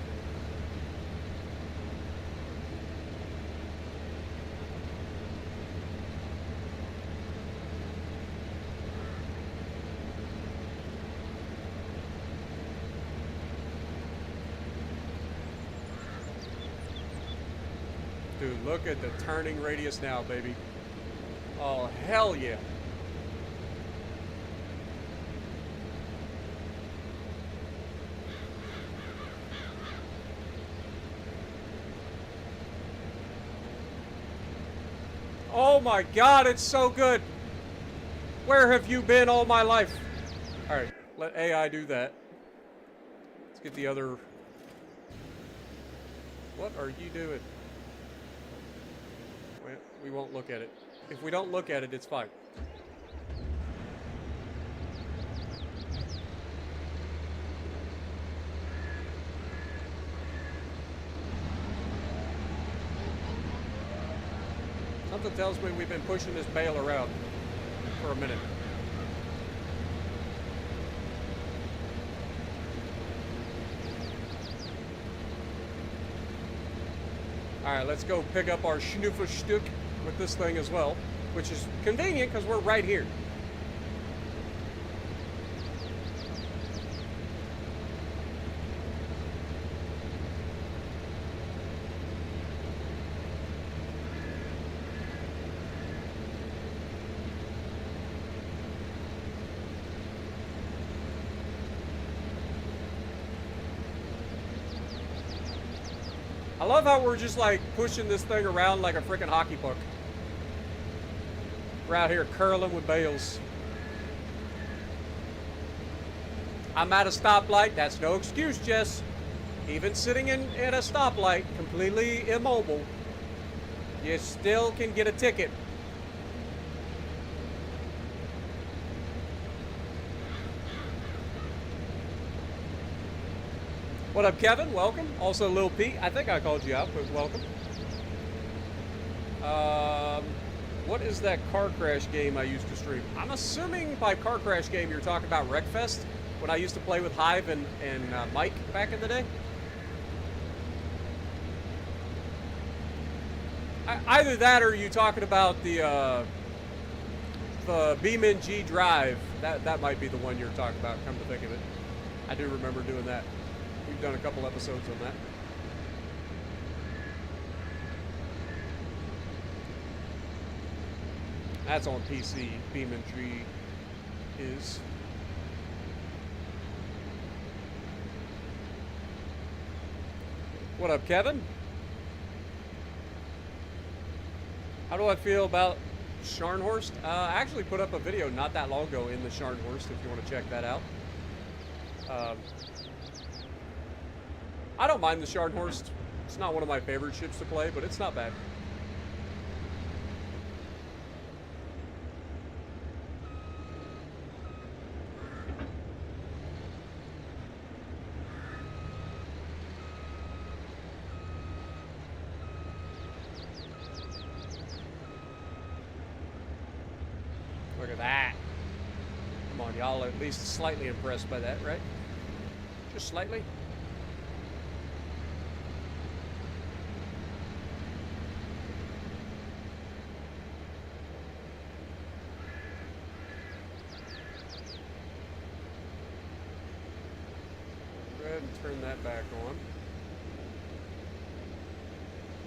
Dude, look at the turning radius now, baby. Oh, hell yeah. Oh my God, it's so good. Where have you been all my life? All right, let AI do that. Let's get the other What are you doing? Well, we won't look at it. If we don't look at it, it's fine. Something tells me we've been pushing this bale around for a minute. Alright, let's go pick up our Schnuffelstück with this thing as well, which is convenient because we're right here. I love how we're just like pushing this thing around like a freaking hockey puck. We're out here curling with bales. I'm at a stoplight. That's no excuse, Jess. Even sitting in at a stoplight, completely immobile, you still can get a ticket. What up, Kevin? Welcome. Also, Lil Pete. I think I called you out, but welcome. What is that car crash game I used to stream? I'm assuming by car crash game you're talking about Wreckfest, when I used to play with Hive and Mike back in the day. Either that, or are you talking about the Beeman G Drive? That might be the one you're talking about. Come to think of it, I do remember doing that. We've done a couple episodes on that. That's on PC. Beeman G is. What up, Kevin? How do I feel about Scharnhorst? I actually put up a video not that long ago in the Scharnhorst if you want to check that out. I don't mind the Scharnhorst. It's not one of my favorite ships to play, but it's not bad. Look at that. Come on, y'all are at least slightly impressed by that, right? Just slightly. Go ahead and turn that back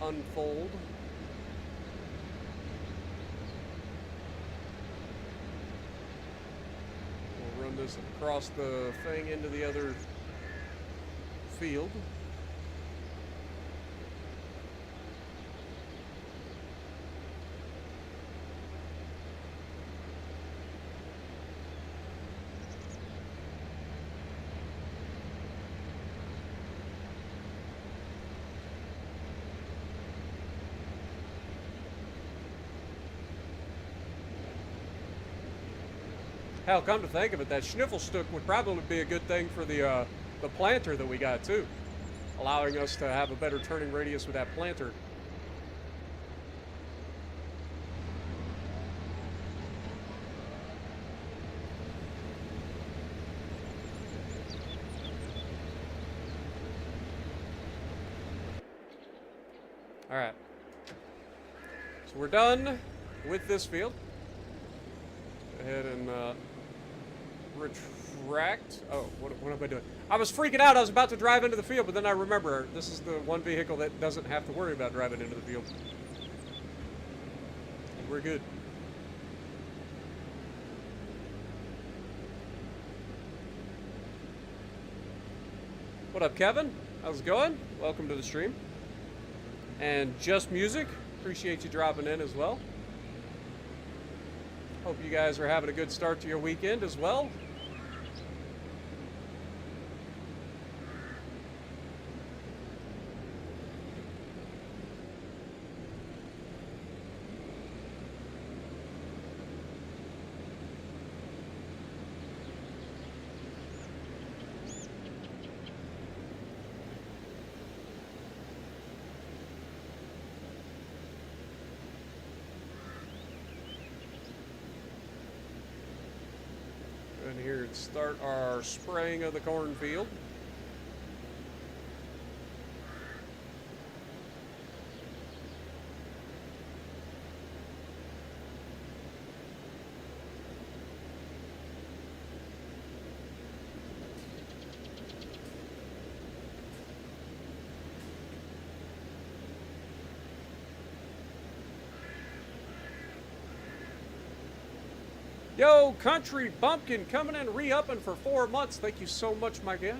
on. Unfold. We'll run this across the thing into the other field. Hell, come to think of it, that Schnuffelstück would probably be a good thing for the planter that we got too, allowing us to have a better turning radius with that planter. All right, so we're done with this field. Go ahead and retract. Oh, what am I doing? I was freaking out. I was about to drive into the field, but then I remember this is the one vehicle that doesn't have to worry about driving into the field. And we're good. What up, Kevin? How's it going? Welcome to the stream. And Just Music, appreciate you dropping in as well. Hope you guys are having a good start to your weekend as well. in here and start our spraying of the cornfield. Yo, Country Bumpkin coming in re-upping for 4 months. Thank you so much, my guy.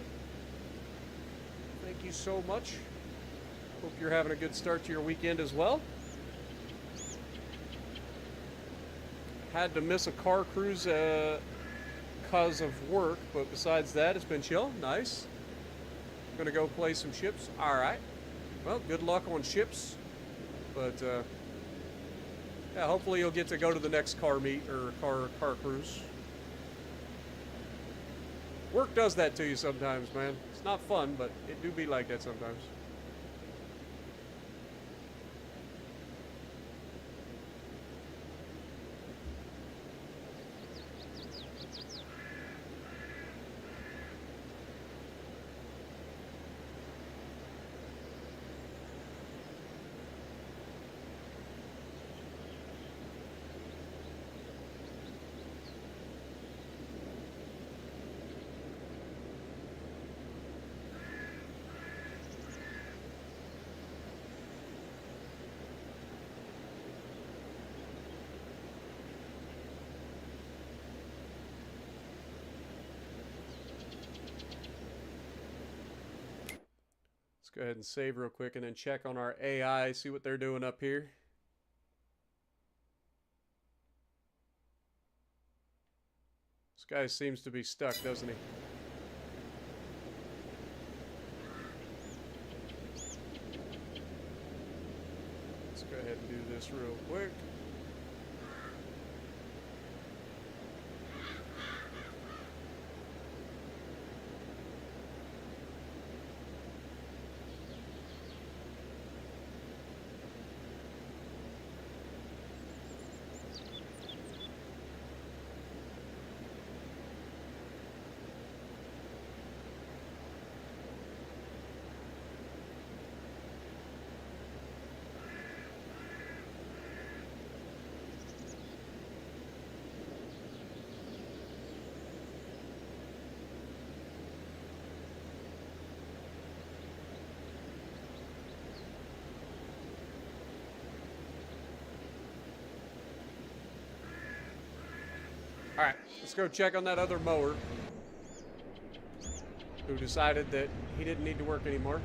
Thank you so much. Hope you're having a good start to your weekend as well. Had to miss a car cruise because of work, but besides that, it's been chill. Nice. Gonna go play some ships. All right. Well, good luck on ships. But yeah, hopefully you'll get to go to the next car meet or car cruise. Work does that to you sometimes, man. It's not fun, but it do be like that sometimes. Go ahead and save real quick and then check on our AI, see what they're doing up here. This guy seems to be stuck, doesn't he? Let's go ahead and do this real quick. Alright, let's go check on that other mower who decided that he didn't need to work anymore.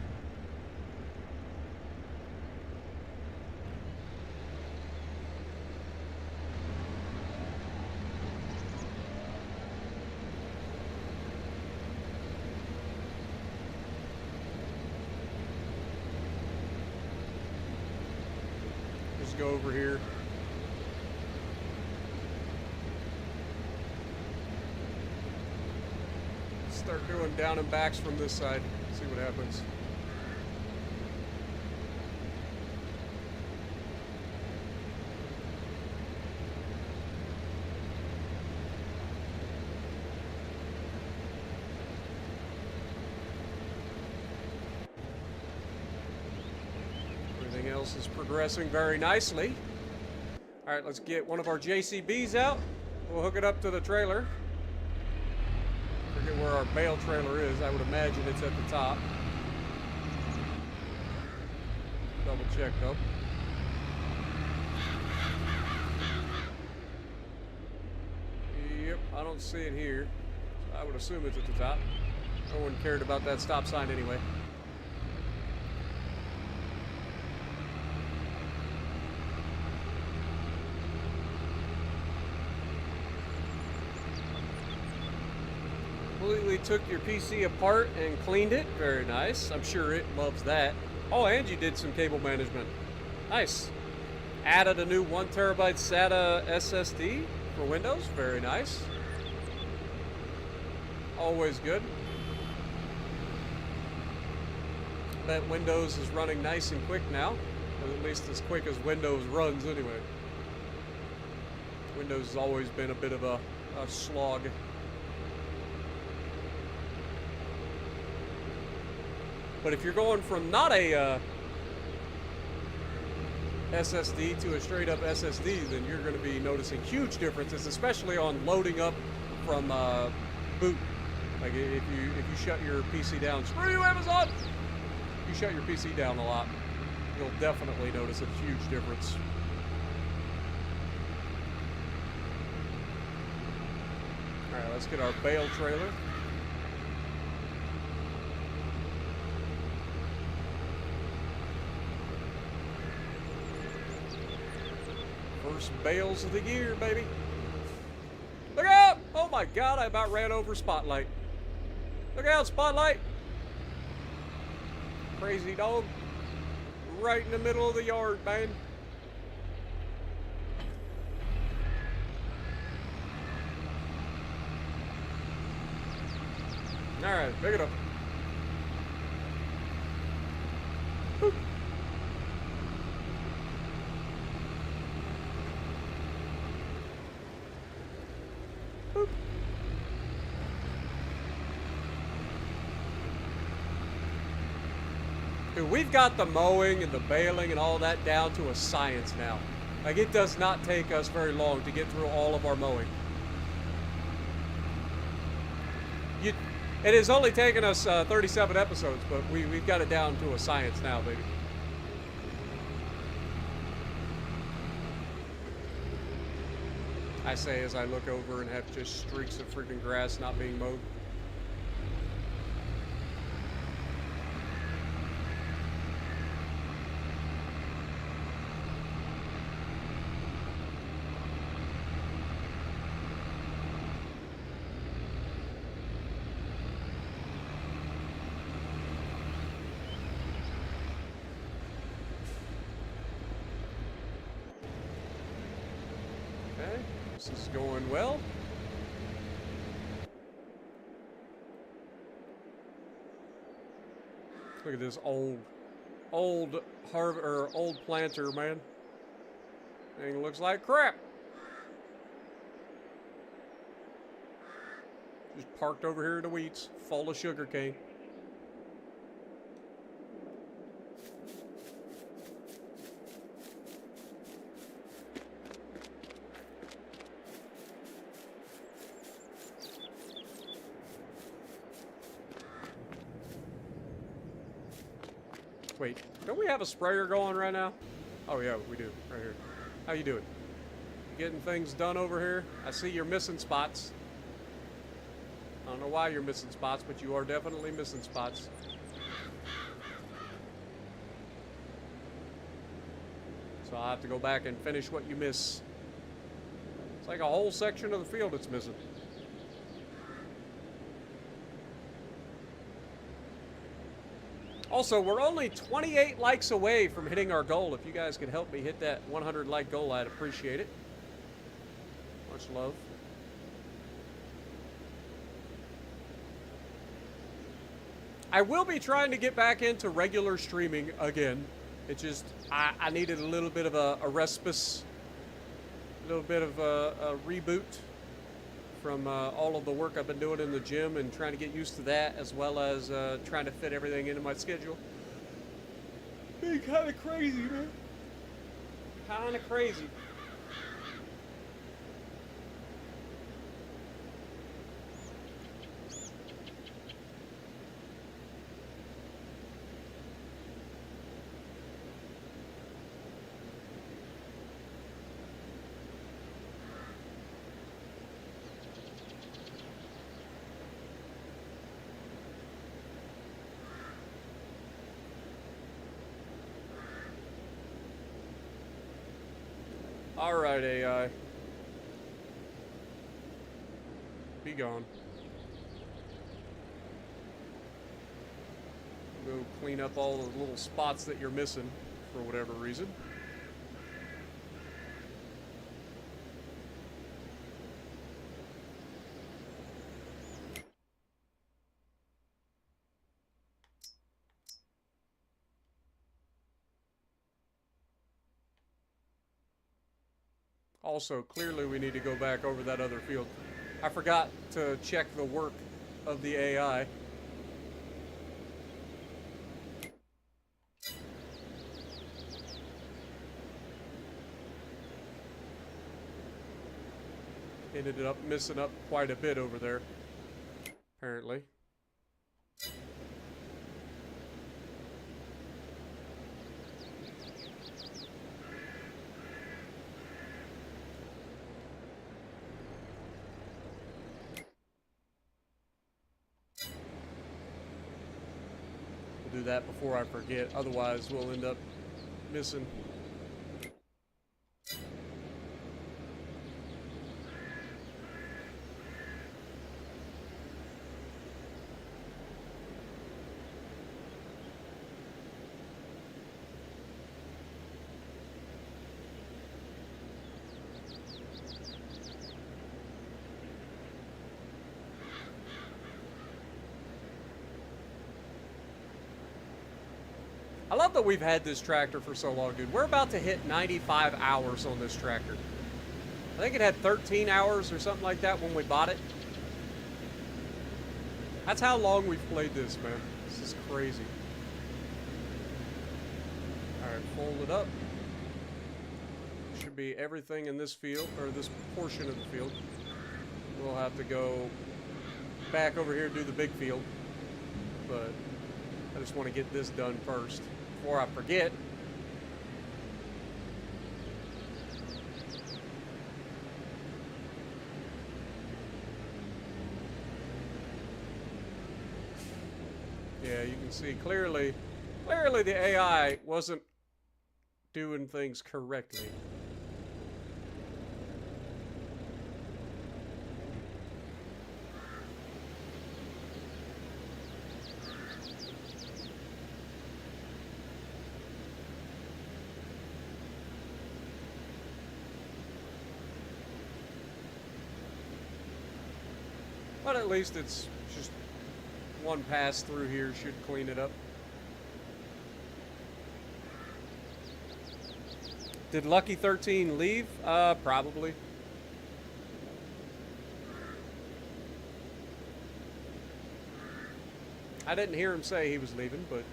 Just go over here. Start doing down and backs from this side. See what happens. Everything else is progressing very nicely. All right, let's get one of our JCBs out. We'll hook it up to the trailer. Forget where our bale trailer is. I would imagine it's at the top. Double check though. Yep, I don't see it here. So I would assume it's at the top. No one cared about that stop sign anyway. Completely took your PC apart and cleaned it. Very nice. I'm sure it loves that. Oh, and you did some cable management. Nice. Added a new 1 terabyte SATA SSD for Windows. Very nice. Always good. Bet Windows is running nice and quick now. Or at least as quick as Windows runs anyway. Windows has always been a bit of a slog. But if you're going from not a SSD to a straight up SSD, then you're going to be noticing huge differences, especially on loading up from boot. Like if you shut your PC down, screw you, Amazon! If you shut your PC down a lot, you'll definitely notice a huge difference. All right, let's get our bale trailer. First bales of the year, baby. Look out! Oh my God, I about ran over Spotlight. Look out, Spotlight! Crazy dog. Right in the middle of the yard, man. Alright, pick it up. Boop. Boop. Dude, we've got the mowing and the baling and all that down to a science now. Like, it does not take us very long to get through all of our mowing. It has only taken us 37 episodes, but we've got it down to a science now, baby. I say as I look over and have just streaks of freaking grass not being mowed. Okay, this is going well. Look at this old planter, man. Thing looks like crap. Just parked over here in the weeds, full of sugar cane. Wait, don't we have a sprayer going right now? Oh yeah, we do, right here. How you doing? Getting things done over here? I see you're missing spots. I don't know why you're missing spots, but you are definitely missing spots. So I'll have to go back and finish what you miss. It's like a whole section of the field it's missing. Also, we're only 28 likes away from hitting our goal. If you guys could help me hit that 100 like goal, I'd appreciate it. Much love. I will be trying to get back into regular streaming again. It just, I needed a little bit of a respite, a little bit of a reboot from all of the work I've been doing in the gym and trying to get used to that, as well as trying to fit everything into my schedule. Being kind of crazy, man. Kind of crazy. Alright, AI. Be gone. Go clean up all the little spots that you're missing for whatever reason. Also, clearly we need to go back over that other field. I forgot to check the work of the AI. Ended up missing up quite a bit over there, apparently. We'll do that before I forget, otherwise we'll end up missing. I love that we've had this tractor for so long, dude. We're about to hit 95 hours on this tractor. I think it had 13 hours or something like that when we bought it. That's how long we've played this, man. This is crazy. Alright, fold it up. Should be everything in this field, or this portion of the field. We'll have to go back over here and do the big field. But I just want to get this done first before I forget. Yeah, you can see clearly the AI wasn't doing things correctly. But at least it's just one pass through here should clean it up. Did Lucky 13 leave? Probably. I didn't hear him say he was leaving, but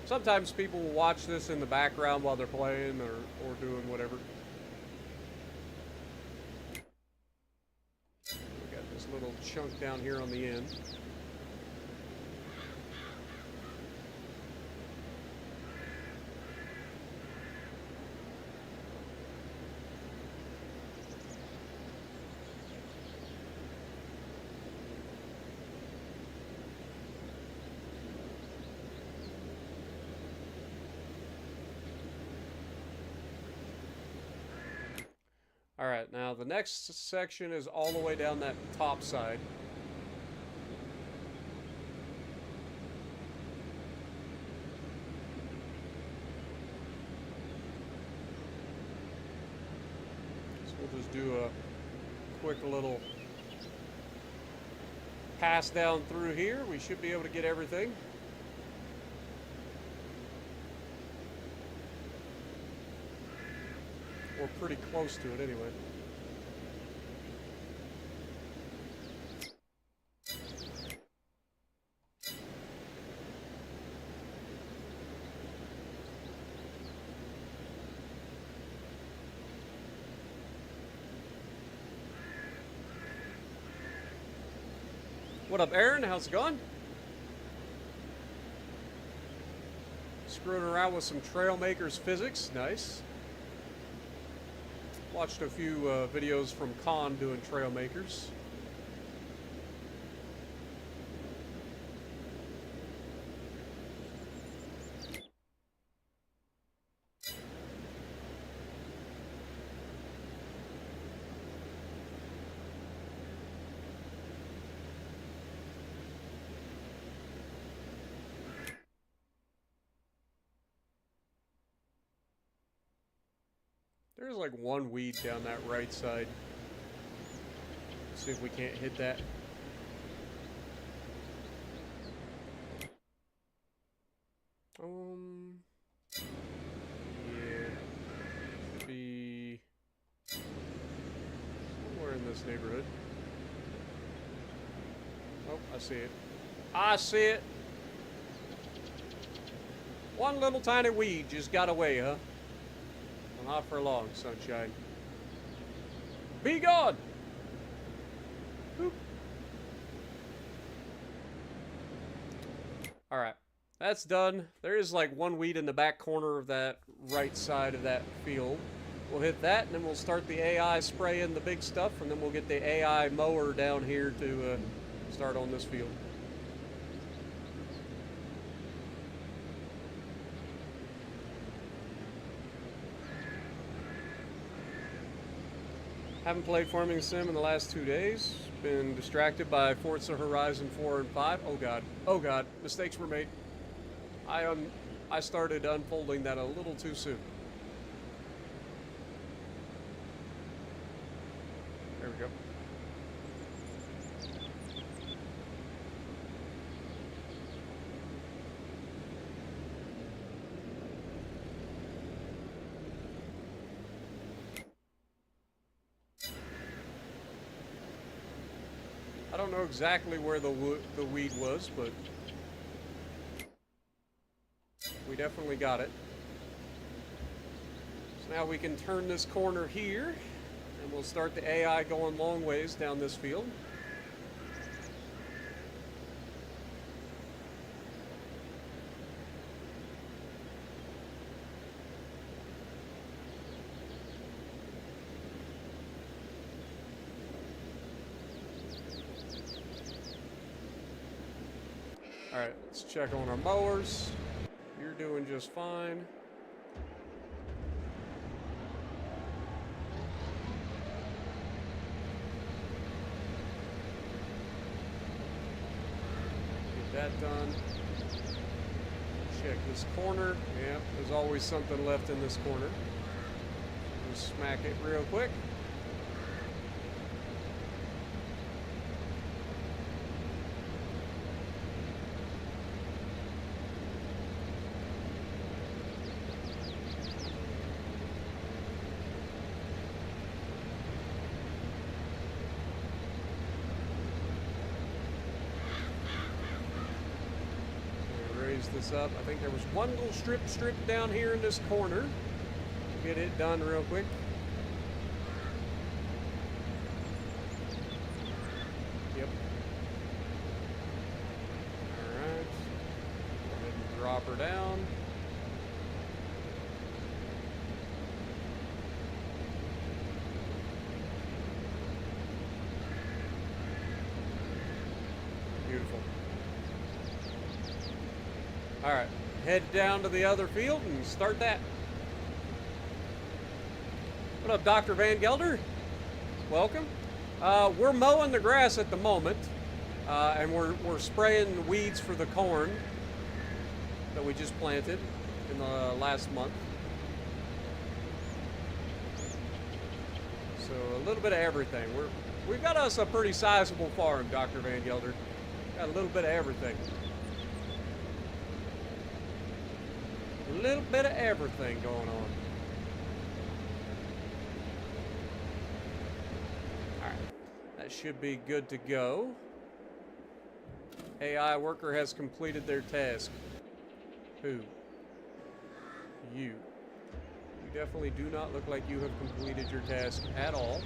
sometimes people will watch this in the background while they're playing or doing whatever. We got this little chunk down here on the end. Alright, now the next section is all the way down that top side. So we'll just do a quick little pass down through here. We should be able to get everything. We're pretty close to it anyway. What up, Aaron? How's it going? Screwing around with some Trailmakers physics. Nice. Watched a few videos from Khan doing Trailmakers. There's like one weed down that right side. Let's see if we can't hit that. Yeah. Should be somewhere in this neighborhood. Oh, I see it. I see it. One little tiny weed just got away, huh? Well, not for long, sunshine. Be gone! Boop. Alright. That's done. There is like one weed in the back corner of that right side of that field. We'll hit that, and then we'll start the AI spraying the big stuff, and then we'll get the AI mower down here to start on this field. Haven't played Farming Sim in the last 2 days. Been distracted by Forza Horizon 4 and 5. Oh god. Oh god. Mistakes were made. I started unfolding that a little too soon. There we go. I don't know exactly where the weed was, but we definitely got it. So now we can turn this corner here, and we'll start the AI going long ways down this field. Alright, let's check on our mowers. You're doing just fine. Get that done. Check this corner. Yep, there's always something left in this corner. Just smack it real quick. This up. I think there was one little strip down here in this corner. Get it done real quick. Yep. Alright. Go ahead and drop her down. Beautiful. Alright, head down to the other field and start that. What up, Dr. Van Gelder? Welcome. We're mowing the grass at the moment, and we're spraying weeds for the corn that we just planted in the last month. So a little bit of everything. We've got us a pretty sizable farm, Dr. Van Gelder. Got a little bit of everything. A little bit of everything going on. Alright, that should be good to go. AI worker has completed their task. Who? You. You definitely do not look like you have completed your task at all.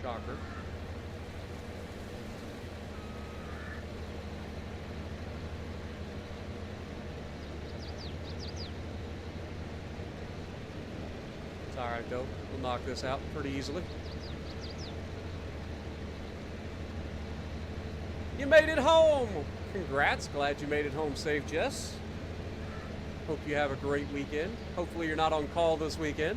Shocker. Alright though, we'll knock this out pretty easily. You made it home! Congrats, glad you made it home safe, Jess. Hope you have a great weekend. Hopefully you're not on call this weekend.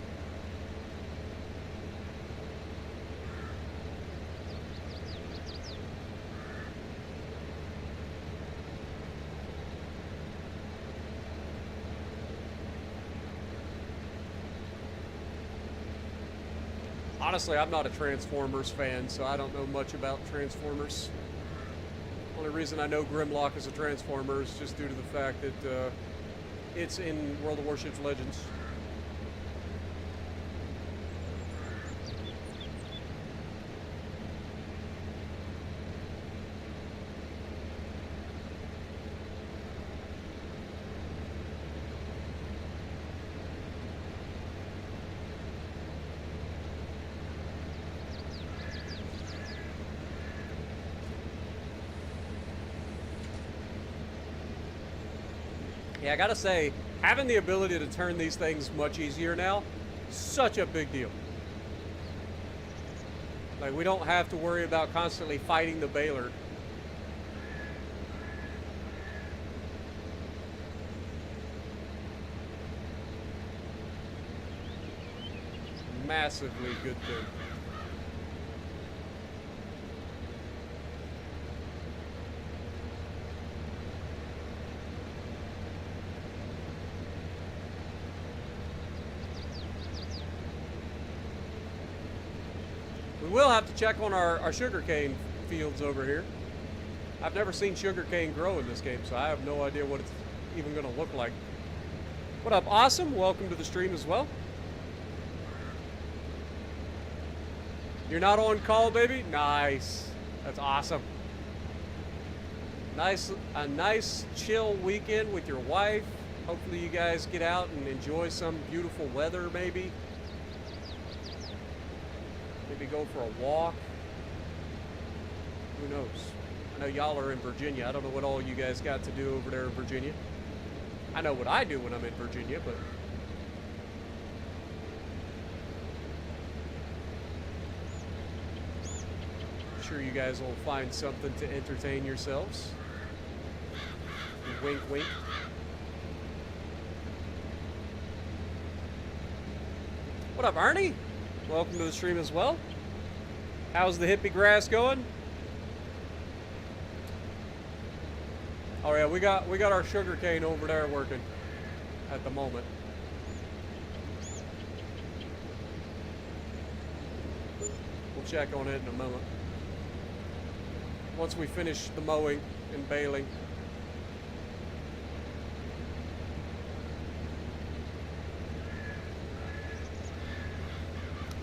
Honestly, I'm not a Transformers fan, so I don't know much about Transformers. Only reason I know Grimlock is a Transformer is just due to the fact that it's in World of Warships Legends. Yeah, I gotta say, having the ability to turn these things much easier now, such a big deal. Like, we don't have to worry about constantly fighting the baler. Massively good thing. We will have to check on our sugarcane fields over here. I've never seen sugarcane grow in this game, so I have no idea what it's even going to look like. What up, Awesome? Welcome to the stream as well. You're not on call, baby? Nice. That's awesome. A nice chill weekend with your wife. Hopefully you guys get out and enjoy some beautiful weather, maybe. Maybe go for a walk. Who knows? I know y'all are in Virginia. I don't know what all you guys got to do over there in Virginia. I know what I do when I'm in Virginia, but... I'm sure you guys will find something to entertain yourselves. Wink, wink. What up, Arnie? Welcome to the stream as well. How's the hippie grass going? Oh yeah, we got our sugar cane over there working at the moment. We'll check on it in a moment. Once we finish the mowing and baling.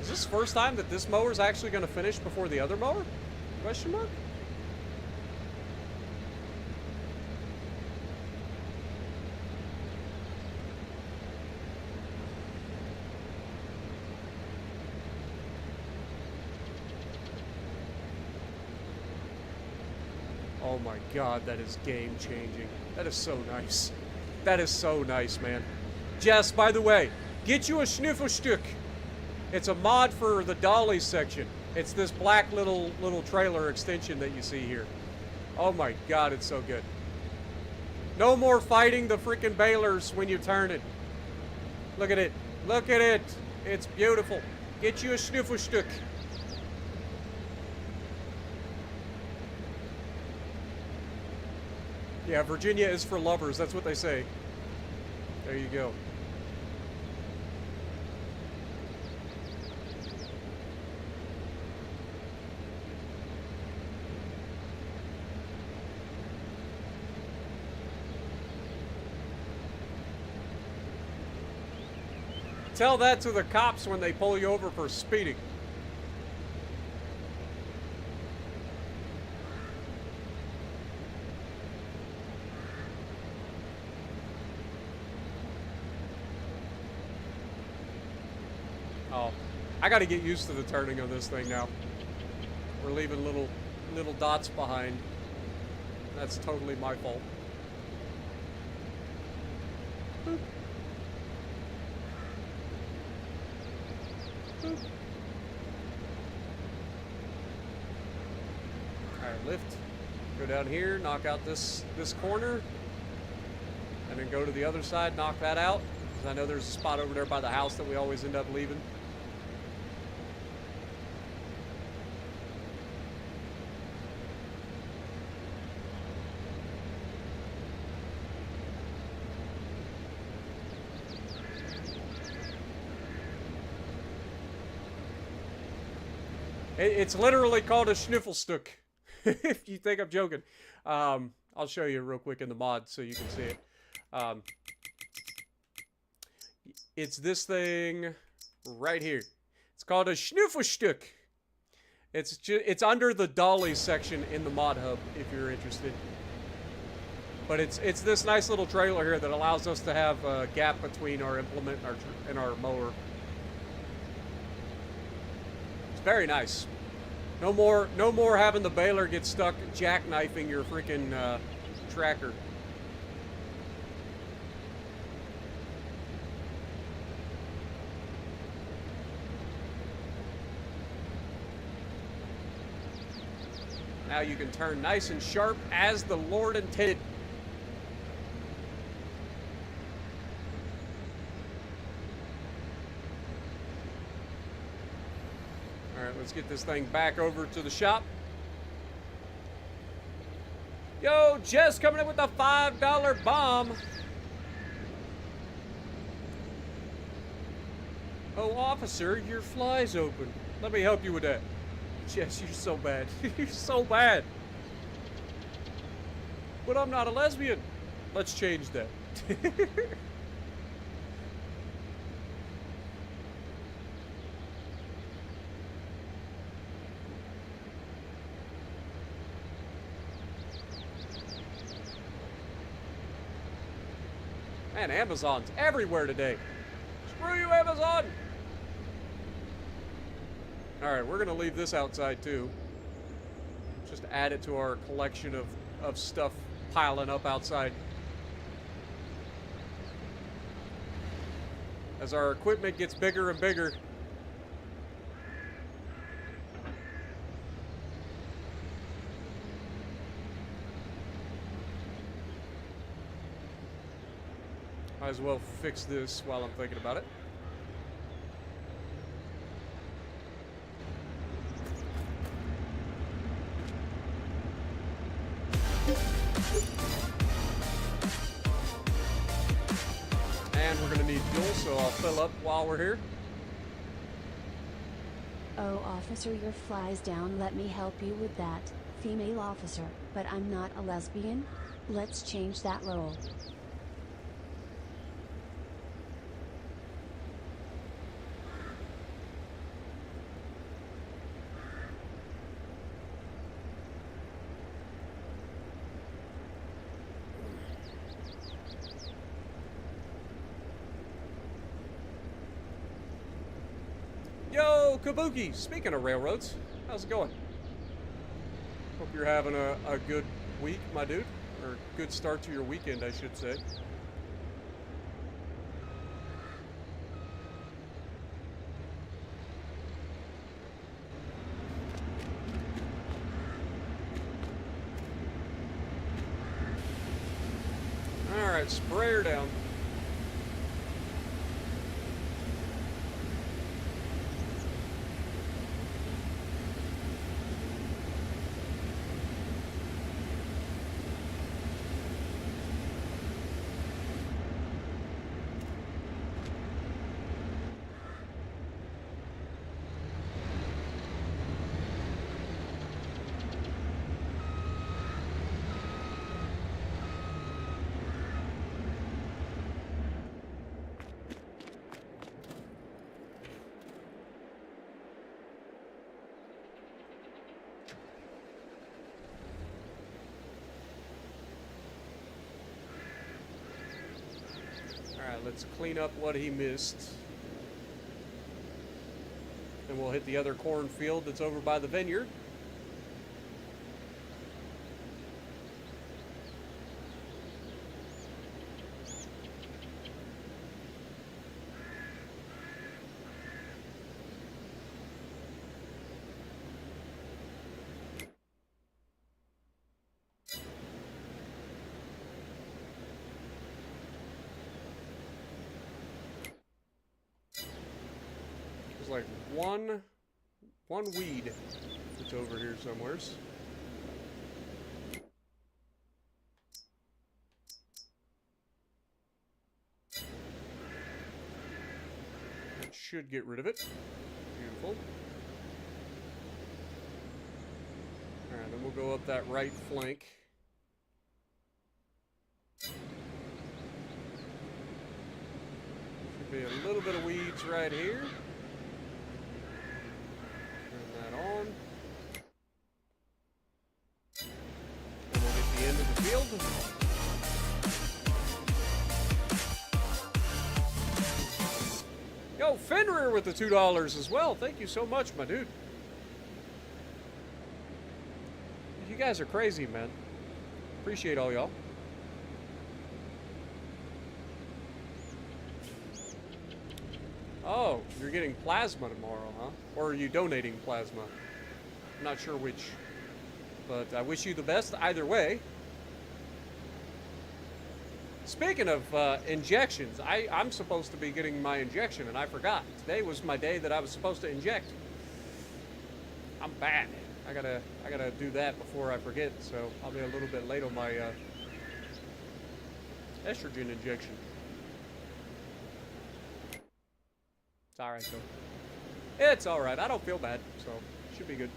Is this the first time that this mower is actually going to finish before the other mower? Question mark? Oh my god, that is game changing. That is so nice. That is so nice, man. Jess, by the way, get you a Schnuffelstück. It's a mod for the dolly section. It's this black little trailer extension that you see here. Oh my god, it's so good. No more fighting the freaking balers when you turn it. Look at it. Look at it. It's beautiful. Get you a Schnuffelstück. Yeah, Virginia is for lovers. That's what they say. There you go. Tell that to the cops when they pull you over for speeding. Oh, I got to get used to the turning of this thing now. We're leaving little dots behind. That's totally my fault. Boop. Boop. Alright, lift. Go down here, knock out this corner. And then go to the other side, knock that out. Because I know there's a spot over there by the house that we always end up leaving. It's literally called a Schnuffelstück, if you think I'm joking. I'll show you real quick in the mod so you can see it. It's this thing right here. It's called a Schnuffelstück. It's under the dolly section in the mod hub if you're interested. But it's this nice little trailer here that allows us to have a gap between our implement and our mower. It's very nice. No more having the baler get stuck jackknifing your freaking tracker. Now you can turn nice and sharp as the Lord intended. All right, let's get this thing back over to the shop. Yo, Jess coming in with a $5 bomb. Oh, officer, your fly's open. Let me help you with that. Jess, you're so bad. You're so bad. But I'm not a lesbian. Let's change that. Man, Amazon's everywhere today. Screw you, Amazon! Alright, we're gonna leave this outside too. Just add it to our collection of stuff piling up outside. As our equipment gets bigger and bigger. Might as well fix this while I'm thinking about it. And we're gonna need fuel, so I'll fill up while we're here. Oh, officer, your fly's down. Let me help you with that. Female officer, but I'm not a lesbian. Let's change that role. Yo, Kabuki! Speaking of railroads, how's it going? Hope you're having a good week, my dude. Or good start to your weekend, I should say. Alright, spray her down. Alright, let's clean up what he missed. Then we'll hit the other cornfield that's over by the vineyard. Like one weed that's over here somewheres. That should get rid of it. Beautiful. Alright, then we'll go up that right flank. Should be a little bit of weeds right here. On. And we'll get the end of the field. Yo, Fenrir with the $2 as well. Thank you so much, my dude. You guys are crazy, man. Appreciate all y'all. Oh, you're getting plasma tomorrow, huh? Or are you donating plasma? I'm not sure which. But I wish you the best either way. Speaking of injections, I'm supposed to be getting my injection, and I forgot. Today was my day that I was supposed to inject. I'm bad. I gotta do that before I forget. So I'll be a little bit late on my estrogen injection. It's all right though. It's all right. I don't feel bad, so should be good.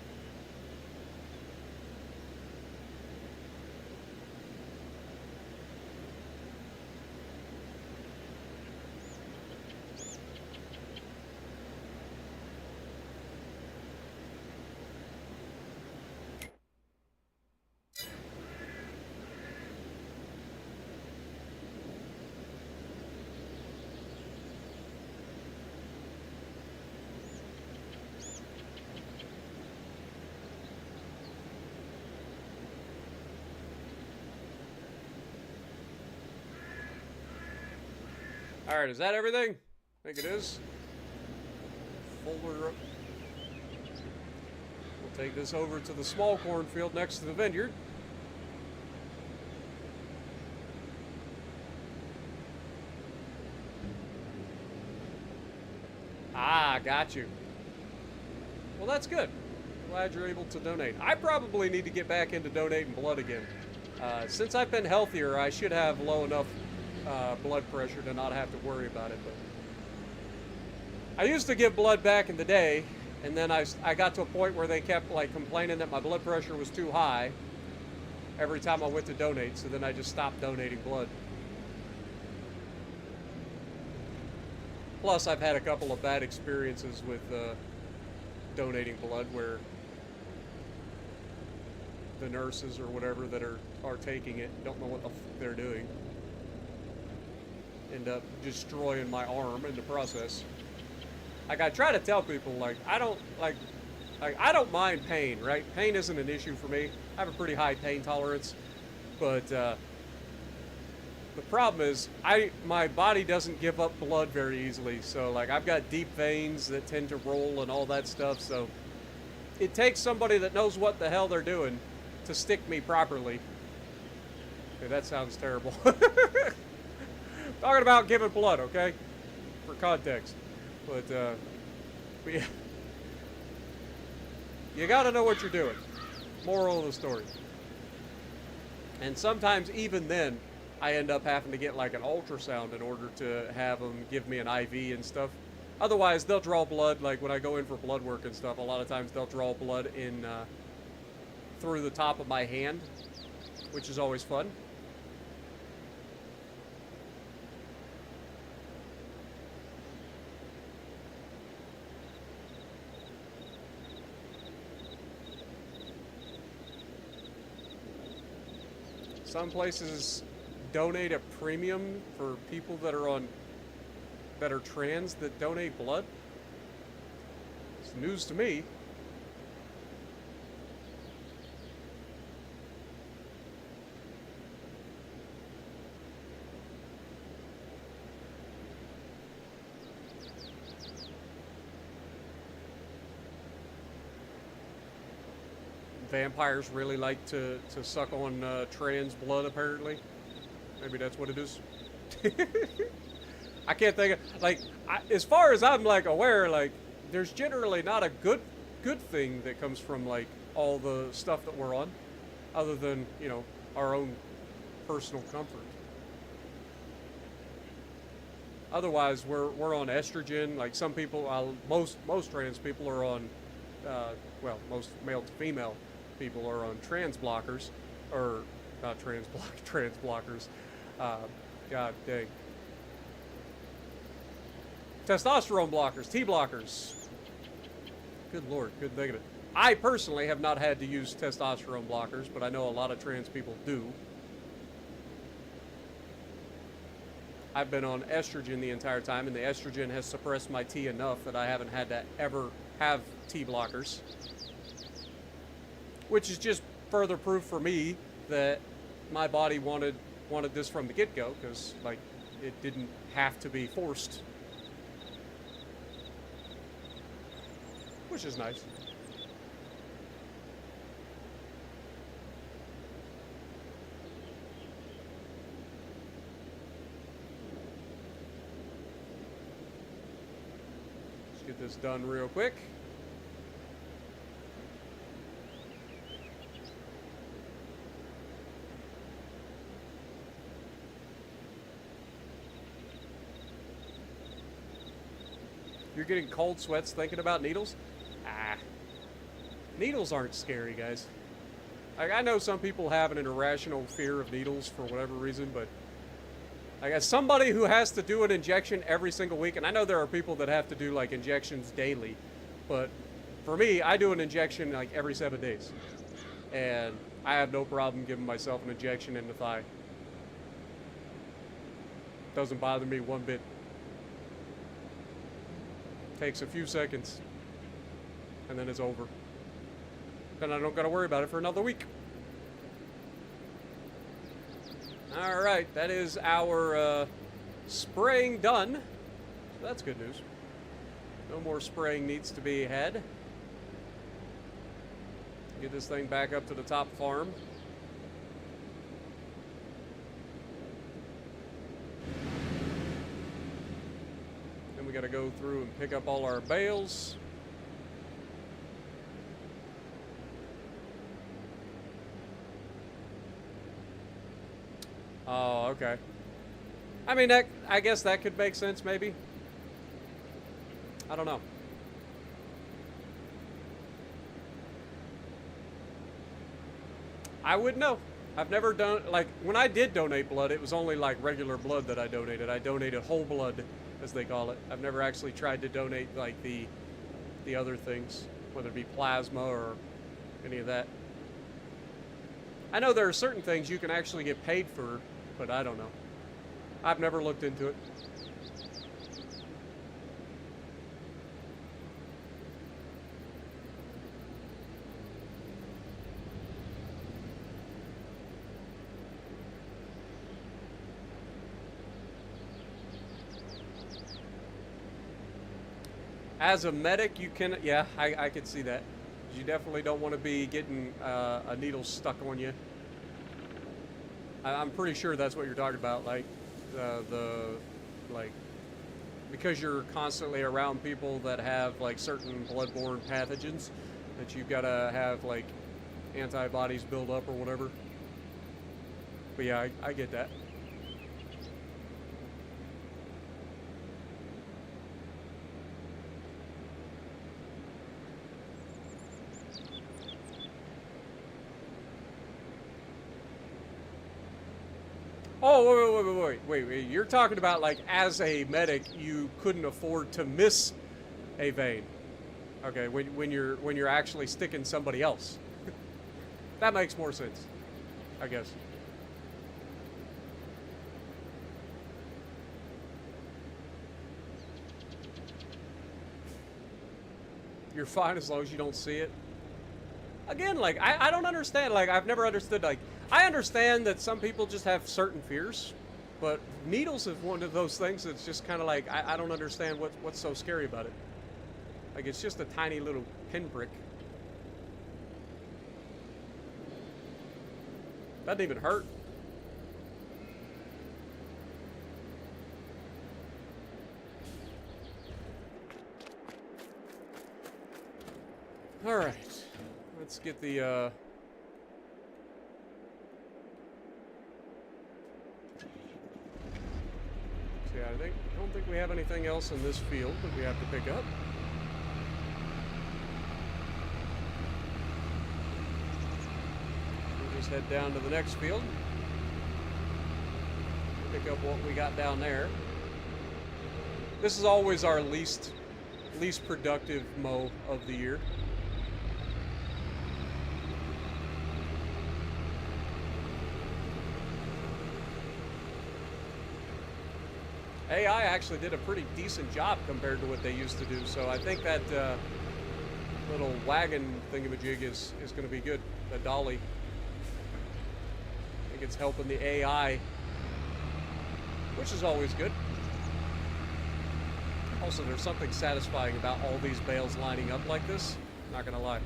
All right, is that everything? I think it is. Folder up. We'll take this over to the small cornfield next to the vineyard. Ah, got you. Well, that's good. Glad you're able to donate. I probably need to get back into donating blood again. Since I've been healthier, I should have low enough blood pressure to not have to worry about it. But I used to give blood back in the day, and then I got to a point where they kept like complaining that my blood pressure was too high every time I went to donate, so then I just stopped donating blood. Plus, I've had a couple of bad experiences with donating blood where the nurses or whatever that are taking it don't know what the they're doing. End up destroying my arm in the process. Like, I try to tell people, like, I don't mind pain, right? Pain isn't an issue for me. I have a pretty high pain tolerance, but the problem is my body doesn't give up blood very easily. So, like, I've got deep veins that tend to roll and all that stuff. So it takes somebody that knows what the hell they're doing to stick me properly. Okay, that sounds terrible. Talking about giving blood, okay? For context. But yeah. You gotta know what you're doing. Moral of the story. And sometimes even then, I end up having to get like an ultrasound in order to have them give me an IV and stuff. Otherwise, they'll draw blood, like when I go in for blood work and stuff, a lot of times they'll draw blood in through the top of my hand, which is always fun. Some places donate a premium for people that are trans that donate blood. It's news to me. Vampires really like to suck on trans blood, apparently. Maybe that's what it is. I can't think of, like, as far as I'm, like, aware, like, there's generally not a good thing that comes from, like, all the stuff that we're on, other than, you know, our own personal comfort. Otherwise, we're on estrogen. Like, some people, most trans people are on, well, most male to female people are on trans blockers, or not trans blockers. God dang. Testosterone blockers, T blockers. Good Lord, couldn't think of it. I personally have not had to use testosterone blockers, but I know a lot of trans people do. I've been on estrogen the entire time, and the estrogen has suppressed my T enough that I haven't had to ever have T blockers. Which is just further proof for me that my body wanted this from the get-go, because, like, it didn't have to be forced. Which is nice. this done real quick. You're getting cold sweats thinking about needles? Ah. Needles aren't scary, guys. Like, I know some people have an irrational fear of needles for whatever reason, but like, as somebody who has to do an injection every single week, and I know there are people that have to do like injections daily, but for me, I do an injection like every 7 days. And I have no problem giving myself an injection in the thigh. Doesn't bother me one bit. Takes a few seconds, and then it's over. Then I don't gotta worry about it for another week. Alright, that is our spraying done. So that's good news. No more spraying needs to be had. Get this thing back up to the top farm. Then we gotta go through and pick up all our bales. Oh, okay. I mean, I guess that could make sense, maybe. I don't know. I wouldn't know. I've never done, like, when I did donate blood, it was only like regular blood that I donated. I donated whole blood, as they call it. I've never actually tried to donate like the other things, whether it be plasma or any of that. I know there are certain things you can actually get paid for, but I don't know. I've never looked into it. As a medic, you can, yeah, I could see that. You definitely don't want to be getting a needle stuck on you. I'm pretty sure that's what you're talking about, like because you're constantly around people that have like certain bloodborne pathogens that you've got to have like antibodies build up or whatever. But yeah, I get that. Oh, wait. You're talking about like as a medic, you couldn't afford to miss a vein. Okay, when you're actually sticking somebody else. That makes more sense, I guess. You're fine as long as you don't see it. Again, like, I don't understand. Like, I've never understood, like, I understand that some people just have certain fears, but needles is one of those things that's just kind of like, I don't understand what's so scary about it. Like, it's just a tiny little pinprick. Doesn't even hurt. All right. Let's get the, see, I don't think we have anything else in this field that we have to pick up. We'll just head down to the next field. Pick up what we got down there. This is always our least productive mow of the year. AI actually did a pretty decent job compared to what they used to do, so I think that little wagon thingamajig is going to be good. The dolly. I think it's helping the AI, which is always good. Also, there's something satisfying about all these bales lining up like this. Not going to lie.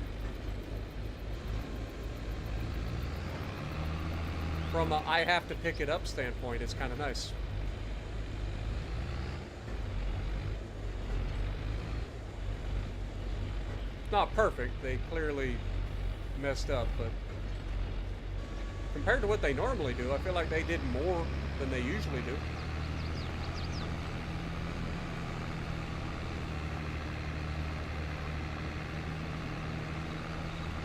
From a I have to pick it up standpoint, it's kind of nice. Not perfect. They clearly messed up, but compared to what they normally do, I feel like they did more than they usually do.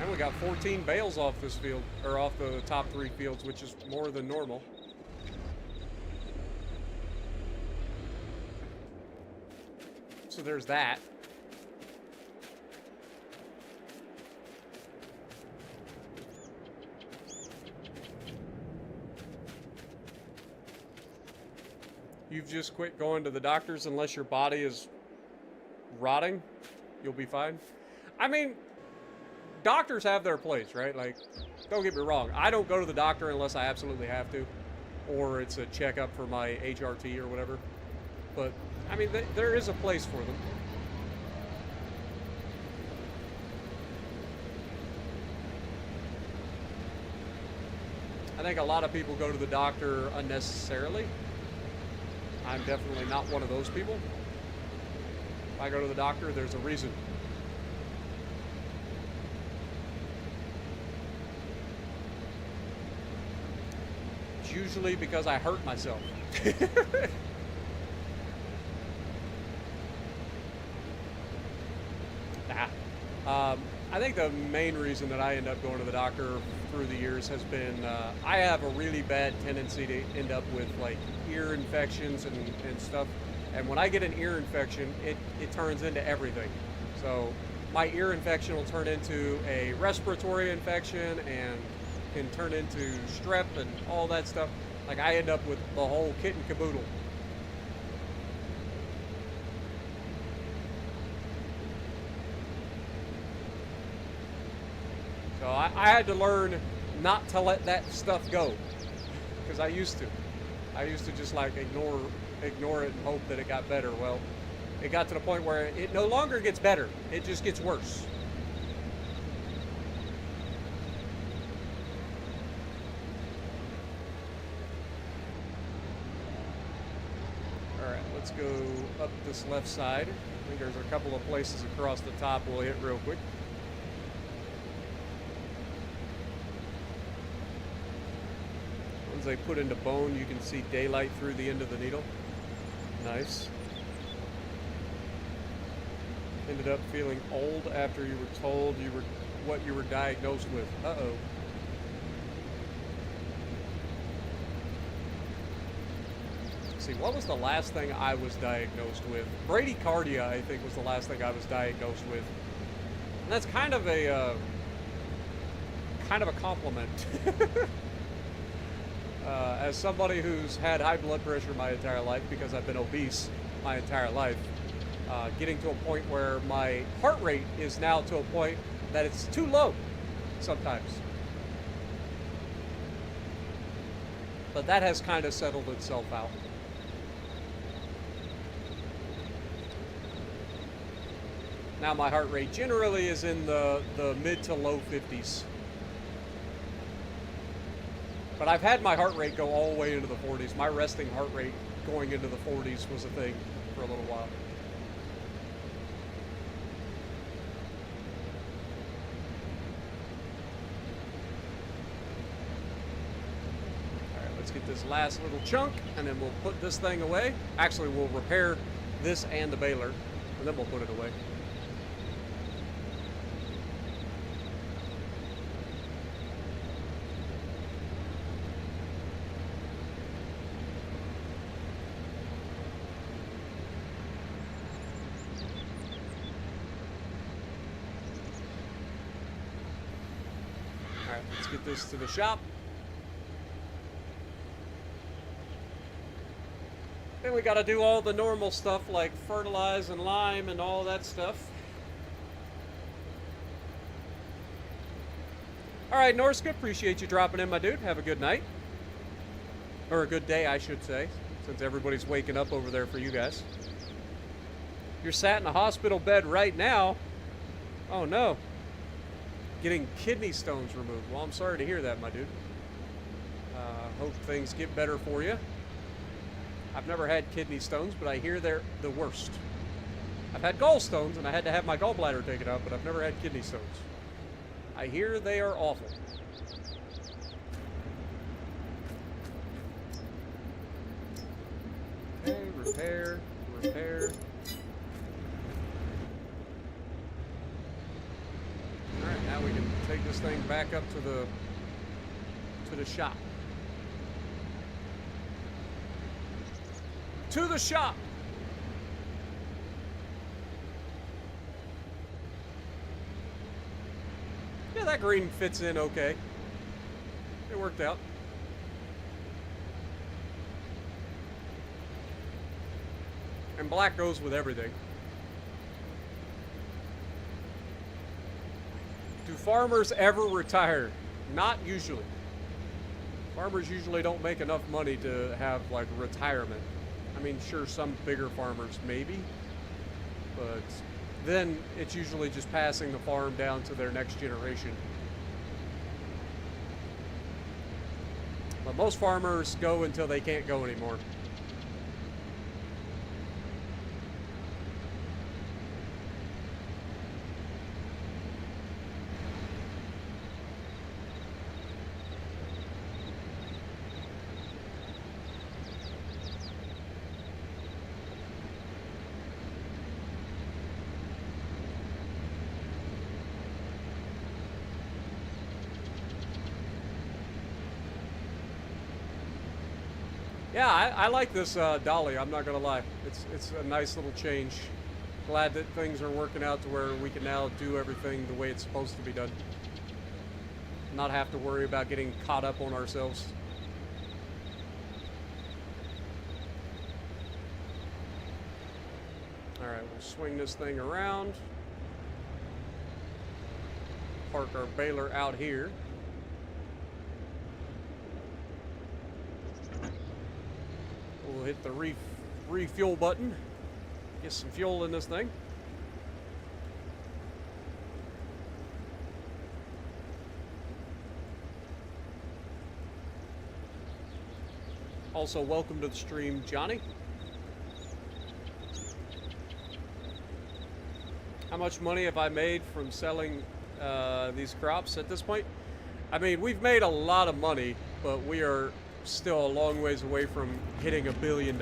And we got 14 bales off this field, or off the top 3 fields, which is more than normal. So there's that. You've just quit going to the doctors unless your body is rotting. You'll be fine. I mean, doctors have their place, right? Like, don't get me wrong. I don't go to the doctor unless I absolutely have to, or it's a checkup for my HRT or whatever. But, I mean, there is a place for them. I think a lot of people go to the doctor unnecessarily. I'm definitely not one of those people. If I go to the doctor, there's a reason. It's usually because I hurt myself. I think the main reason that I end up going to the doctor through the years has been I have a really bad tendency to end up with like ear infections and stuff. And when I get an ear infection, it turns into everything. So my ear infection will turn into a respiratory infection and can turn into strep and all that stuff. Like I end up with the whole kit and caboodle. So I had to learn not to let that stuff go, because I used to. I used to just like ignore it and hope that it got better. Well, it got to the point where it no longer gets better. It just gets worse. All right, let's go up this left side. I think there's a couple of places across the top we'll hit real quick. They put into bone, you can see daylight through the end of the needle. Nice. Ended up feeling old after you were told what you were diagnosed with. Uh-oh. See, what was the last thing I was diagnosed with? Bradycardia, I think, was the last thing I was diagnosed with. And that's kind of a compliment. As somebody who's had high blood pressure my entire life because I've been obese my entire life, getting to a point where my heart rate is now to a point that it's too low sometimes. But that has kind of settled itself out. Now my heart rate generally is in the mid to low 50s. But I've had my heart rate go all the way into the 40s. My resting heart rate going into the 40s was a thing for a little while. All right, let's get this last little chunk, and then we'll put this thing away. Actually, we'll repair this and the baler, and then we'll put it away. Let's get this to the shop. Then we got to do all the normal stuff like fertilize and lime and all that stuff. All right, Norska, appreciate you dropping in, my dude. Have a good night. Or a good day, I should say, since everybody's waking up over there for you guys. You're sat in a hospital bed right now. Oh, no. Getting kidney stones removed. Well, I'm sorry to hear that, my dude. Hope things get better for you. I've never had kidney stones, but I hear they're the worst. I've had gallstones, and I had to have my gallbladder taken out, but I've never had kidney stones. I hear they are awful. Okay, repair, repair. Alright, now we can take this thing back up to the shop. To the shop! Yeah, that green fits in okay. It worked out. And black goes with everything. Do farmers ever retire? Not usually. Farmers usually don't make enough money to have, like, retirement. I mean, sure, some bigger farmers maybe, but then it's usually just passing the farm down to their next generation. But most farmers go until they can't go anymore. Yeah, I like this dolly, I'm not gonna lie. It's a nice little change. Glad that things are working out to where we can now do everything the way it's supposed to be done. Not have to worry about getting caught up on ourselves. Alright, we'll swing this thing around. Park our baler out here. We'll hit the refuel button. Get some fuel in this thing. Also, welcome to the stream, Johnny. How much money have I made from selling these crops at this point? I mean, we've made a lot of money, but we are still a long ways away from hitting $1 billion.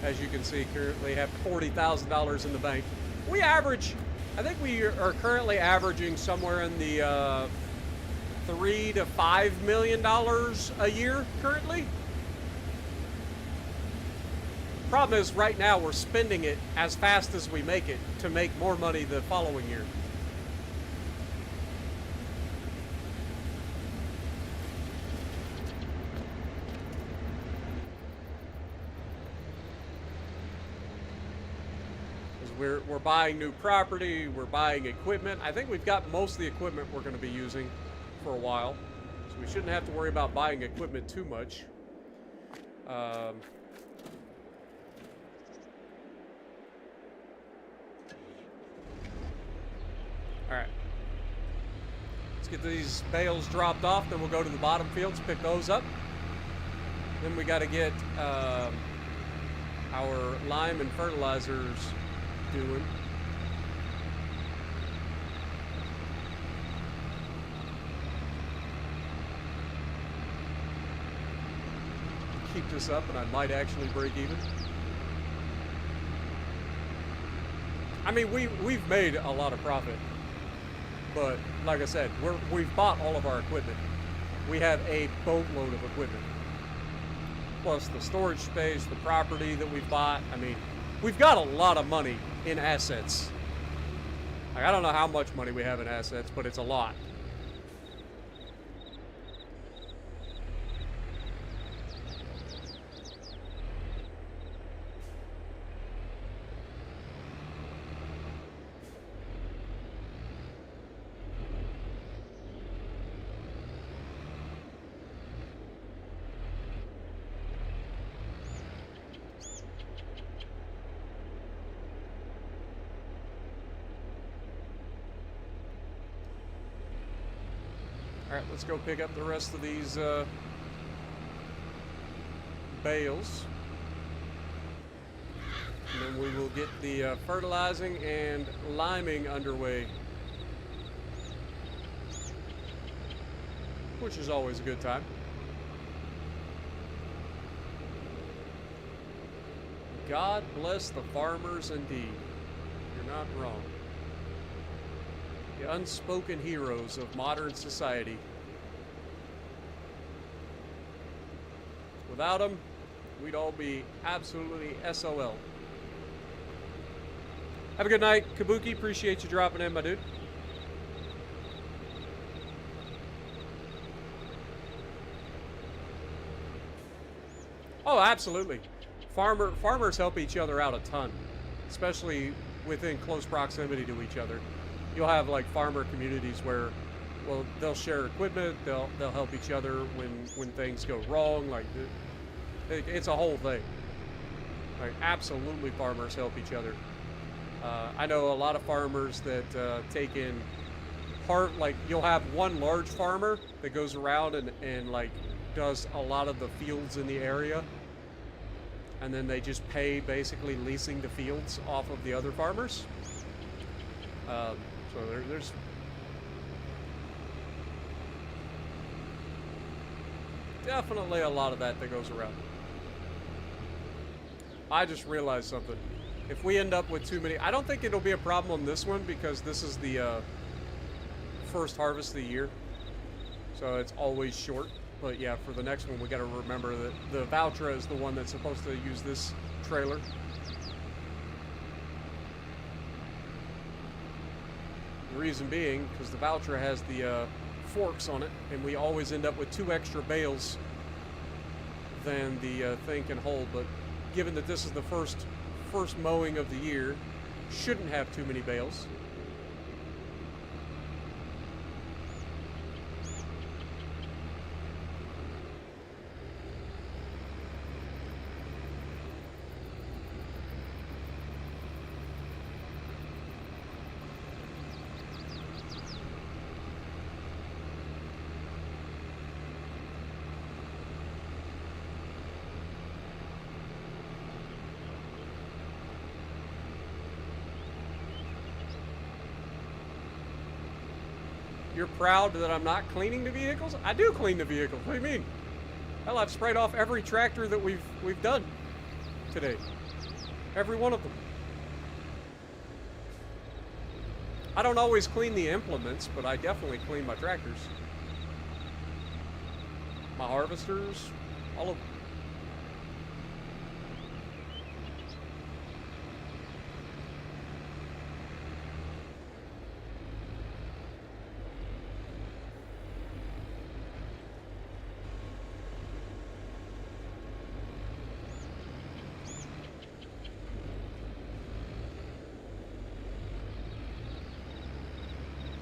As you can see, currently have $40,000 in the bank. We average, I think we are currently averaging somewhere in the $3 to $5 million a year currently. Problem is, right now we're spending it as fast as we make it to make more money the following year. We're buying new property, we're buying equipment. I think we've got most of the equipment we're going to be using for a while, so we shouldn't have to worry about buying equipment too much. All right, let's get these bales dropped off, then we'll go to the bottom fields, pick those up. Then we got to get our lime and fertilizers doing. Keep this up and I might actually break even. I mean, we've made a lot of profit, but like I said, we've bought all of our equipment. We have a boatload of equipment, plus the storage space, the property that we've bought. I mean, we've got a lot of money in assets. Like, I don't know how much money we have in assets, but it's a lot. Alright, let's go pick up the rest of these bales. And and we will get the fertilizing and liming underway, which is always a good time. God bless the farmers indeed. You're not wrong. The unspoken heroes of modern society. Without them, we'd all be absolutely SOL. Have a good night, Kabuki. Appreciate you dropping in, my dude. Oh, absolutely. Farmers help each other out a ton, especially within close proximity to each other. You'll have like farmer communities where, well, they'll share equipment, they'll help each other when things go wrong. Like it's a whole thing. Like absolutely, farmers help each other. I know a lot of farmers that take in like you'll have one large farmer that goes around and like does a lot of the fields in the area, and then they just pay basically leasing the fields off of the other farmers. So there's definitely a lot of that goes around. I just realized something. If we end up with too many, I don't think it'll be a problem on this one because this is the first harvest of the year, so it's always short. But yeah, for the next one, we got to remember that the Valtra is the one that's supposed to use this trailer. The reason being, because the Valtra has the forks on it, and we always end up with 2 extra bales than the thing can hold. But given that this is the first mowing of the year, shouldn't have too many bales. You're proud that I'm not cleaning the vehicles? I do clean the vehicles. What do you mean? Hell, I've sprayed off every tractor that we've done today. Every one of them. I don't always clean the implements, but I definitely clean my tractors. My harvesters, all of them.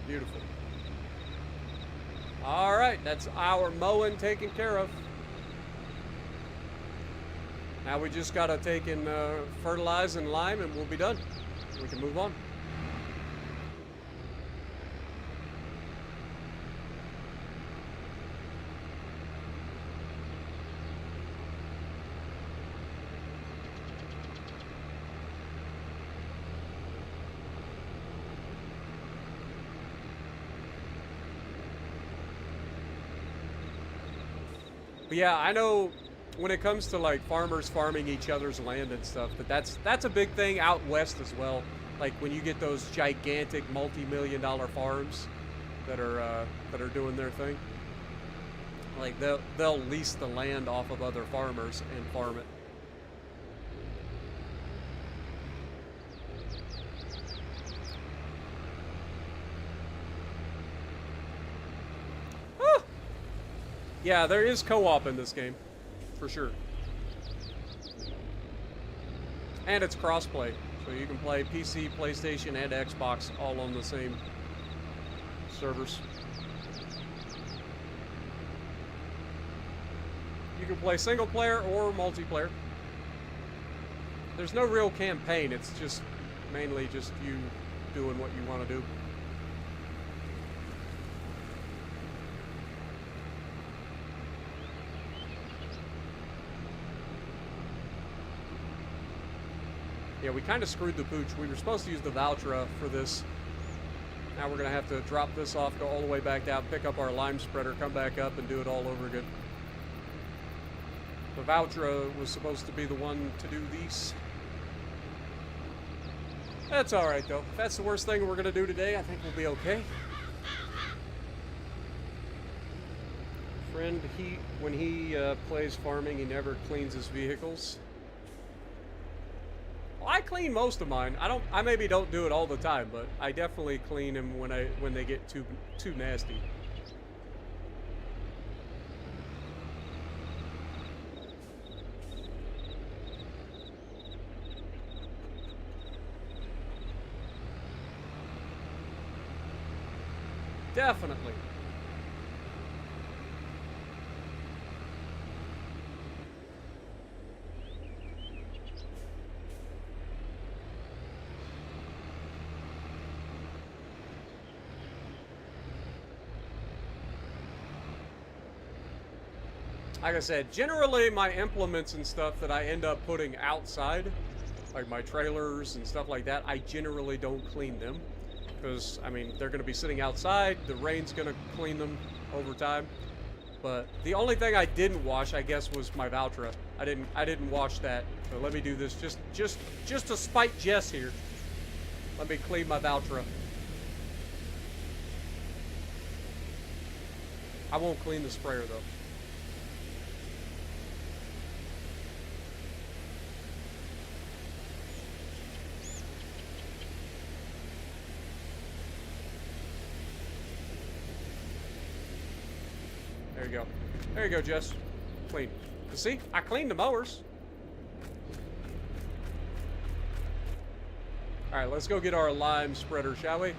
Beautiful. All right, that's our mowing taken care of. Now we just got to take and fertilize and lime, and we'll be done. We can move on. But yeah, I know when it comes to like farmers farming each other's land and stuff, that's a big thing out west as well. Like when you get those gigantic multi-million-dollar farms that are doing their thing, like they'll lease the land off of other farmers and farm it. Yeah, there is co-op in this game, for sure. And it's cross-play, so you can play PC, PlayStation, and Xbox all on the same servers. You can play single player or multiplayer. There's no real campaign, it's just mainly just you doing what you want to do. Yeah, we kind of screwed the pooch. We were supposed to use the Valtra for this. Now we're going to have to drop this off, go all the way back down, pick up our lime spreader, come back up, and do it all over again. The Valtra was supposed to be the one to do these. That's alright, though. If that's the worst thing we're going to do today, I think we'll be okay. Friend, when he plays farming, he never cleans his vehicles. Well, I clean most of mine. I maybe don't do it all the time, but I definitely clean them when they get too nasty. Definitely. Like I said, generally my implements and stuff that I end up putting outside, like my trailers and stuff like that, I generally don't clean them. Because, I mean, they're going to be sitting outside, the rain's going to clean them over time. But the only thing I didn't wash, I guess, was my Valtra. I didn't wash that. So let me do this just to spite Jess here. Let me clean my Valtra. I won't clean the sprayer though. There you go. There you go, Jess. Clean. You see? I cleaned the mowers. Alright, let's go get our lime spreader, shall we?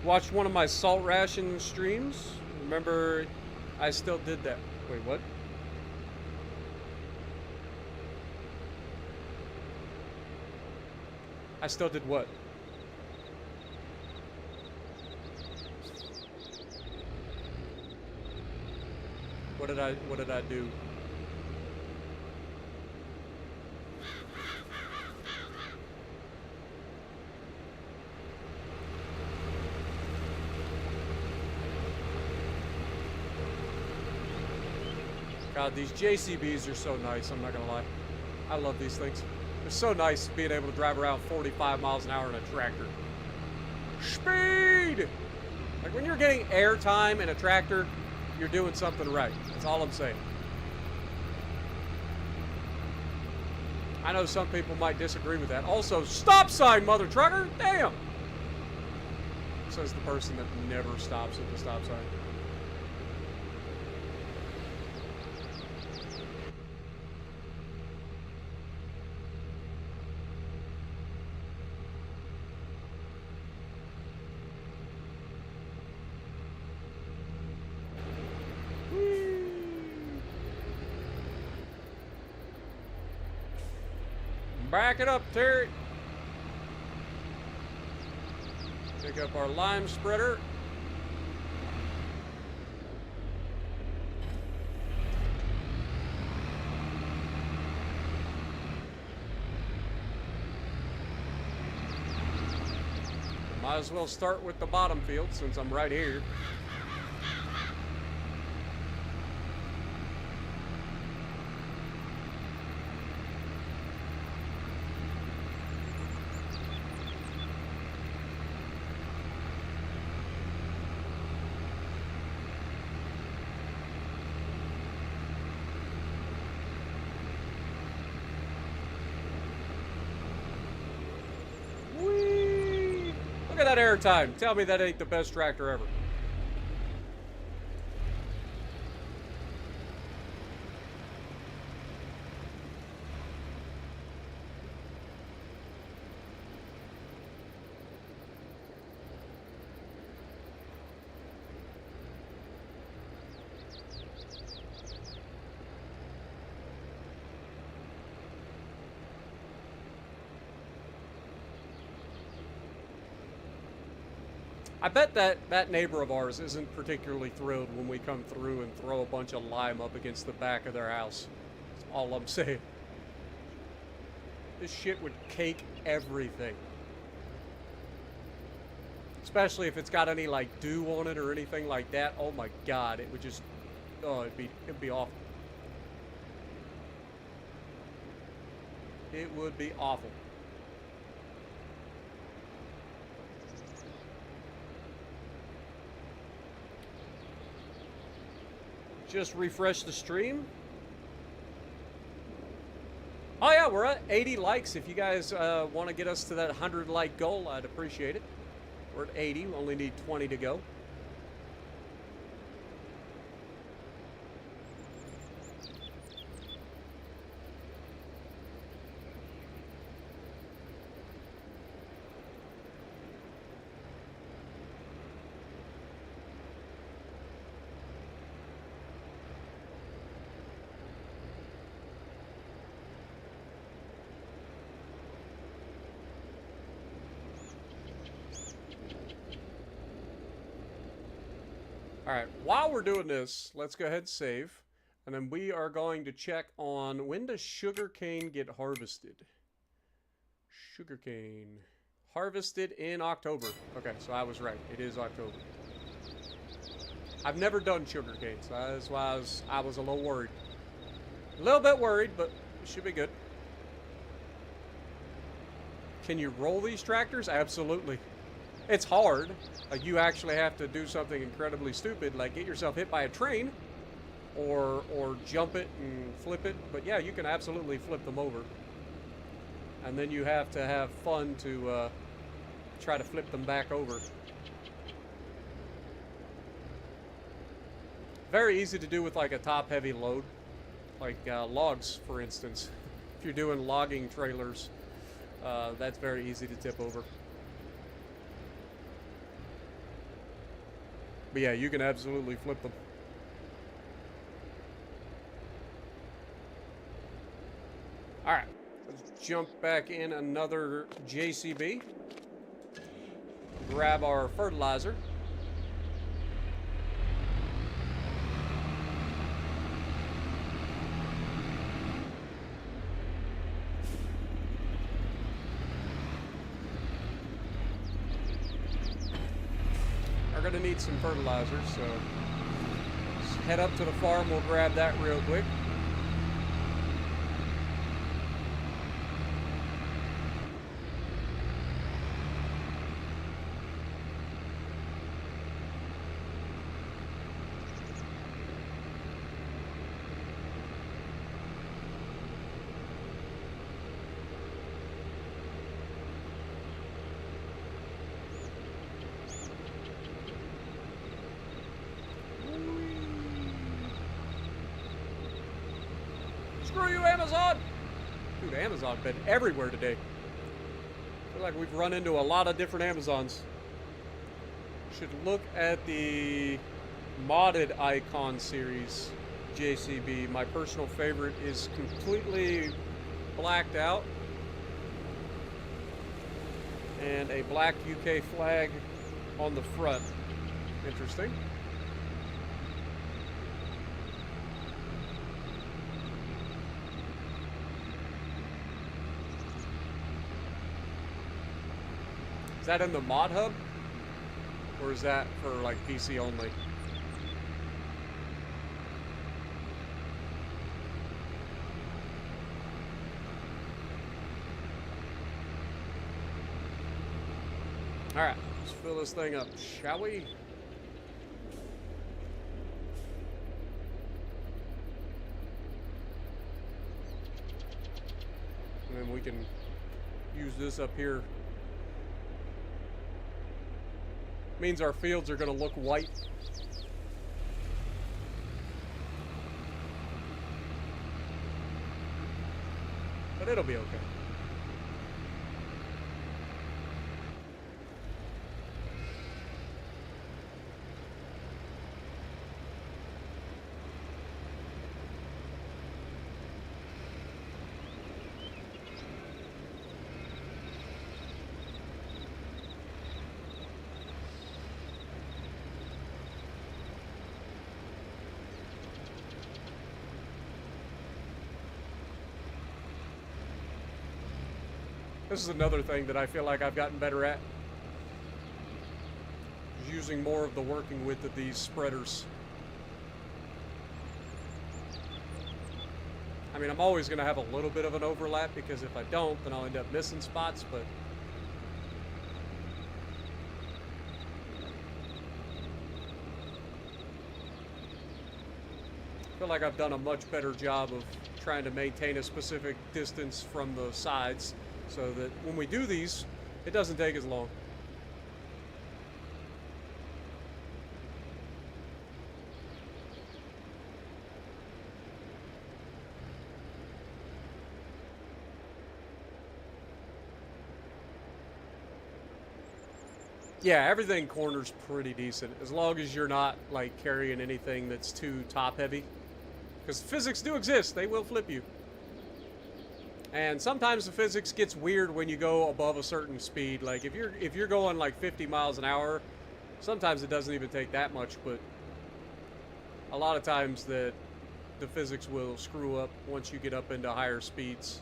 Watched one of my salt ration streams. Remember, I still did that. Wait, what? I still did what? What did I do? God, these JCBs are so nice, I'm not gonna lie. I love these things. It's so nice being able to drive around 45 miles an hour in a tractor. Speed! Like when you're getting airtime in a tractor, you're doing something right. That's all I'm saying. I know some people might disagree with that. Also, stop sign, mother trucker! Damn! Says the person that never stops at the stop sign. Back it up, Terry. Pick up our lime spreader. Might as well start with the bottom field since I'm right here. Look at that airtime. Tell me that ain't the best tractor ever. I bet that neighbor of ours isn't particularly thrilled when we come through and throw a bunch of lime up against the back of their house. That's all I'm saying. This shit would cake everything. Especially if it's got any, like, dew on it or anything like that. Oh my god, it would just... Oh, it'd be awful. It would be awful. Just refresh the stream. Oh yeah, we're at 80 likes. If you guys want to get us to that 100 like goal, I'd appreciate it. We're at 80. We only need 20 to go. Alright, while we're doing this, let's go ahead and save. And then we are going to check on when does sugarcane get harvested. Sugarcane. Harvested in October. Okay, so I was right. It is October. I've never done sugarcane, so that's why I was a little worried. A little bit worried, but it should be good. Can you roll these tractors? Absolutely. It's hard. Like, you actually have to do something incredibly stupid, like get yourself hit by a train, or jump it and flip it. But yeah, you can absolutely flip them over. And then you have to have fun to try to flip them back over. Very easy to do with like a top-heavy load, like logs, for instance. If you're doing logging trailers, that's very easy to tip over. But yeah, you can absolutely flip them. Alright, let's jump back in another JCB. Grab our fertilizer. Are going to need some fertilizer, so let's head up to the farm. We'll grab that real quick. Screw you, Amazon! Dude, Amazon been everywhere today. I feel like we've run into a lot of different Amazons. Should look at the modded icon series JCB. My personal favorite is completely blacked out. And a black UK flag on the front. Interesting. Is that in the mod hub? Or is that for like PC only? Alright, let's fill this thing up, shall we? And then we can use this up here. Means our fields are going to look white. But it'll be okay. This is another thing that I feel like I've gotten better at. Using more of the working width of these spreaders. I mean, I'm always going to have a little bit of an overlap, because if I don't, then I'll end up missing spots, but I feel like I've done a much better job of trying to maintain a specific distance from the sides so that when we do these, it doesn't take as long. Yeah, everything corners pretty decent, as long as you're not like carrying anything that's too top heavy. Because physics do exist, they will flip you. And sometimes the physics gets weird when you go above a certain speed. Like if you're going like 50 miles an hour, sometimes it doesn't even take that much, but a lot of times the physics will screw up once you get up into higher speeds.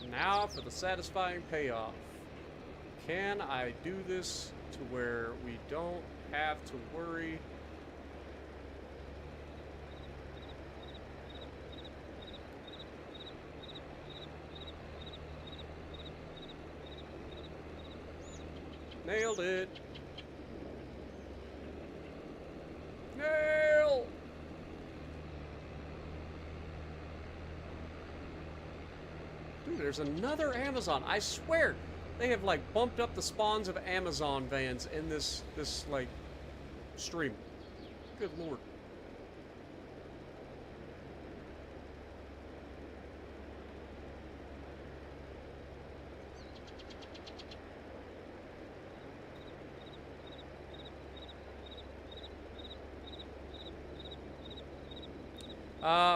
Now for the satisfying payoff. Can I do this to where we don't have to worry? Nailed it. Nail! Dude, there's another Amazon. I swear, they have like bumped up the spawns of Amazon vans in this like stream. Good lord.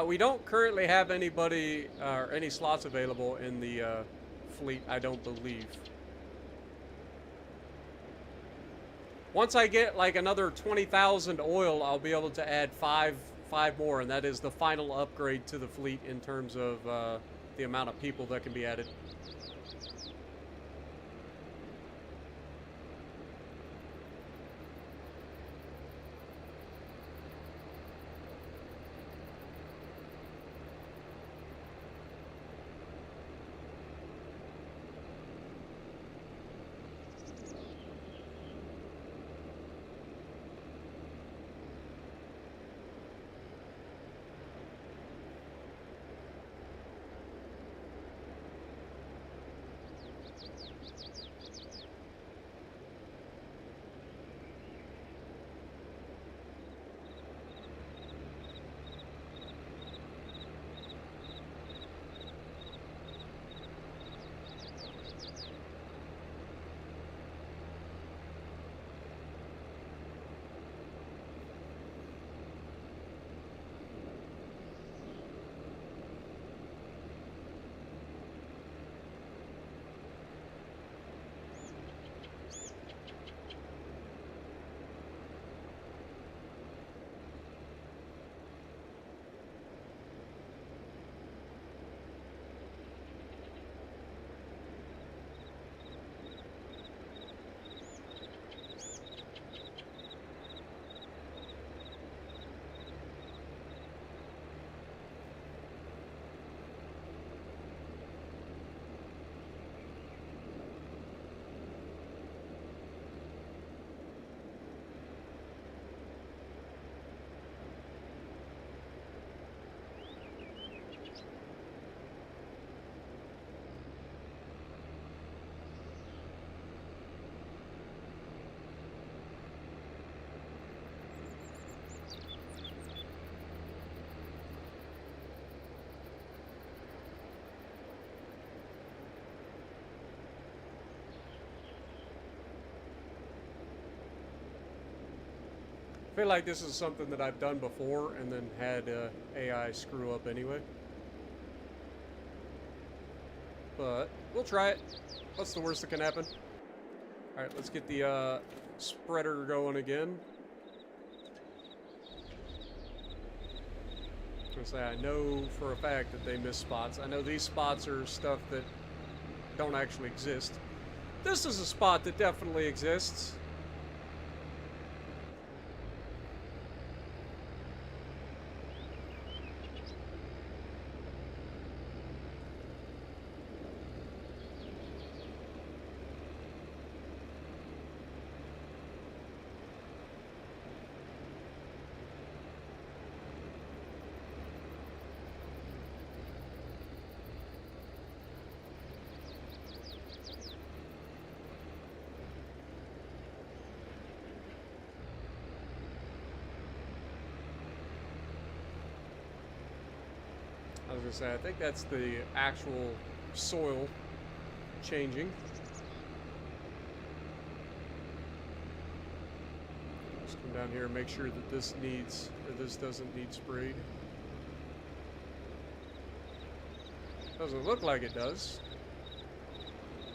We don't currently have anybody or any slots available in the fleet, I don't believe. Once I get like another 20,000 oil, I'll be able to add five more, and that is the final upgrade to the fleet in terms of the amount of people that can be added. I feel like this is something that I've done before and then had AI screw up anyway. But we'll try it. What's the worst that can happen? Alright, let's get the spreader going again. I was gonna say, I know for a fact that they miss spots. I know these spots are stuff that don't actually exist. This is a spot that definitely exists. I was gonna say, I think that's the actual soil changing. Just come down here and make sure that this doesn't need sprayed. Doesn't look like it does.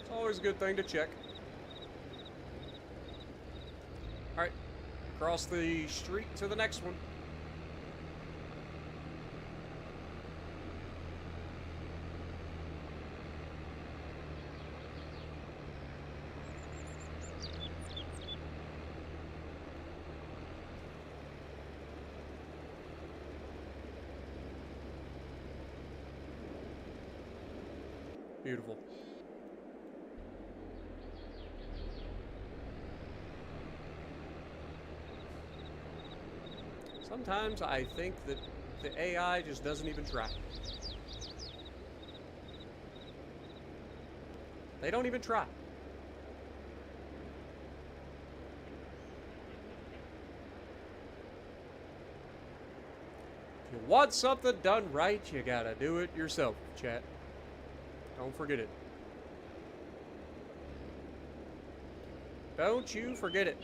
It's always a good thing to check. Alright, across the street to the next one. Beautiful. Sometimes I think that the AI just doesn't even try. They don't even try. If you want something done right, you gotta do it yourself, chat. Don't forget it. Don't you forget it.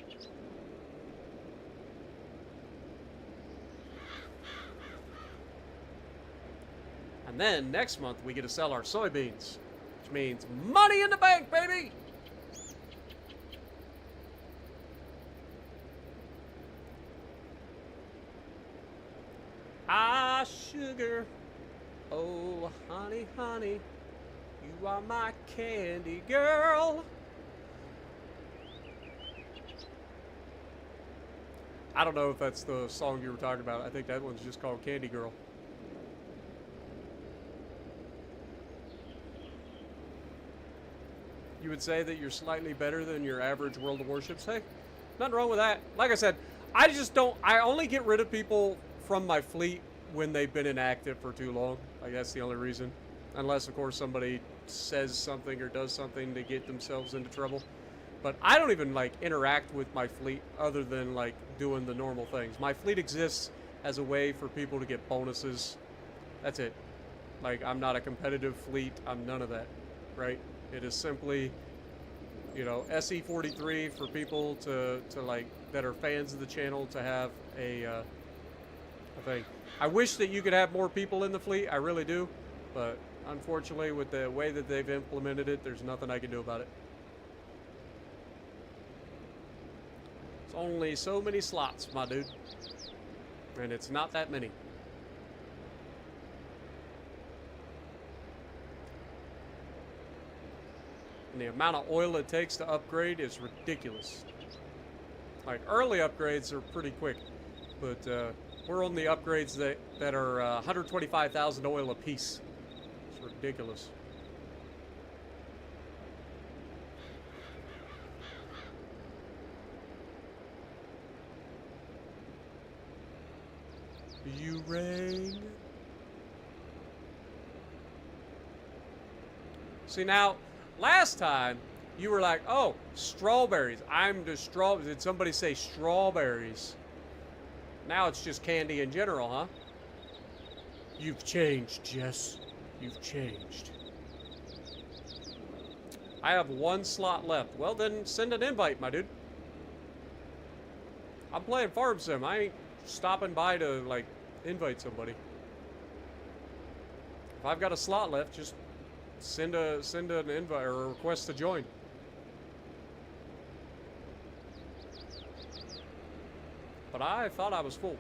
And then next month we get to sell our soybeans, which means money in the bank, baby! Ah, sugar. Oh, honey, honey. You are my candy girl. I don't know if that's the song you were talking about. I think that one's just called Candy Girl. You would say that you're slightly better than your average World of Warships. Hey, nothing wrong with that. Like I said, I only get rid of people from my fleet when they've been inactive for too long. Like, that's the only reason. Unless, of course, somebody says something or does something to get themselves into trouble. But I don't even, like, interact with my fleet other than, like, doing the normal things. My fleet exists as a way for people to get bonuses. That's it. Like, I'm not a competitive fleet. I'm none of that, right? It is simply, you know, SE43 for people to like, that are fans of the channel to have a thing. I wish that you could have more people in the fleet. I really do. But unfortunately, with the way that they've implemented it, there's nothing I can do about it. It's only so many slots, my dude. And it's not that many. And the amount of oil it takes to upgrade is ridiculous. Like, early upgrades are pretty quick. But we're on the upgrades that are 125,000 oil apiece. It's ridiculous. You rang. See, now, last time you were like, oh, strawberries. I'm the strawberries. Did somebody say strawberries? Now it's just candy in general, huh? You've changed, Jess. You've changed. I have one slot left. Well, then send an invite, my dude. I'm playing Farm Sim. I ain't stopping by to, like, invite somebody. If I've got a slot left, just send an invite or a request to join. But I thought I was full.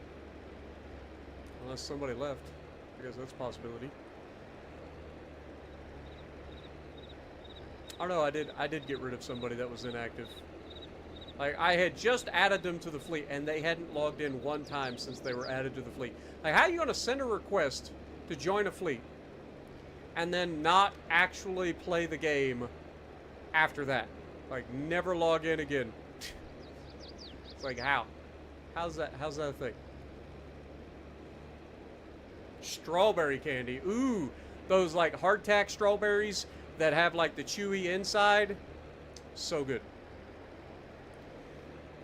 Unless somebody left. I guess that's a possibility. Oh no, I did get rid of somebody that was inactive. Like, I had just added them to the fleet, and they hadn't logged in one time since they were added to the fleet. Like, how are you going to send a request to join a fleet and then not actually play the game after that? Like, never log in again. It's like, how? How's that a thing? Strawberry candy. Ooh, those, like, hardtack strawberries that have, like, the chewy inside. So good.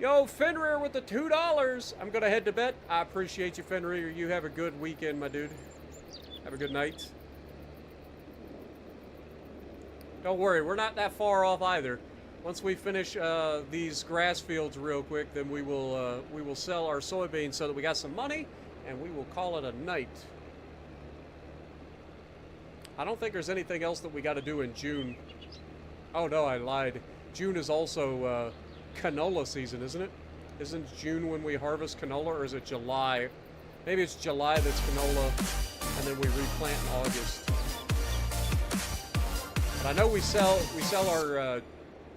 Yo, Fenrir with the $2. I'm going to head to bed. I appreciate you, Fenrir. You have a good weekend, my dude. Have a good night. Don't worry, we're not that far off either. Once we finish these grass fields real quick, then we will sell our soybeans so that we got some money, and we will call it a night. I don't think there's anything else that we got to do in June. Oh no, I lied. June is also canola season, isn't it? Isn't June when we harvest canola, or is it July? Maybe it's July that's canola, and then we replant in August. But I know we sell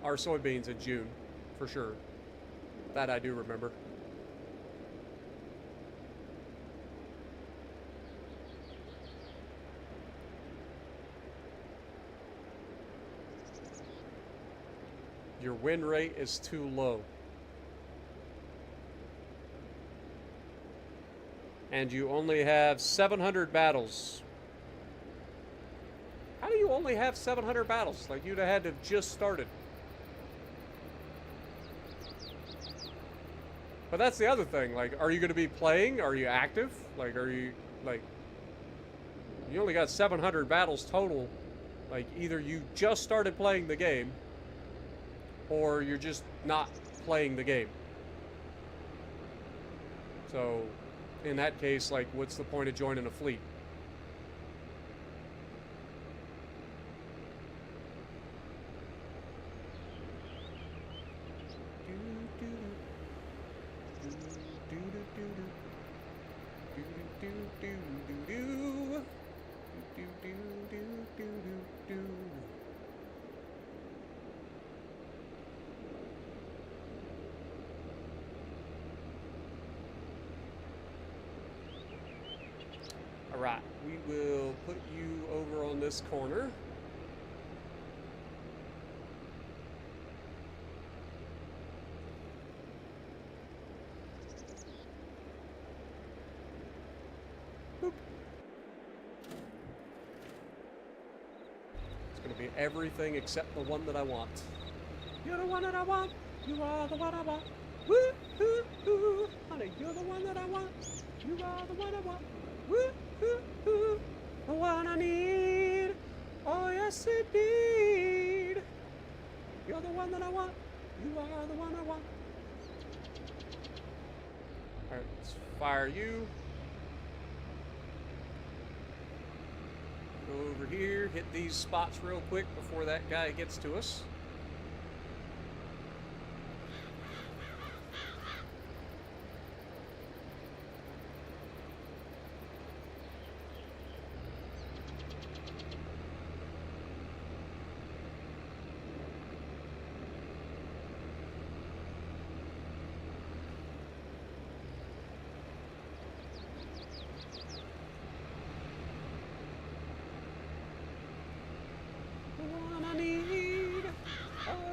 our soybeans in June, for sure. That I do remember. Your win rate is too low. And you only have 700 battles. How do you only have 700 battles? Like, you'd have had to have just started. But that's the other thing. Like, are you going to be playing? Are you active? Like, are you, like... You only got 700 battles total. Like, either you just started playing the game, or you're just not playing the game. So, in that case, like, what's the point of joining a fleet? Alright, we will put you over on this corner. Boop. It's going to be everything except the one that I want. You're the one that I want. You are the one I want. Woo, hoo, hoo. Honey, you're the one that I want. You are the one I want. Woo, hoo, hoo. The one I need. Oh, yes, indeed. You're the one that I want. You are the one I want. Alright, let's fire you. Go over here, hit these spots real quick before that guy gets to us.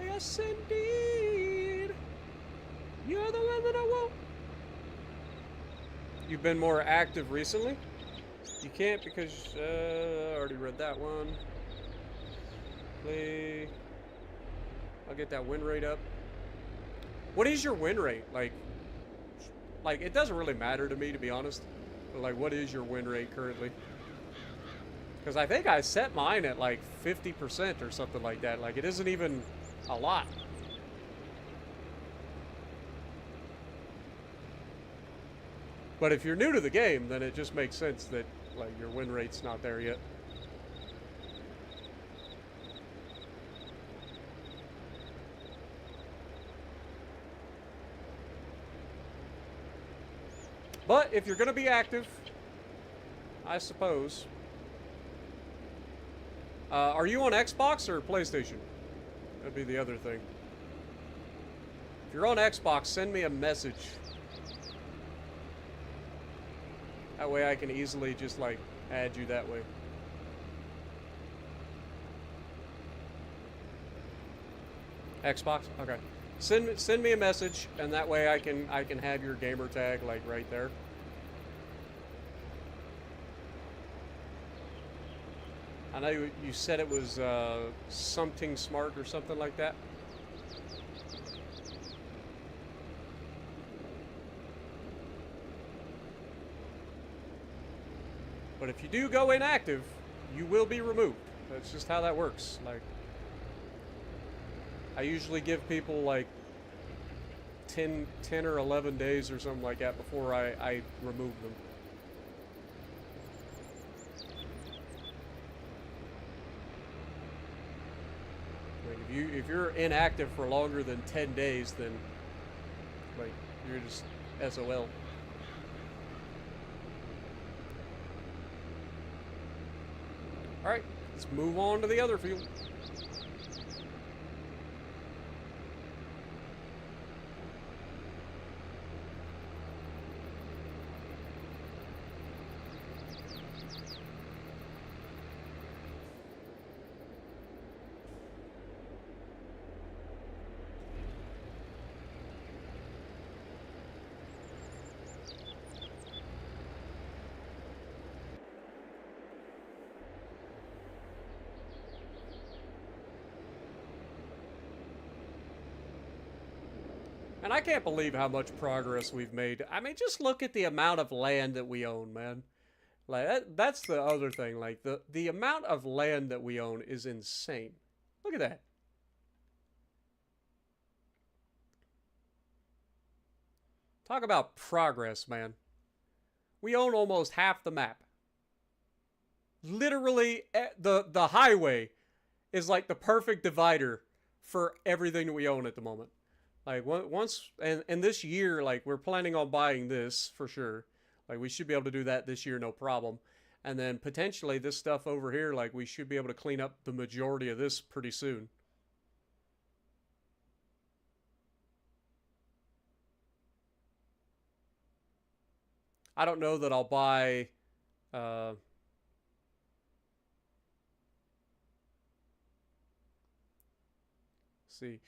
Yes, indeed. You're the one that I want. You've been more active recently? You can't because, I already read that one. Play. I'll get that win rate up. What is your win rate? Like, it doesn't really matter to me, to be honest. But, like, what is your win rate currently? Because I think I set mine at, like, 50% or something like that. Like, it isn't even a lot. But if you're new to the game, then it just makes sense that like your win rate's not there yet. But if you're going to be active, I suppose. Are you on Xbox or PlayStation? That'd be the other thing. If you're on Xbox, send me a message. That way I can easily just like add you that way. Xbox? Okay. Send me a message, and that way I can have your gamer tag like right there. I know you said it was something smart or something like that. But if you do go inactive, you will be removed. That's just how that works. Like, I usually give people like 10 or 11 days or something like that before I remove them. Like if you're inactive for longer than 10 days, then like you're just SOL. All right, let's move on to the other field. And I can't believe how much progress we've made. I mean, just look at the amount of land that we own, man. Like, that's the other thing. Like, the amount of land that we own is insane. Look at that. Talk about progress, man. We own almost half the map. Literally, the highway is like the perfect divider for everything that we own at the moment. Like once, and this year, like we're planning on buying this for sure. Like we should be able to do that this year, no problem. And then potentially this stuff over here, like we should be able to clean up the majority of this pretty soon. I don't know that I'll buy, see.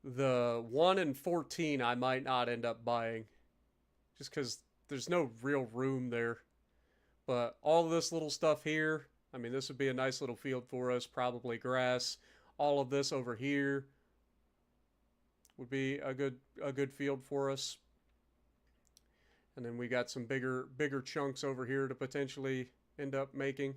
The 1 and 14 I might not end up buying. Just because there's no real room there. But all of this little stuff here, I mean, this would be a nice little field for us. Probably grass. All of this over here would be a good field for us. And then we got some bigger chunks over here to potentially end up making.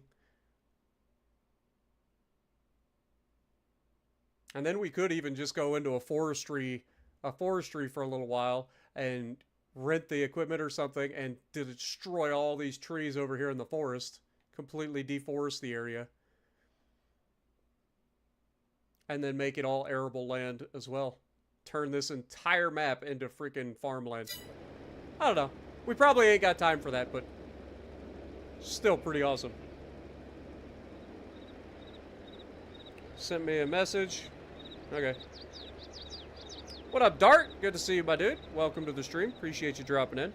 And then we could even just go into a forestry for a little while and rent the equipment or something and destroy all these trees over here in the forest. Completely deforest the area. And then make it all arable land as well. Turn this entire map into freaking farmland. I don't know. We probably ain't got time for that, but still pretty awesome. Sent me a message. Okay. What up, Dart? Good to see you, my dude. Welcome to the stream. Appreciate you dropping in.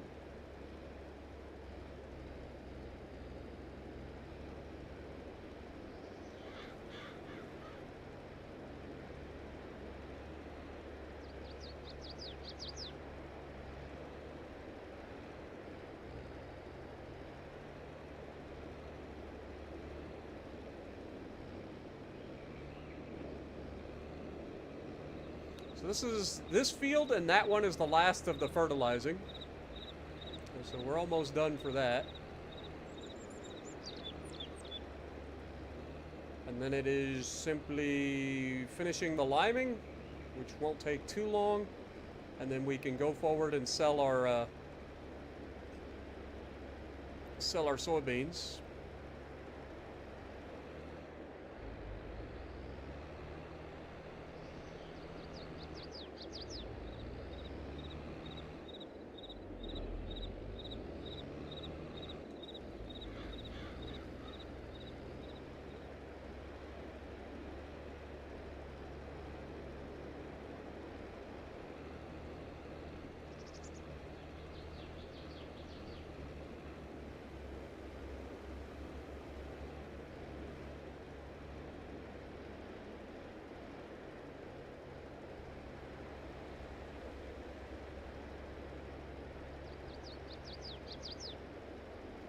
So this field, and that one is the last of the fertilizing. So we're almost done for that. And then it is simply finishing the liming, which won't take too long. And then we can go forward and sell our sell our soybeans.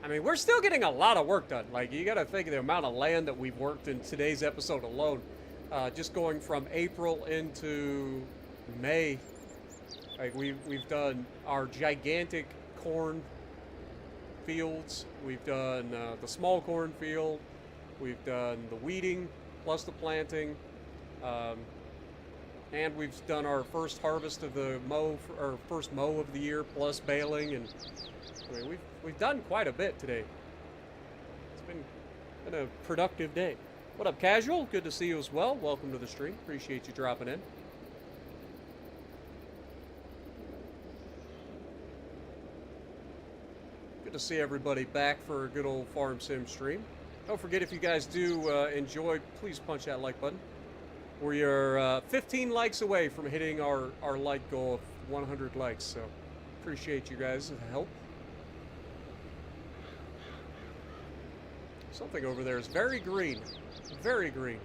I mean, we're still getting a lot of work done. Like, you got to think of the amount of land that we've worked in today's episode alone. Just going from April into May, like we've done our gigantic corn fields. We've done the small corn field. We've done the weeding plus the planting, and we've done our first harvest of the or first mow of the year plus baling. And I mean, we've done quite a bit today. It's been a productive day. What up, Casual? Good to see you as well. Welcome to the stream. Appreciate you dropping in. Good to see everybody back for a good old Farm Sim stream. Don't forget, if you guys do enjoy, please punch that like button. We are 15 likes away from hitting our like goal of 100 likes, so appreciate you guys' help. Something over there is very green. Very green.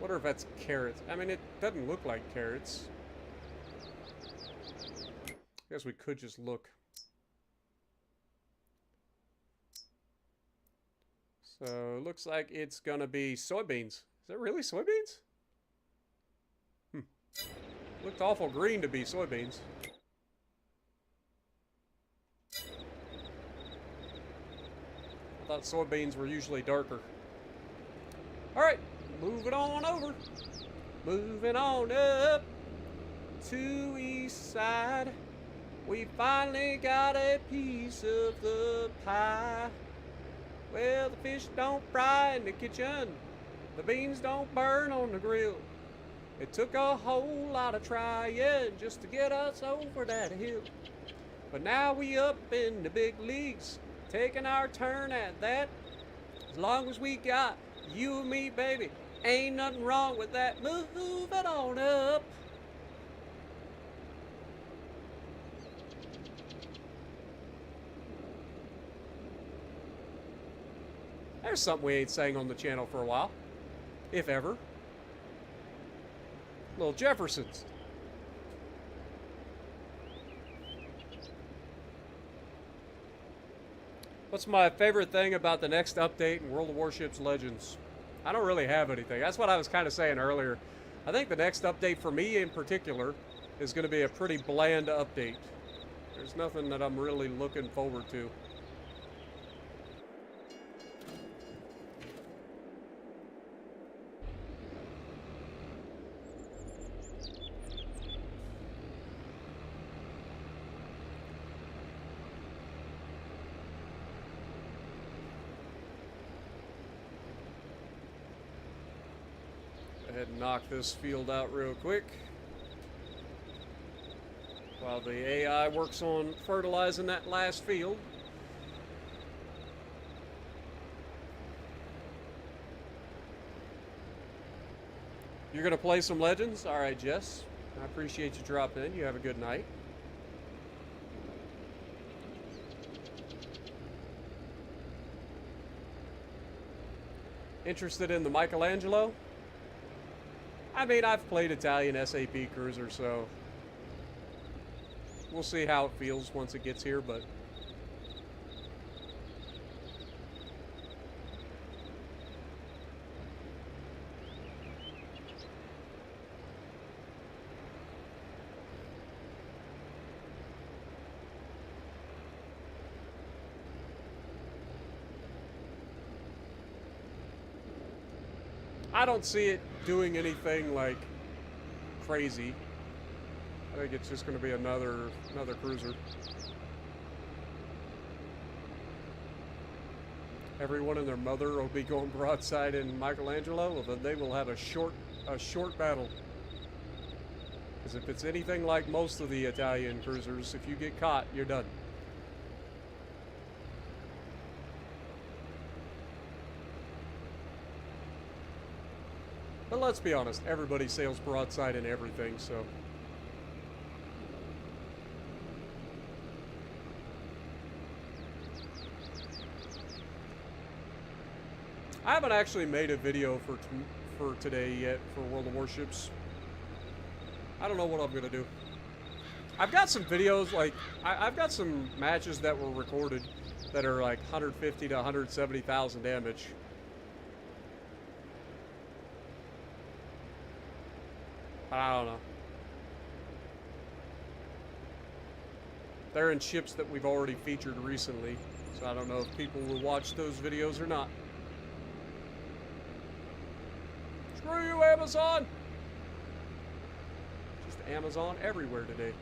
Wonder if that's carrots. I mean, it doesn't look like carrots. I guess we could just look. So, it looks like it's gonna be soybeans. Is that really soybeans? Looked awful green to be soybeans. I thought soybeans were usually darker. Alright, moving on over. Moving on up to east side. We finally got a piece of the pie. Well, the fish don't fry in the kitchen. The beans don't burn on the grill. It took a whole lot of trying just to get us over that hill. But now we up in the big leagues, taking our turn at that. As long as we got you and me, baby, ain't nothing wrong with that. Moving on up. There's something we ain't sang on the channel for a while, if ever. Little Jeffersons. What's my favorite thing about the next update in World of Warships Legends? I don't really have anything. That's what I was kind of saying earlier. I think the next update for me in particular is going to be a pretty bland update. There's nothing that I'm really looking forward to. Go ahead and knock this field out real quick while the AI works on fertilizing that last field. You're going to play some Legends? All right, Jess. I appreciate you dropping in. You have a good night. Interested in the Michelangelo? I mean, I've played Italian SAP Cruiser, so we'll see how it feels once it gets here, but I don't see it doing anything like crazy. I think it's just going to be another cruiser. Everyone and their mother will be going broadside in Michelangelo, well, then they will have a short battle. Because if it's anything like most of the Italian cruisers, if you get caught, you're done. But let's be honest, everybody sails broadside in everything, so... I haven't actually made a video for today yet for World of Warships. I don't know what I'm gonna do. I've got some videos, like, I've got some matches that were recorded that are like 150 to 170,000 damage. But I don't know. They're in ships that we've already featured recently, so I don't know if people will watch those videos or not. Screw you, Amazon! Just Amazon everywhere today.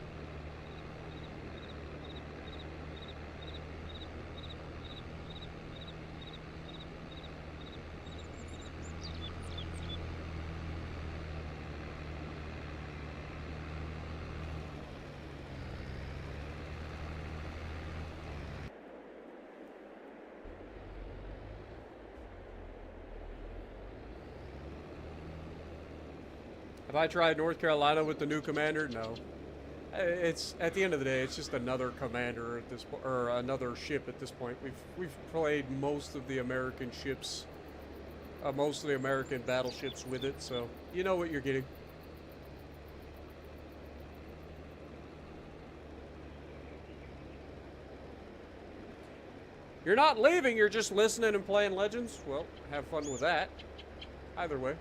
Have I tried North Carolina with the new commander? No. It's at the end of the day, it's just another commander at this point, or another ship at this point. We've played most of the American ships, most of the American battleships with it, so you know what you're getting. You're not leaving, you're just listening and playing Legends? Well, have fun with that. Either way.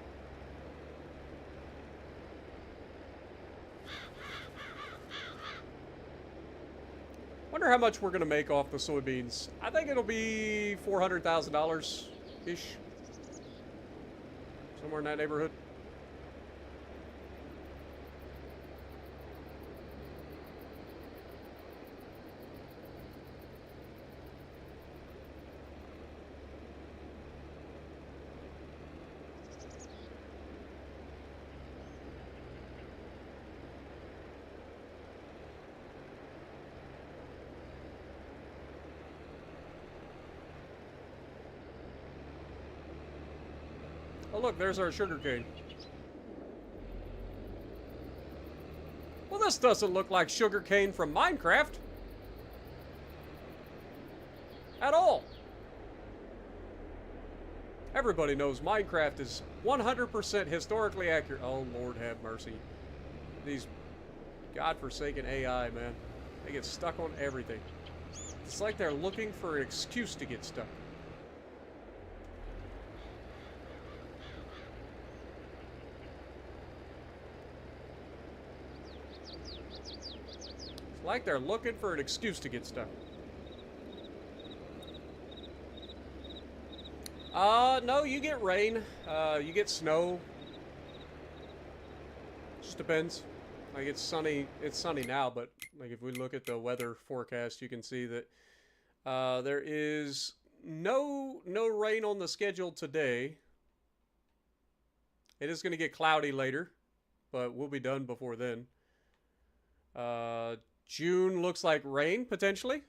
Wonder how much we're gonna make off the soybeans. I think it'll be $400,000-ish. Somewhere in that neighborhood. Oh look, there's our sugarcane. Well, this doesn't look like sugarcane from Minecraft. At all. Everybody knows Minecraft is 100% historically accurate. Oh, Lord have mercy. These godforsaken AI, man. They get stuck on everything. It's like they're looking for an excuse to get stuck. Like they're looking for an excuse to get stuck. No, you get rain. You get snow. Just depends. Like it's sunny now, but like if we look at the weather forecast, you can see that there is no rain on the schedule today. It is going to get cloudy later, but we'll be done before then. June looks like rain, potentially.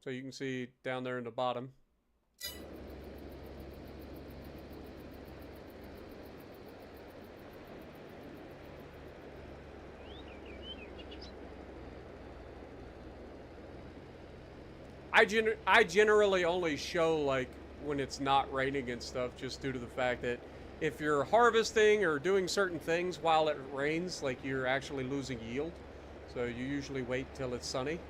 So you can see down there in the bottom. I generally only show like when it's not raining and stuff, just due to the fact that if you're harvesting or doing certain things while it rains, like you're actually losing yield. So you usually wait till it's sunny.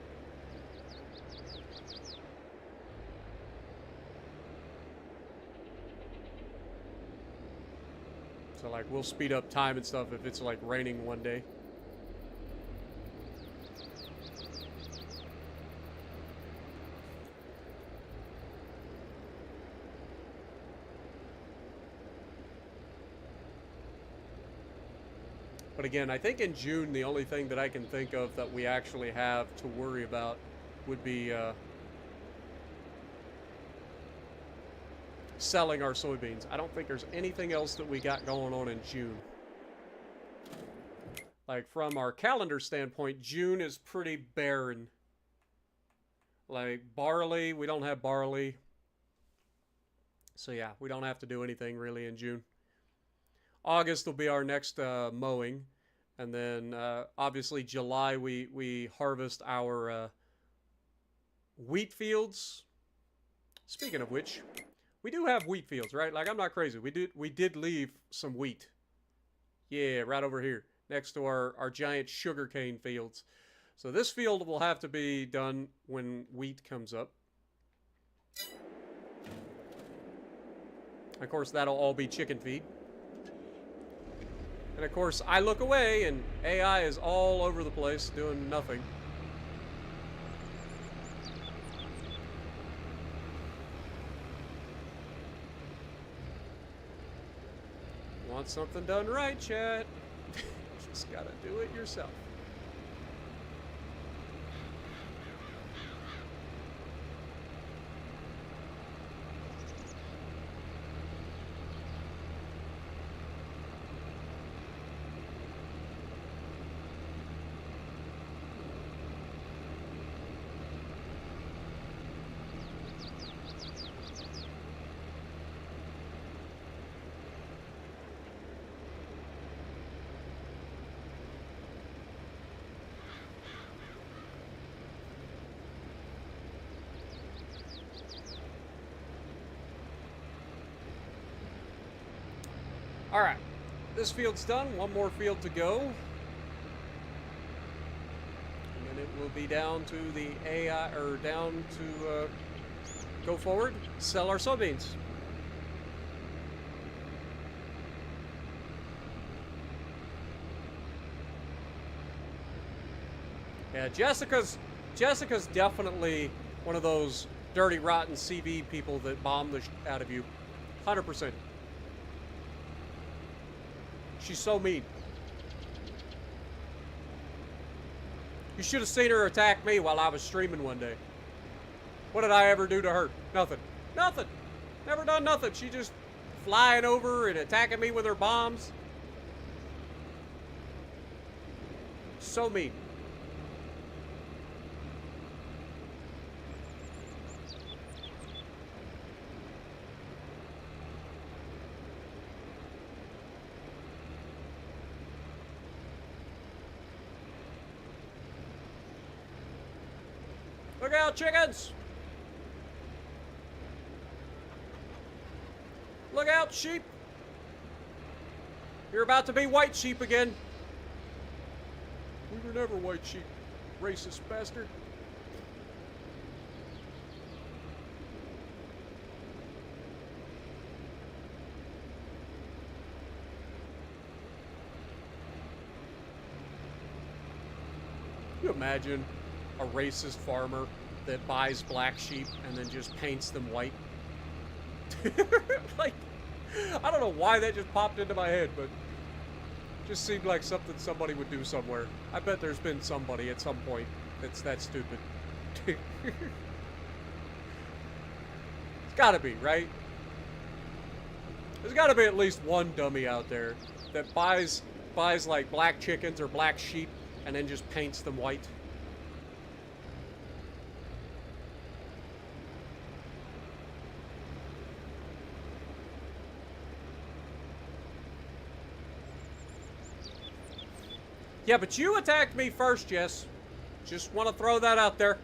So like we'll speed up time and stuff if it's like raining one day. But again, I think in June, the only thing that I can think of that we actually have to worry about would be selling our soybeans. I don't think there's anything else that we got going on in June. Like, from our calendar standpoint, June is pretty barren. Like, barley, we don't have barley. So yeah, we don't have to do anything really in June. August will be our next mowing. And then, obviously, July, we harvest our wheat fields. Speaking of which, we do have wheat fields, right? Like, I'm not crazy. We did leave some wheat. Yeah, right over here, next to our giant sugarcane fields. So this field will have to be done when wheat comes up. Of course, that'll all be chicken feed. And of course, I look away and AI is all over the place doing nothing. Want something done right, chat? Just gotta do it yourself. All right, this field's done. One more field to go. And then it will be down to the AI, or down to go forward, sell our soybeans. Yeah, Jessica's definitely one of those dirty, rotten CV people that bomb the out of you. 100%. She's so mean. You should have seen her attack me while I was streaming one day. What did I ever do to her? Nothing. Nothing. Never done nothing. She just flying over and attacking me with her bombs. So mean. Look out, chickens! Look out, sheep! You're about to be white sheep again. We were never white sheep, racist bastard. Can you imagine a racist farmer that buys black sheep and then just paints them white? Like, I don't know why that just popped into my head, but it just seemed like something somebody would do somewhere. I bet there's been somebody at some point that's that stupid. It's gotta be, right? There's gotta be at least one dummy out there that buys like black chickens or black sheep and then just paints them white. Yeah, but you attacked me first, Jess. Just want to throw that out there.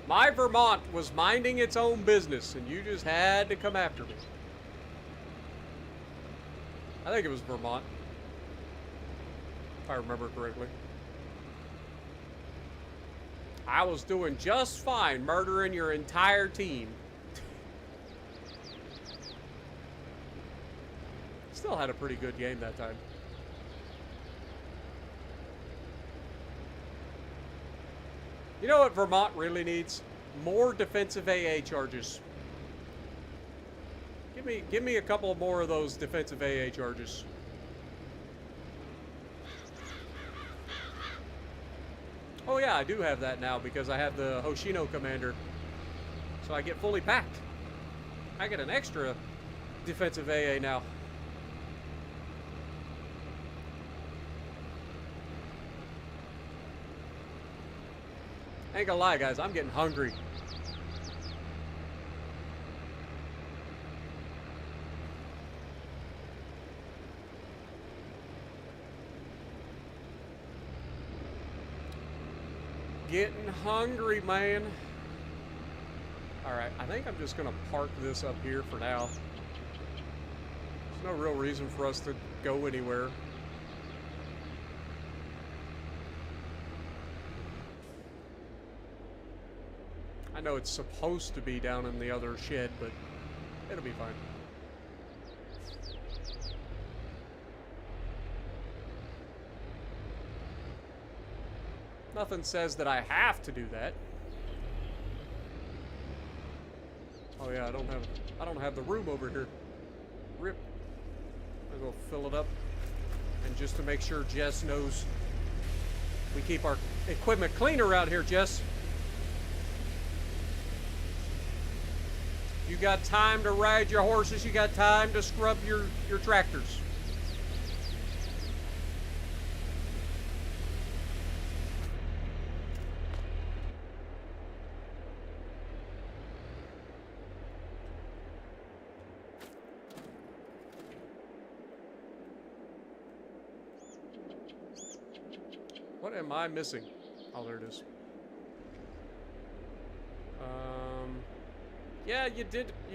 My Vermont was minding its own business, and you just had to come after me. I think it was Vermont, if I remember correctly. I was doing just fine murdering your entire team. Still had a pretty good game that time. You know what Vermont really needs? More defensive AA charges. Give me a couple more of those defensive AA charges. Oh yeah, I do have that now because I have the Hoshino Commander. So I get fully packed. I get an extra defensive AA now. Ain't gonna lie, guys, I'm getting hungry. Getting hungry, man. Alright, I think I'm just gonna park this up here for now. There's no real reason for us to go anywhere. I know it's supposed to be down in the other shed, but it'll be fine. Nothing says that I have to do that. Oh yeah, I don't have the room over here. Rip. I'll go fill it up. And just to make sure Jess knows we keep our equipment clean around here, Jess. You got time to ride your horses, you got time to scrub your tractors. What am I missing? Oh, there it is. Yeah, you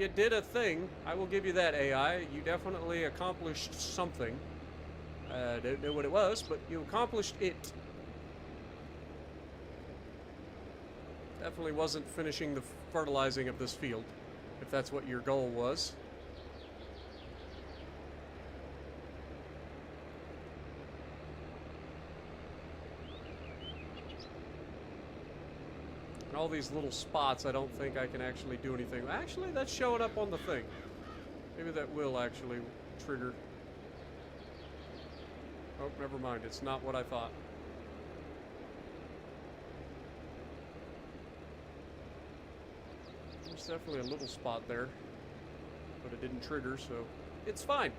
did a thing. I will give you that, AI. You definitely accomplished something. Don't know what it was, but you accomplished it. Definitely wasn't finishing the fertilizing of this field, if that's what your goal was. And all these little spots, I don't think I can actually do anything. Actually, that's showing up on the thing. Maybe that will actually trigger. Oh, never mind. It's not what I thought. There's definitely a little spot there, but it didn't trigger, so it's fine.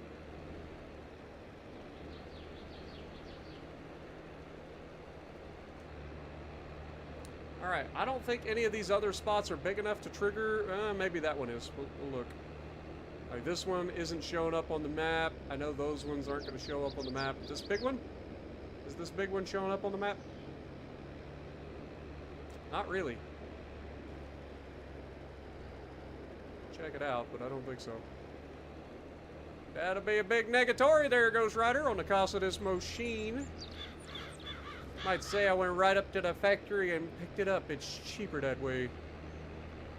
Alright, I don't think any of these other spots are big enough to trigger. Maybe that one is. We'll look. Like, this one isn't showing up on the map. I know those ones aren't going to show up on the map. This big one? Is this big one showing up on the map? Not really. Check it out, but I don't think so. That'll be a big negatory there, Ghost Rider, on the cost of this machine. Might say I went right up to the factory and picked it up. It's cheaper that way.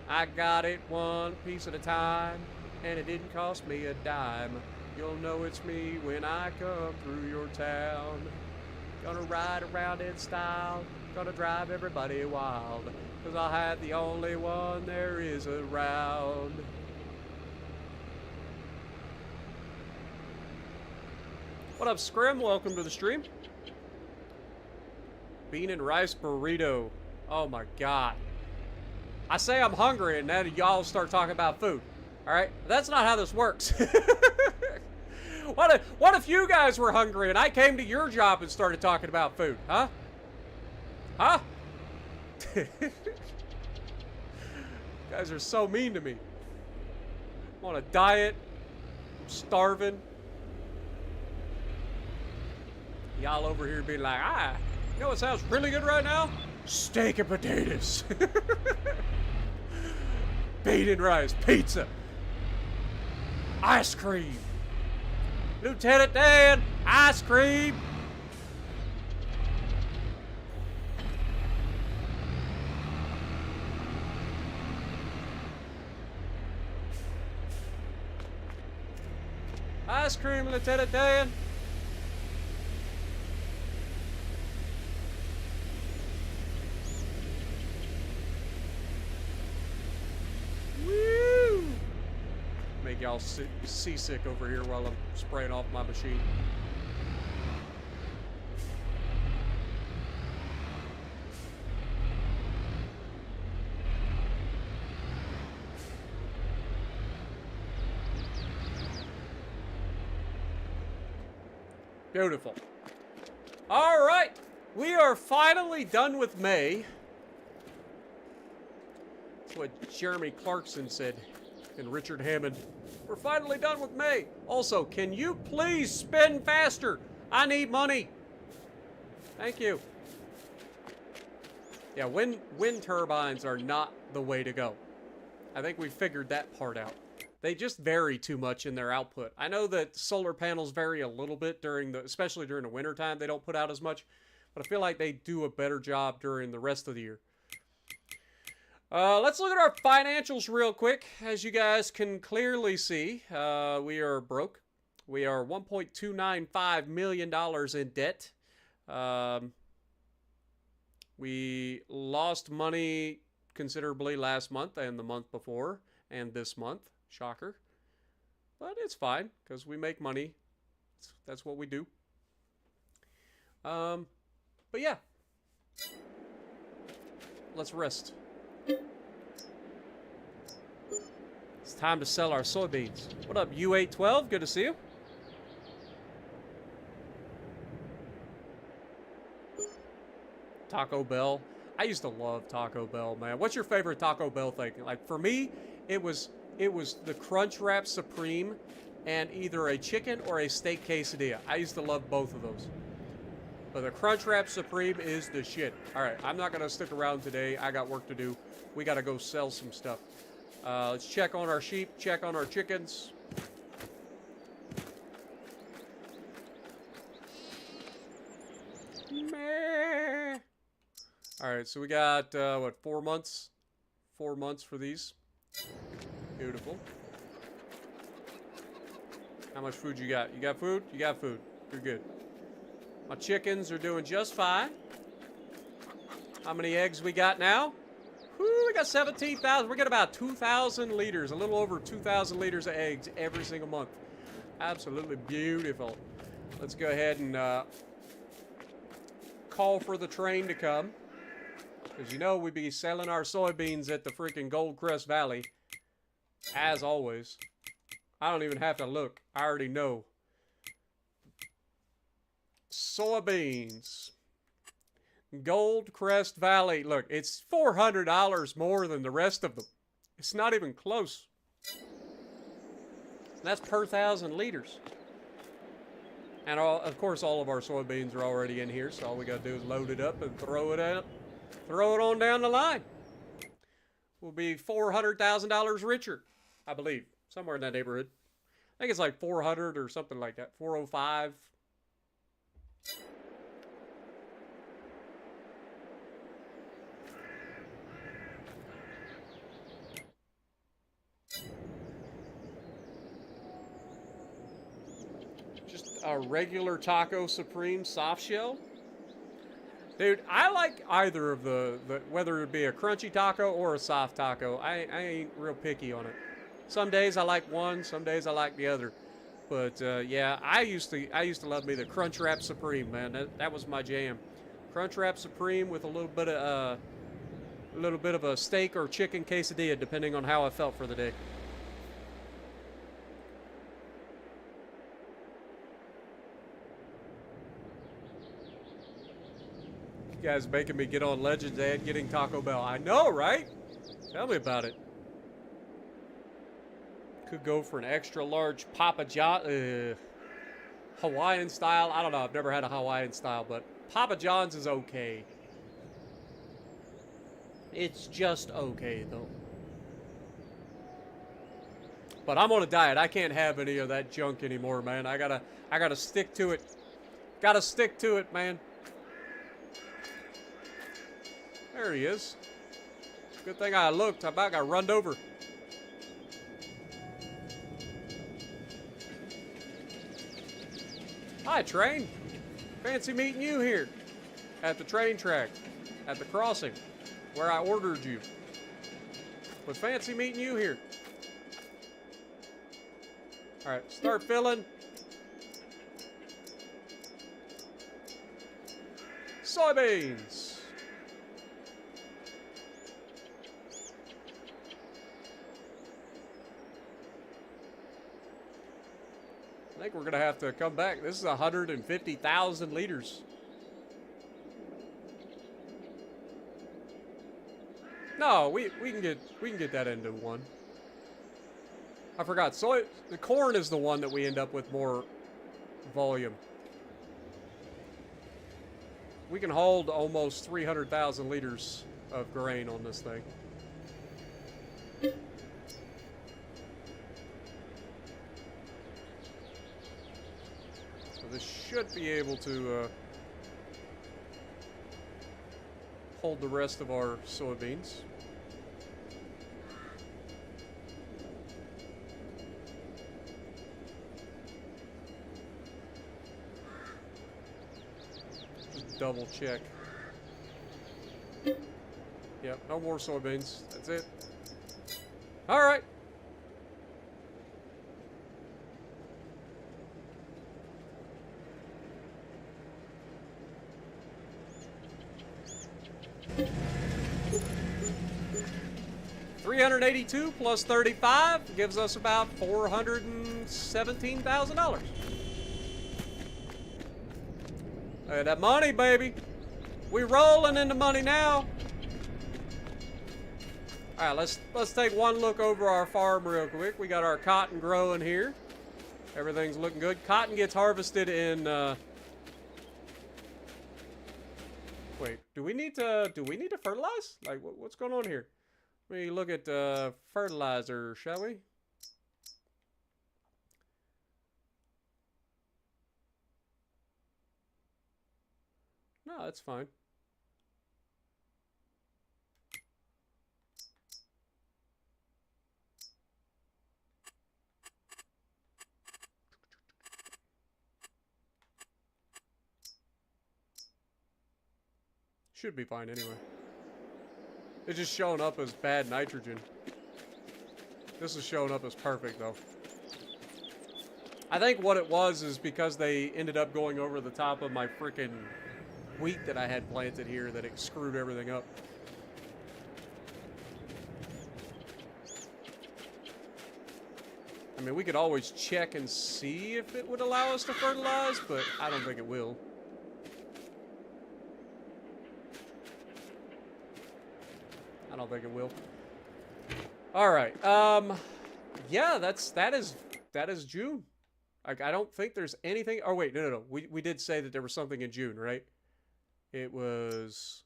I got it one piece at a time, and it didn't cost me a dime. You'll know it's me when I come through your town. Gonna ride around in style, gonna drive everybody wild, 'cause I'll have the only one there is around. What up, Scrim? Welcome to the stream. Bean and rice burrito. Oh my god. I say I'm hungry and then y'all start talking about food. Alright? That's not how this works. What if you guys were hungry and I came to your job and started talking about food? Huh? Huh? You guys are so mean to me. I'm on a diet. I'm starving. Y'all over here being like, you know what sounds really good right now? Steak and potatoes. Bean and rice, pizza, ice cream. Lieutenant Dan, ice cream. Ice cream, Lieutenant Dan. Woo! Make y'all seasick over here while I'm spraying off my machine. Beautiful. All right, we are finally done with May. That's what Jeremy Clarkson said and Richard Hammond. We're finally done with May. Also, can you please spin faster? I need money. Thank you. Yeah, wind turbines are not the way to go. I think we figured that part out. They just vary too much in their output. I know that solar panels vary a little bit especially during the winter time. They don't put out as much, but I feel like they do a better job during the rest of the year. Let's look at our financials real quick. As you guys can clearly see, we are broke. We are $1.295 million in debt. We lost money considerably last month and the month before and this month. Shocker. But it's fine because we make money. That's what we do. But yeah. Let's rest. It's time to sell our soybeans. What up, U812? Good to see you. Taco Bell. I used to love Taco Bell, man. What's your favorite Taco Bell thing? Like, for me, it was the Crunchwrap Supreme and either a chicken or a steak quesadilla. I used to love both of those. But the Crunchwrap Supreme is the shit. All right, I'm not going to stick around today. I got work to do. We got to go sell some stuff. Let's check on our sheep, check on our chickens. Meh. All right, so we got, what, 4 months? 4 months for these. Beautiful. How much food you got? You got food? You got food. You're good. My chickens are doing just fine. How many eggs we got now? Whew, we got 17,000. We got about 2,000 liters, a little over 2,000 liters of eggs every single month. Absolutely beautiful. Let's go ahead and call for the train to come. Because you know we be selling our soybeans at the freaking Gold Crest Valley. As always. I don't even have to look. I already know. Soybeans. Gold Crest Valley. Look, it's $400 more than the rest of them. It's not even close. That's per 1,000 liters. And of course, all of our soybeans are already in here, so all we got to do is load it up and throw it out. Throw it on down the line. We'll be $400,000 richer, I believe. Somewhere in that neighborhood. I think it's like 400 or something like that. 405. Just a regular Taco Supreme soft shell. Dude, I like either of the whether it be a crunchy taco or a soft taco. I ain't real picky on it. Some days I like one, some days I like the other. But yeah, I used to love me the Crunchwrap Supreme, man. That was my jam. Crunchwrap Supreme with a little bit of a steak or chicken quesadilla, depending on how I felt for the day. You guys making me get on Legends and getting Taco Bell. I know, right? Tell me about it. Could go for an extra large Papa John, Hawaiian style. I don't know. I've never had a Hawaiian style, but Papa John's is okay. It's just okay, though. But I'm on a diet. I can't have any of that junk anymore, man. I gotta stick to it. Gotta stick to it, man. There he is. Good thing I looked. I about got runned over. Hi, train. Fancy meeting you here at the train track, at the crossing, where I ordered you. But fancy meeting you here. All right, start filling. Soybeans. I think we're going to have to come back. This is 150,000 liters. No, we can get that into one. I forgot. The corn is the one that we end up with more volume. We can hold almost 300,000 liters of grain on this thing. So this should be able to hold the rest of our soybeans. Just double check. Yep, no more soybeans. That's it. All right. $382 plus 35 gives us about $417,000. Hey, that money, baby. We rolling in the money now. All right, let's take one look over our farm real quick. We got our cotton growing here. Everything's looking good. Cotton gets harvested in. Wait, do we need to fertilize? Like, what's going on here? Let me look at fertilizer, shall we? No, that's fine. Should be fine anyway. It's just showing up as bad nitrogen. This is showing up as perfect, though. I think what it was is because they ended up going over the top of my freaking wheat that I had planted here that it screwed everything up. I mean, we could always check and see if it would allow us to fertilize, but I don't think it will. I don't think it will. All right. Yeah, that is June. Like, I don't think there's anything. Oh wait, no. We did say that there was something in June, right? It was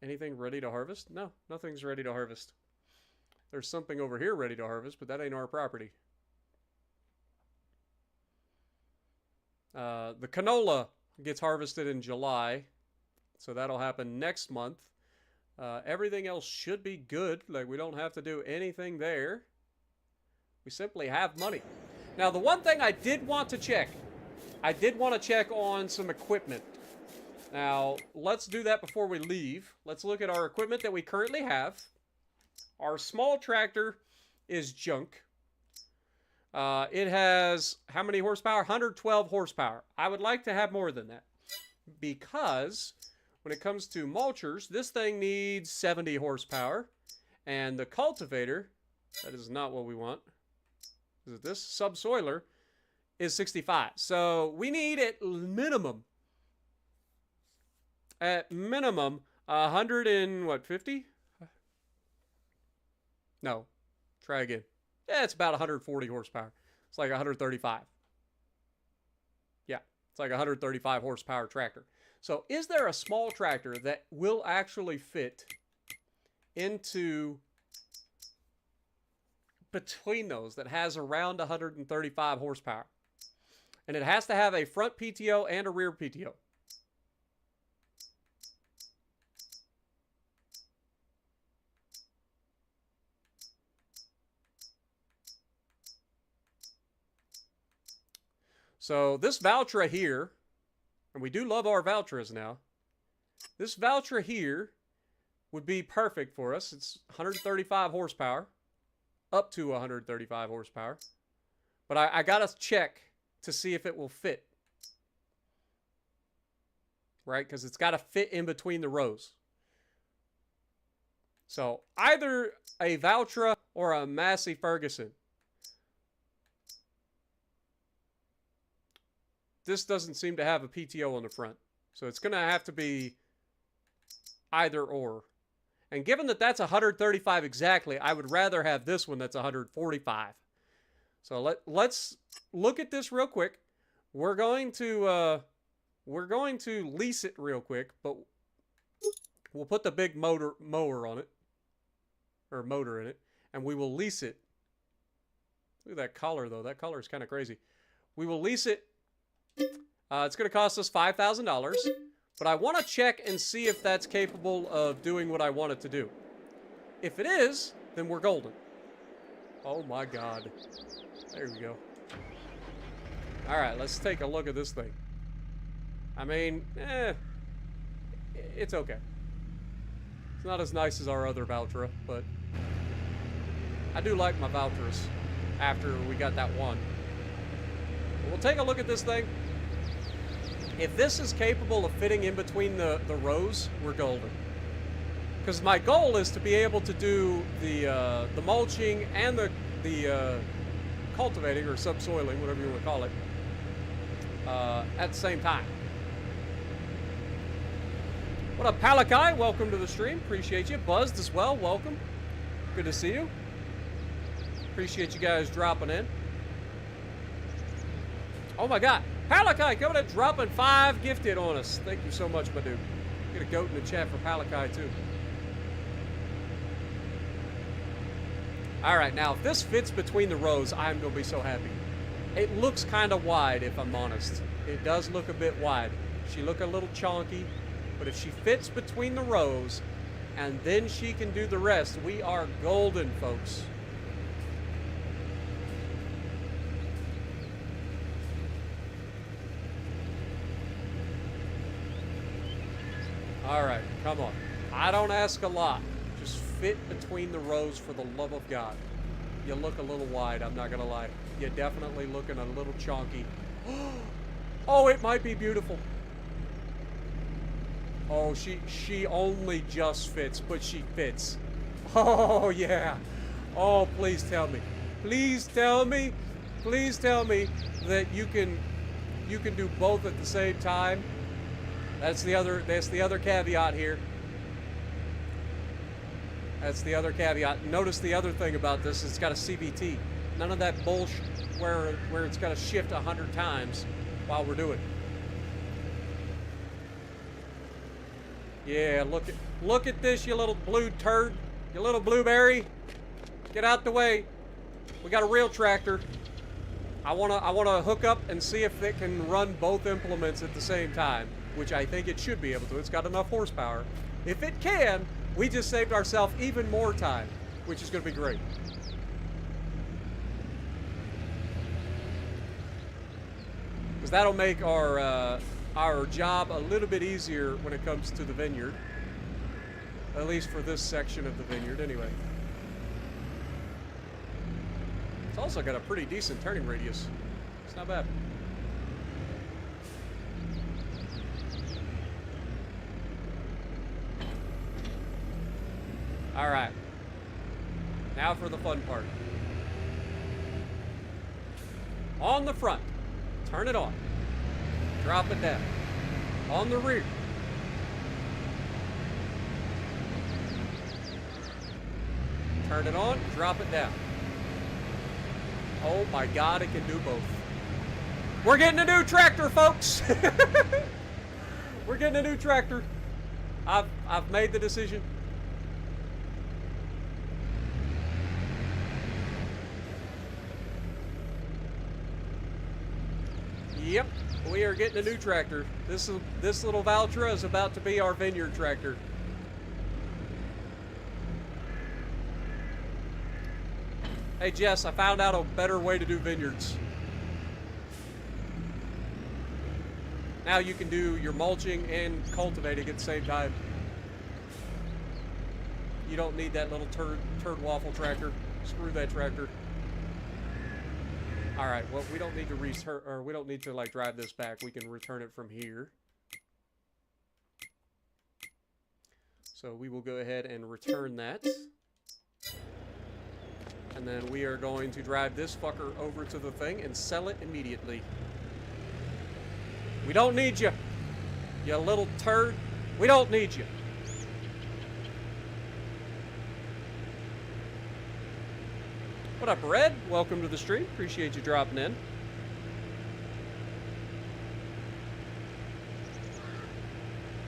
anything ready to harvest? No, nothing's ready to harvest. There's something over here ready to harvest, but that ain't our property. The canola gets harvested in July, so that'll happen next month. Everything else should be good. Like, we don't have to do anything there. We simply have money. Now, the one thing I did want to check, on some equipment. Now, let's do that before we leave. Let's look at our equipment that we currently have. Our small tractor is junk. It has how many horsepower? 112 horsepower. I would like to have more than that, because when it comes to mulchers, this thing needs 70 horsepower. And the cultivator, that is not what we want. Is it this? Subsoiler is 65. So we need at minimum 150? No, try again. Yeah, it's about 140 horsepower. It's like 135. Yeah, it's like 135 horsepower tractor. So is there a small tractor that will actually fit into between those that has around 135 horsepower? And it has to have a front PTO and a rear PTO. So this Valtra here, and we do love our Valtras now. This Valtra here would be perfect for us. It's 135 horsepower, up to 135 horsepower. But I got to check to see if it will fit. Right? Because it's got to fit in between the rows. So either a Valtra or a Massey Ferguson. This doesn't seem to have a PTO on the front. So it's going to have to be either or. And given that that's 135 exactly, I would rather have this one that's 145. So let's look at this real quick. We're going to lease it real quick, but we'll put the big mower on it, or motor in it, and we will lease it. Look at that color though. That color is kind of crazy. We will lease it. It's going to cost us $5,000, but I want to check and see if that's capable of doing what I want it to do. If it is, then we're golden. Oh my God. There we go. All right, let's take a look at this thing. I mean, it's okay. It's not as nice as our other Valtra, but I do like my Valtras after we got that one. We'll take a look at this thing. If this is capable of fitting in between the rows, we're golden. Because my goal is to be able to do the mulching and the cultivating or subsoiling, whatever you want to call it, at the same time. What up, Palakai? Welcome to the stream. Appreciate you. Buzzed as well. Welcome. Good to see you. Appreciate you guys dropping in. Oh my God. Palakai coming in, dropping 5 gifted on us. Thank you so much, my dude. Get a goat in the chat for Palakai too. All right, now if this fits between the rows, I'm going to be so happy. It looks kind of wide, if I'm honest. It does look a bit wide. She look a little chonky, but if she fits between the rows, and then she can do the rest, we are golden, folks. All right, come on. I don't ask a lot. Just fit between the rows for the love of God. You look a little wide, I'm not going to lie. You're definitely looking a little chonky. Oh, it might be beautiful. Oh, she only just fits, but she fits. Oh, yeah. Oh, please tell me. Please tell me. Please tell me that you can do both at the same time. That's the other caveat here. That's the other caveat. Notice the other thing about this is it's got a CVT. None of that bullshit where it's got to shift 100 times while we're doing it. Yeah, look at this, you little blue turd. You little blueberry. Get out the way. We got a real tractor. I wanna hook up and see if it can run both implements at the same time, which I think it should be able to. It's got enough horsepower. If it can, we just saved ourselves even more time, which is going to be great. Because that'll make our job a little bit easier when it comes to the vineyard. At least for this section of the vineyard, anyway. It's also got a pretty decent turning radius. It's not bad. All right. Now for the fun part. On the front, turn it on. Drop it down. On the rear. Turn it on, drop it down. Oh my God, it can do both. We're getting a new tractor, folks. We're getting a new tractor. I've made the decision. Yep, we are getting a new tractor. This little Valtra is about to be our Vineyard tractor. Hey Jess, I found out a better way to do vineyards. Now you can do your mulching and cultivating at the same time. You don't need that little turd waffle tractor. Screw that tractor. All right. Well, we don't need to we don't need to like drive this back. We can return it from here. So we will go ahead and return that. And then we are going to drive this fucker over to the thing and sell it immediately. We don't need you, you little turd. We don't need you. What up, Red? Welcome to the stream. Appreciate you dropping in.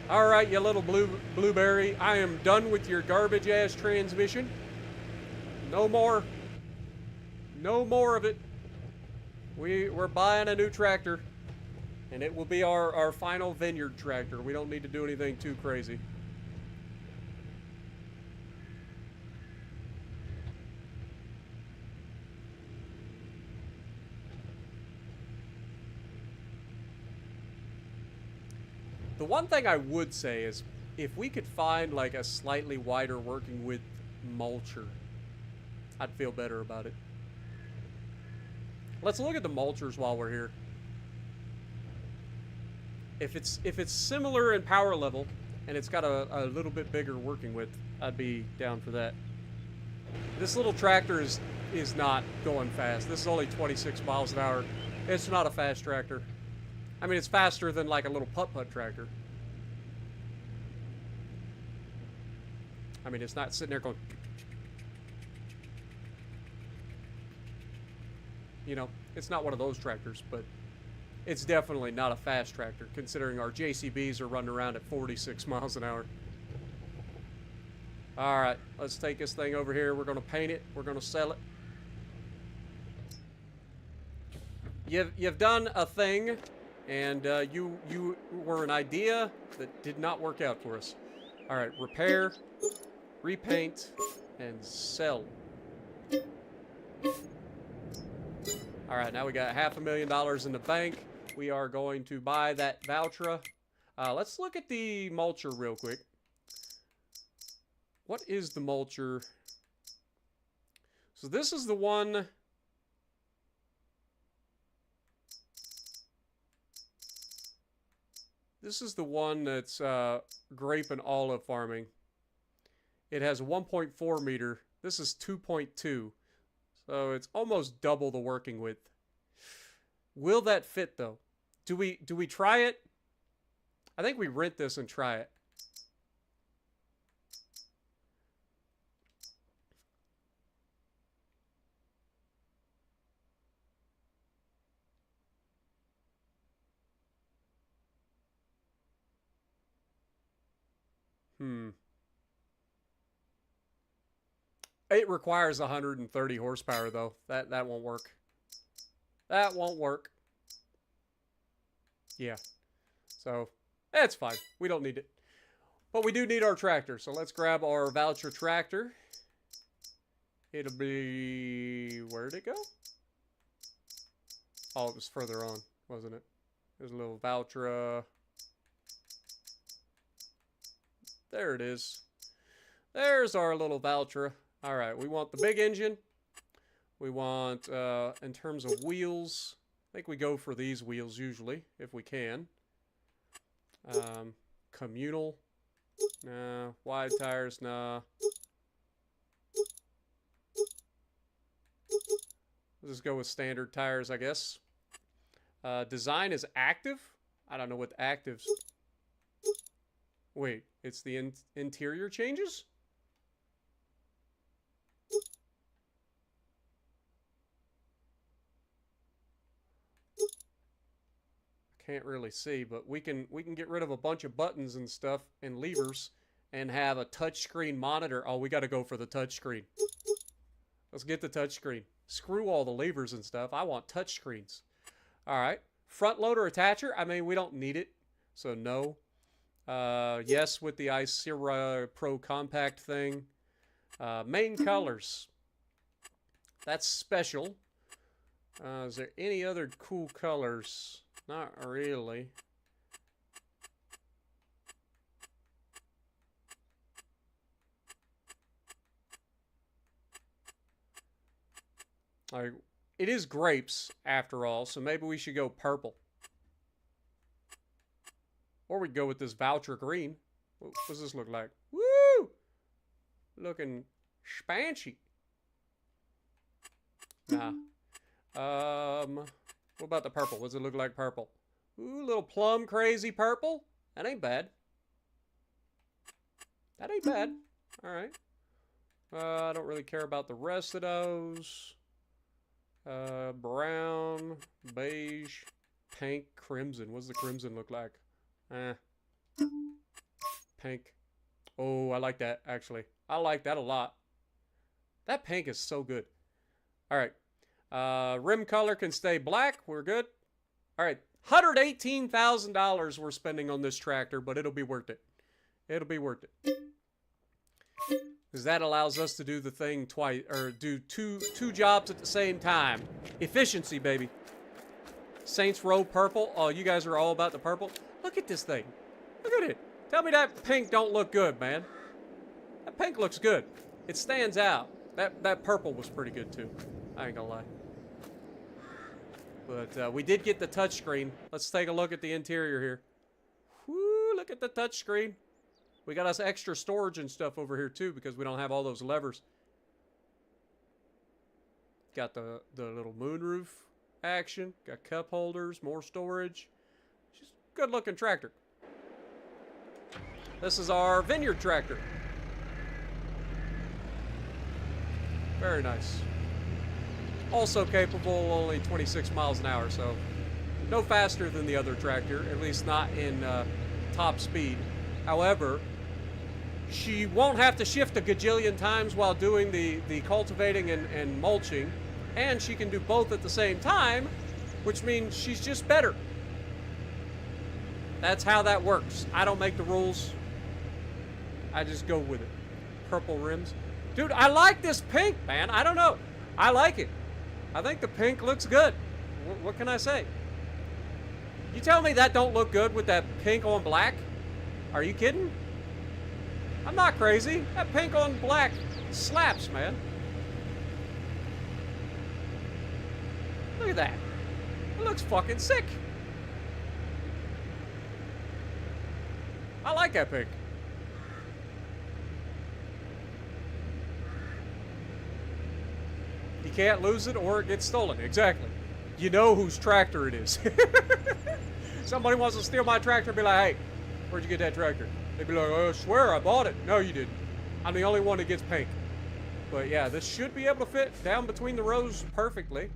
All right, you little blueberry. I am done with your garbage-ass transmission. No more. No more of it. We're buying a new tractor. And it will be our final Vineyard tractor. We don't need to do anything too crazy. The one thing I would say is if we could find like a slightly wider working width mulcher, I'd feel better about it. Let's look at the mulchers while we're here. If it's similar in power level and it's got a little bit bigger working width, I'd be down for that. This little tractor is not going fast. This is only 26 miles an hour. It's not a fast tractor. I mean, it's faster than like a little putt-putt tractor. I mean, it's not sitting there going... You know, it's not one of those tractors, but it's definitely not a fast tractor, considering our JCBs are running around at 46 miles an hour. Alright, let's take this thing over here. We're going to paint it. We're going to sell it. You've done a thing, and you were an idea that did not work out for us. Alright, repair, repaint, and sell. Alright, now we got $500,000 in the bank. We are going to buy that Valtra. Let's look at the mulcher real quick. What is the mulcher? So this is the one... This is the one that's grape and olive farming. It has a 1.4 meter. This is 2.2. So it's almost double the working width. Will that fit though? Do we try it? I think we rent this and try it. It requires 130 horsepower though. That won't work. That won't work. Yeah. So, that's fine. We don't need it. But we do need our tractor. So let's grab our Valtra tractor. It'll be... Where'd it go? Oh, it was further on, wasn't it? There's a little Valtra. There it is. There's our little Valtra. Alright, we want the big engine. We want, in terms of wheels, I think we go for these wheels usually, if we can. Communal. Nah. Wide tires, nah. Let's just go with standard tires, I guess. Design is active? I don't know what active's... Wait, it's the interior changes? Can't really see, but we can get rid of a bunch of buttons and stuff and levers and have a touchscreen monitor. Oh, we got to go for the touchscreen. Let's get the touchscreen. Screw all the levers and stuff. I want touchscreens. All right. Front loader attacher. I mean, we don't need it, so no. Yes, with the Icera Pro Compact thing. Main colors. That's special. Is there any other cool colors? Not really. Like, it is grapes, after all, so maybe we should go purple. Or we'd go with this voucher green. What does this look like? Woo! Looking spanchy. Nah. What about the purple? What does it look like purple? Ooh, little plum crazy purple. That ain't bad. That ain't bad. All right. I don't really care about the rest of those. Brown, beige, pink, crimson. What does the crimson look like? Pink. Oh, I like that, actually. I like that a lot. That pink is so good. All right. Rim color can stay black. We're good. All right. $118,000 we're spending on this tractor, but it'll be worth it. It'll be worth it. Because that allows us to do the thing twice, or do two jobs at the same time. Efficiency, baby. Saints Row purple. Oh, you guys are all about the purple. Look at this thing. Look at it. Tell me that pink don't look good, man. That pink looks good. It stands out. That purple was pretty good, too. I ain't gonna lie. But we did get the touchscreen. Let's take a look at the interior here. Whoo, look at the touchscreen. We got us extra storage and stuff over here, too, because we don't have all those levers. Got the little moonroof action. Got cup holders, more storage. Just a good-looking tractor. This is our Vineyard tractor. Very nice. Also capable, only 26 miles an hour, so no faster than the other tractor, at least not in top speed. However, she won't have to shift a gajillion times while doing the cultivating and mulching, and she can do both at the same time, which means she's just better. That's how that works. I don't make the rules. I just go with it. Purple rims. Dude, I like this pink, man. I don't know. I like it. I think the pink looks good. What can I say? You tell me that don't look good with that pink on black? Are you kidding? I'm not crazy. That pink on black slaps, man. Look at that. It looks fucking sick. I like that pink. You can't lose it or it gets stolen. Exactly. You know whose tractor it is. Somebody wants to steal my tractor, be like, hey, where'd you get that tractor? They'd be like, oh, I swear I bought it. No, you didn't. I'm the only one that gets pink. But yeah, this should be able to fit down between the rows perfectly.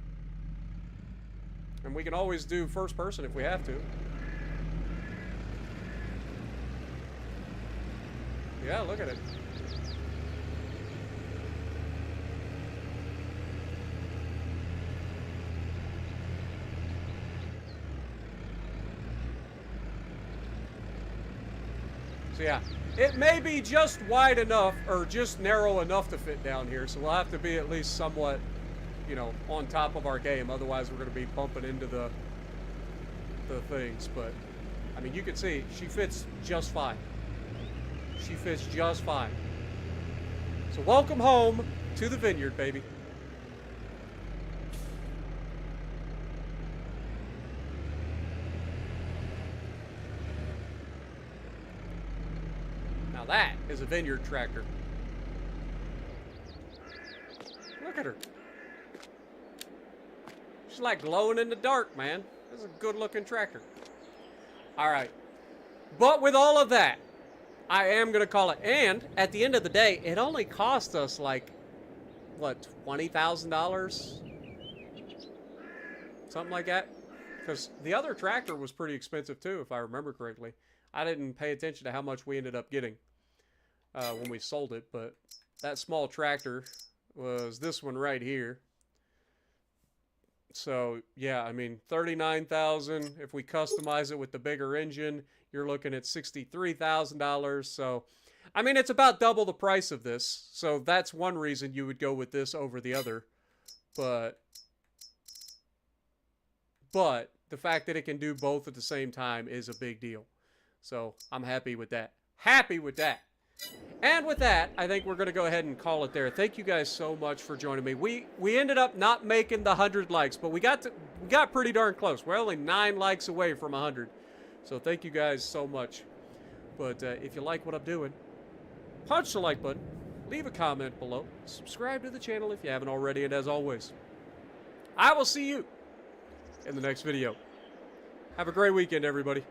And we can always do first person if we have to. Yeah, look at it. So yeah, it may be just wide enough or just narrow enough to fit down here. So we'll have to be at least somewhat, you know, on top of our game. Otherwise, we're going to be bumping into the things. But I mean, you can see she fits just fine. She fits just fine. So welcome home to the Vineyard, baby. Now that is a Vineyard tractor. Look at her. She's like glowing in the dark, man. This is a good looking tractor. All right. But with all of that, I am going to call it. And at the end of the day, it only cost us like, what, $20,000? Something like that. Because the other tractor was pretty expensive too, if I remember correctly. I didn't pay attention to how much we ended up getting when we sold it. But that small tractor was this one right here. So, yeah, I mean, $39,000. If we customize it with the bigger engine, you're looking at $63,000. So, I mean, it's about double the price of this. So, that's one reason you would go with this over the other. But the fact that it can do both at the same time is a big deal. So, I'm happy with that. Happy with that. And with that, I think we're going to go ahead and call it there. Thank you guys so much for joining me. We ended up not making the 100 likes, but we got pretty darn close. We're only 9 likes away from 100. So thank you guys so much. But if you like what I'm doing, punch the like button, leave a comment below, subscribe to the channel if you haven't already, and as always, I will see you in the next video. Have a great weekend, everybody.